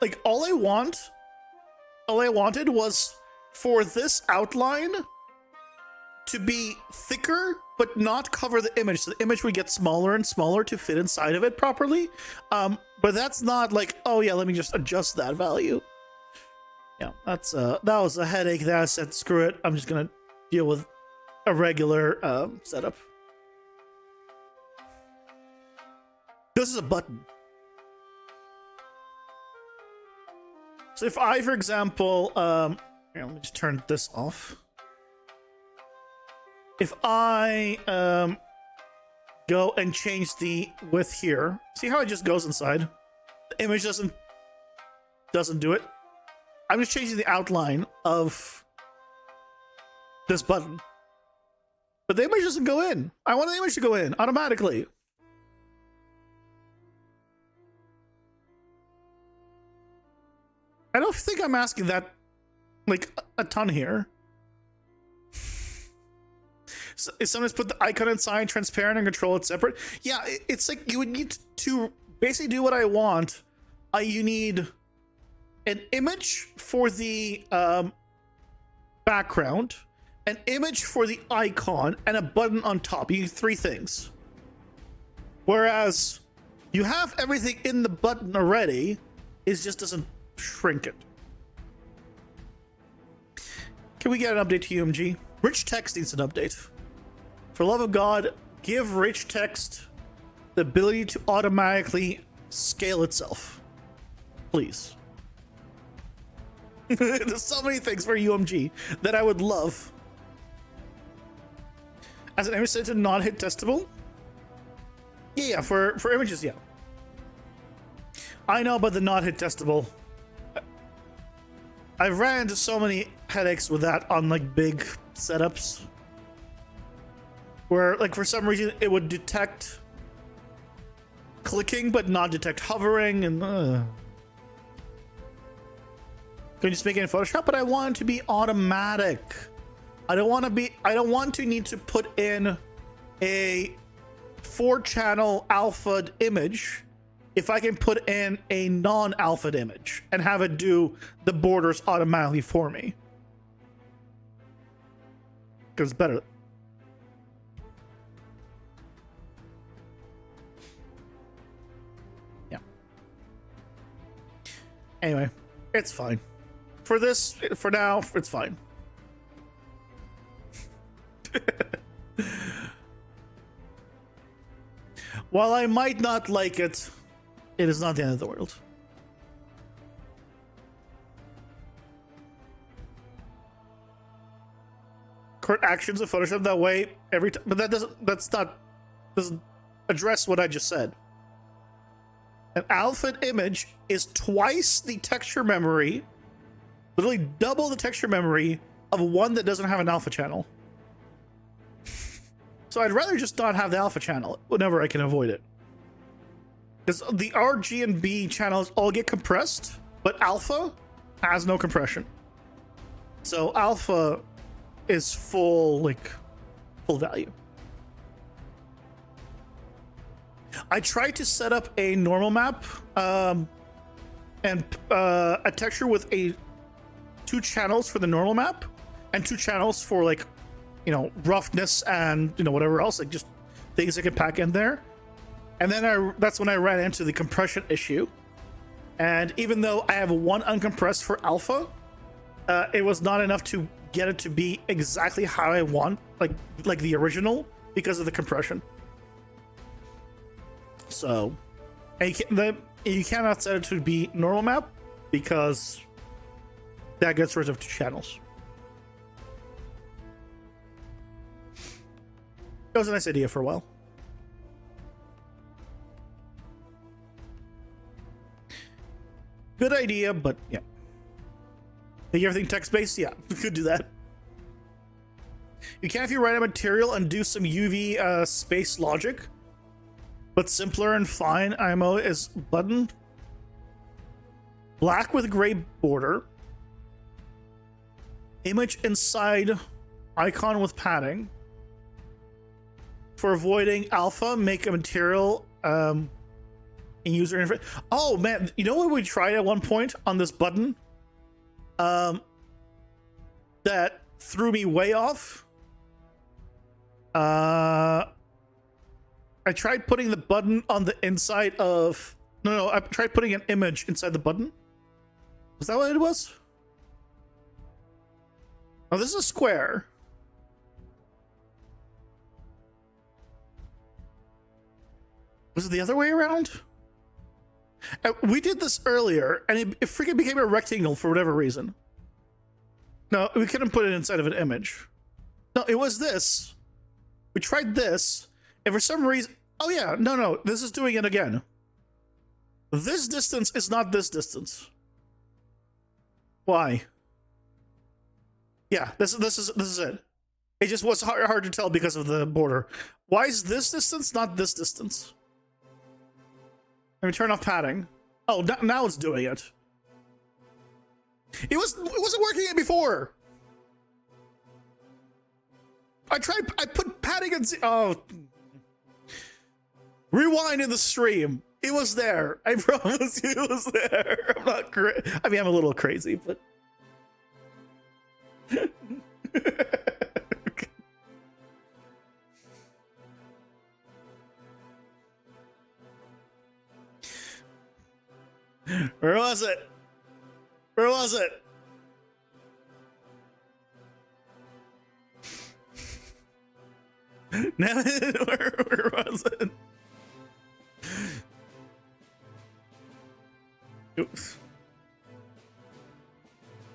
like all I wanted was for this outline to be thicker but not cover the image, so the image would get smaller and smaller to fit inside of it properly. But that's not like, oh yeah, let me just adjust that value. Yeah, that's that was a headache that I said screw it, I'm just gonna deal with a regular setup. This is a button. So if I, for example, here, let me just turn this off. If I go and change the width here, see how it just goes inside? The image doesn't do it. I'm just changing the outline of this button. But the image doesn't go in. I want the image to go in automatically. I don't think I'm asking that like a ton here. So if someone's put the icon inside transparent and control it separate, yeah, it's like you would need to basically do what I want. You need an image for the background, an image for the icon, and a button on top. You need 3 things. Whereas you have everything in the button already, it just doesn't shrink it. Can we get an update to UMG? Rich text needs an update. For love of God, give rich text the ability to automatically scale itself. Please. There's so many things for UMG that I would love. As an image set to not hit testable? Yeah, for images, yeah. I know about the not hit testable. I've ran into so many headaches with that on like big setups. Where like for some reason it would detect clicking but not detect hovering and Can you just make it in Photoshop? But I want it to be automatic. I don't want to need to put in a 4-channel alpha image if I can put in a non-alpha image and have it do the borders automatically for me. Because it's better. Yeah. Anyway, it's fine. For this, for now, it's fine. While I might not like it, it is not the end of the world. Current actions of Photoshop that way every time, but doesn't address what I just said. An alpha image is twice the texture memory, literally double the texture memory of one that doesn't have an alpha channel. So I'd rather just not have the alpha channel whenever I can avoid it. Because the R, G, and B channels all get compressed, but alpha has no compression. So alpha is full value. I tried to set up a normal map and a texture with two channels for the normal map and two channels for roughness and whatever else, like just things I can pack in there. And then that's when I ran into the compression issue. And even though I have one uncompressed for alpha, it was not enough to get it to be exactly how I want, like the original, because of the compression. So, and you cannot set it to be normal map because that gets rid of two channels. It was a nice idea for a while. Good idea, but yeah. Make everything text-based? Yeah, we could do that. You can if you write a material and do some UV space logic. But simpler and fine IMO is button. Black with gray border. Image inside icon with padding. For avoiding alpha, make a material in user interface. Oh man, you know what we tried at one point on this button? That threw me way off. I tried putting the button on the inside of... No, I tried putting an image inside the button. Was that what it was? Oh, this is a square. Was it the other way around? We did this earlier, and it freaking became a rectangle for whatever reason. No, we couldn't put it inside of an image. No, it was this. We tried this, and for some reason... Oh yeah, no, this is doing it again. This distance is not this distance. Why? Yeah, this is it. It just was hard to tell because of the border. Why is this distance not this distance? Let me turn off padding. Oh, now it's doing it. It wasn't working it before. I put padding and oh. Rewind in the stream. It was there. I promise you it was there. I'm not I mean, I'm a little crazy, but Where was it? Where was it? No, where was it? Oops.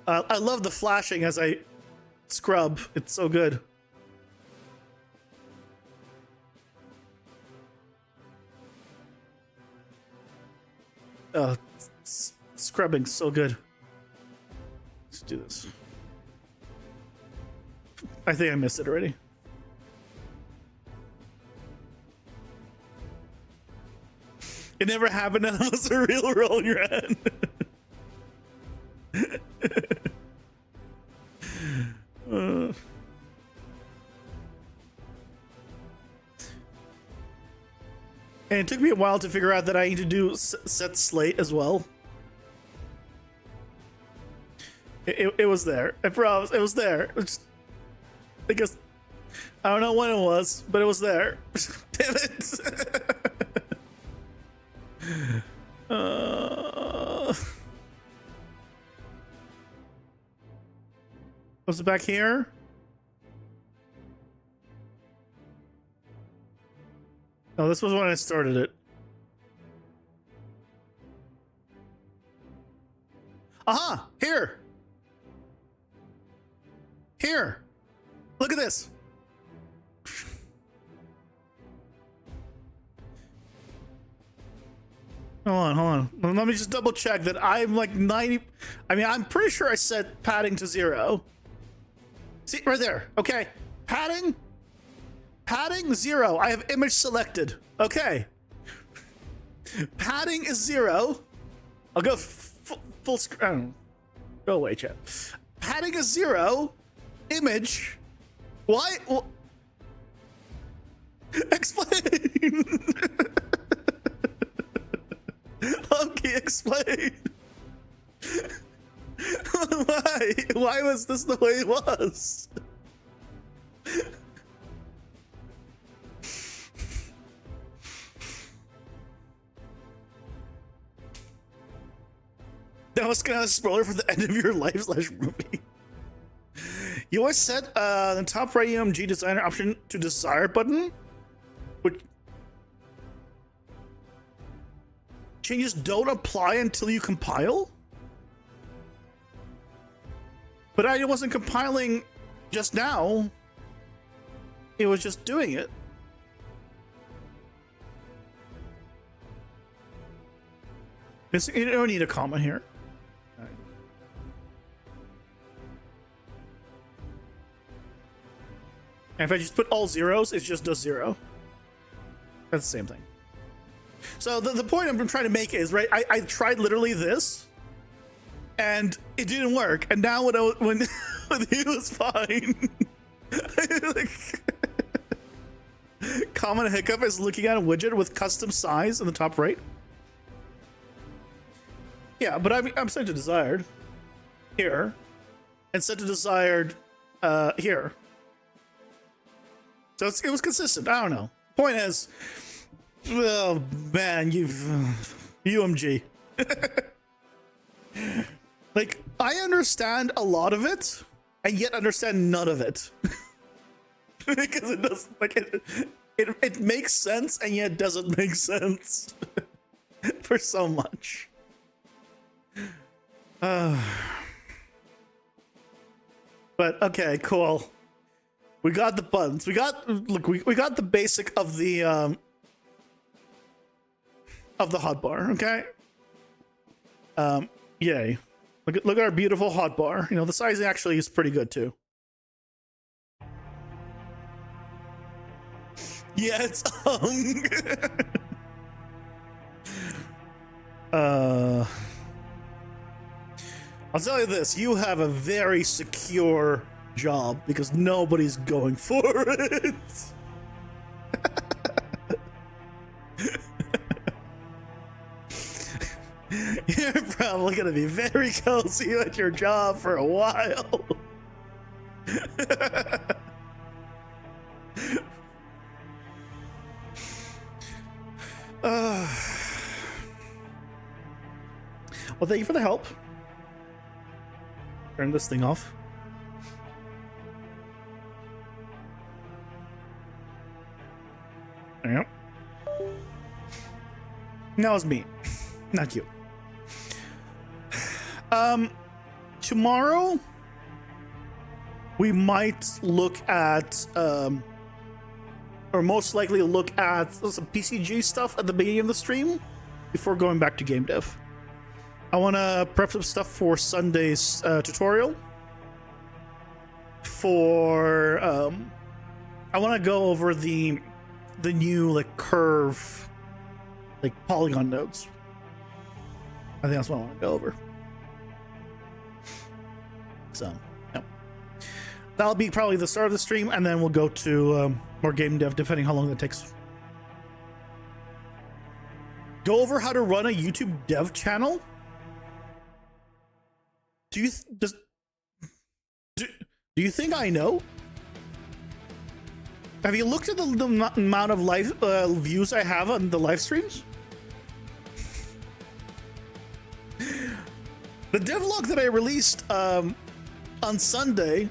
I love the flashing as I scrub. It's so good. Scrubbing so good. Let's do this. I think I missed it already. It never happened and it was a real roll in your head. And it took me a while to figure out that I need to do set slate as well. It was there. I promise, it was there. Because I don't know when it was, but it was there. Damn it. Was it back here? No, this was when I started it. Aha! Here! Here! Look at this! Hold on. Let me just double check that I'm like 90... I mean, I'm pretty sure I set padding to 0. See, right there. Okay. Padding 0. I have image selected. Okay. Padding is 0. I'll go full screen. Go away, chat. Padding is 0. Image. Why? Explain. Okay, explain. Why? Why was this the way it was? That was kind of a spoiler for the end of your life / movie. You always set the top right UMG designer option to desired button, which changes don't apply until you compile. But I wasn't compiling just now. It was just doing it. You don't need a comma here. And if I just put all zeros, it just does 0. That's the same thing. So the point I'm trying to make is, right, I tried literally this, and it didn't work. And now when it was fine. Like, common hiccup is looking at a widget with custom size in the top right. Yeah, but I'm set to desired here, and set to desired here. So it was consistent. I don't know. Point is, oh man, UMG. Like, I understand a lot of it, and yet understand none of it. Because it does, like, it makes sense, and yet doesn't make sense for so much. But okay, cool. We got the buttons. We got the basic of the hotbar. Okay. Yay! Look at our beautiful hotbar. You know, the sizing actually is pretty good too. Yeah, it's I'll tell you this: you have a very secure job because nobody's going for it. You're probably gonna be very cozy at your job for a while. Well, thank you for the help. Turn this thing off. Yep. Now it's me, not you. Tomorrow we might look at, or most likely look at some PCG stuff at the beginning of the stream before going back to game dev. I want to prep some stuff for Sunday's tutorial. I want to go over the new like curve, like polygon nodes. I think that's what I want to go over. So, yeah. That'll be probably the start of the stream, and then we'll go to more game dev, depending how long that takes. go over how to run a YouTube dev channel? Do you do you think I know? Have you looked at the amount of live views I have on the live streams? The devlog that I released on Sunday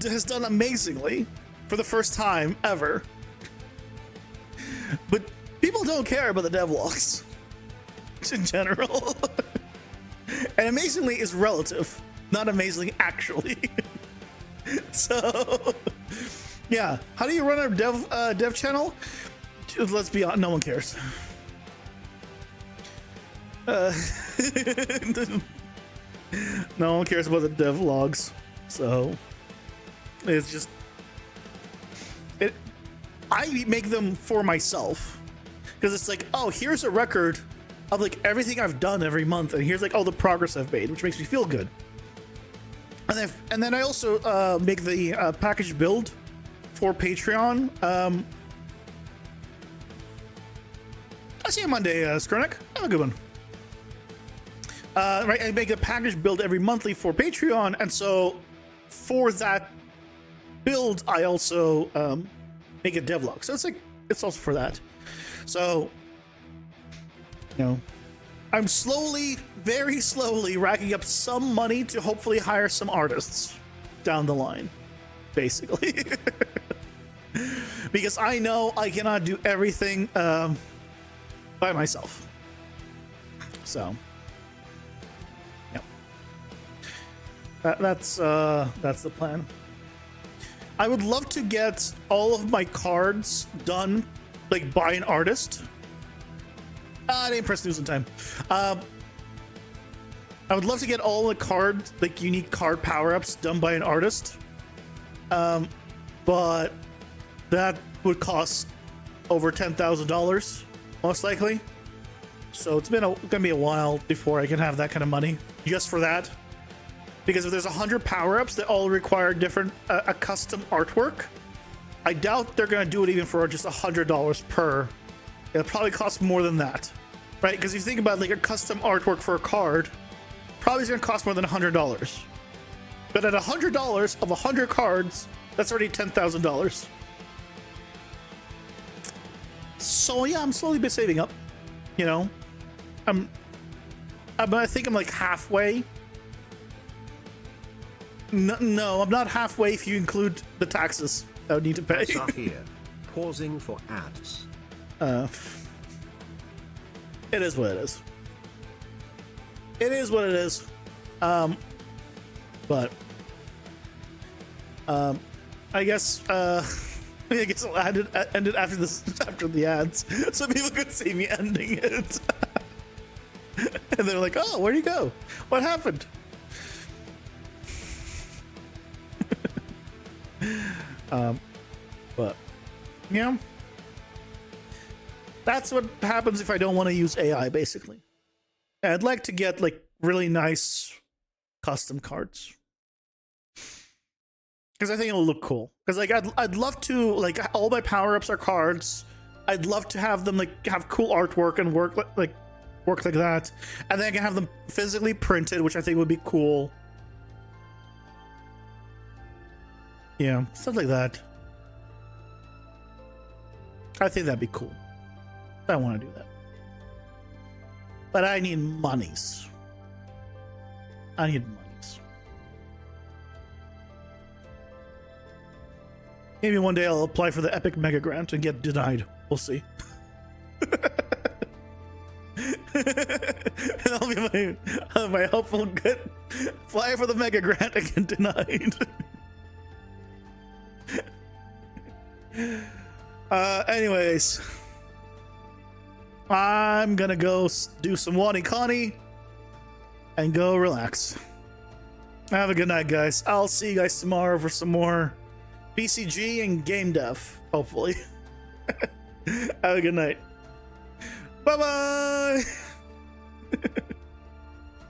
has done amazingly for the first time ever. But people don't care about the devlogs in general. And amazingly is relative, not amazingly actually. So, yeah. How do you run a dev channel? Let's be honest, no one cares. No one cares about the devlogs, so it's just I make them for myself because it's like, oh, here's a record of like everything I've done every month, and here's like all the progress I've made, which makes me feel good. And then I also make the package build for Patreon. I'll see you Monday, Skronek. Have a good one. Right, I make a package build every monthly for Patreon, and so for that build, I also make a devlog. So it's like it's also for that. So, you know, I'm slowly, very slowly racking up some money to hopefully hire some artists down the line, basically. Because I know I cannot do everything by myself. So, yeah, that's the plan. I would love to get all of my cards done, like by an artist. I didn't press news in time. I would love to get all the cards, like unique card power-ups, done by an artist. But that would cost over $10,000, most likely. So it's gonna be a while before I can have that kind of money just for that. Because if there's 100 power-ups that all require different a custom artwork, I doubt they're gonna do it even for just $100 per. It'll probably cost more than that, right? Because if you think about like a custom artwork for a card, probably is gonna cost more than $100. But at $100 of 100 cards, that's already $10,000. So yeah, I'm slowly been saving up. You know, I think I'm like halfway. No, I'm not halfway if you include the taxes I would need to pay. Here, pausing for ads. It is what it is. It is what it is. But I guess I guess I'll end it after this, after the ads, so people could see me ending it. And they're like, "Oh, where'd you go? What happened?" But yeah, that's what happens if I don't want to use AI. Basically, I'd like to get like really nice custom cards because I think it'll look cool. Because like I'd love to, like, all my power-ups are cards. I'd love to have them like have cool artwork and work like that, and then I can have them physically printed, which I think would be cool. Yeah, stuff like that. I think that'd be cool. I want to do that. But I need monies. I need monies. Maybe one day I'll apply for the Epic Mega Grant and get denied. We'll see. And I'll be my helpful good. Apply for the Mega Grant and get denied. Anyways, I'm gonna go do some Wani Connie and go relax. Have a good night, guys. I'll see you guys tomorrow for some more BCG and game dev, hopefully. Have a good night. Bye bye.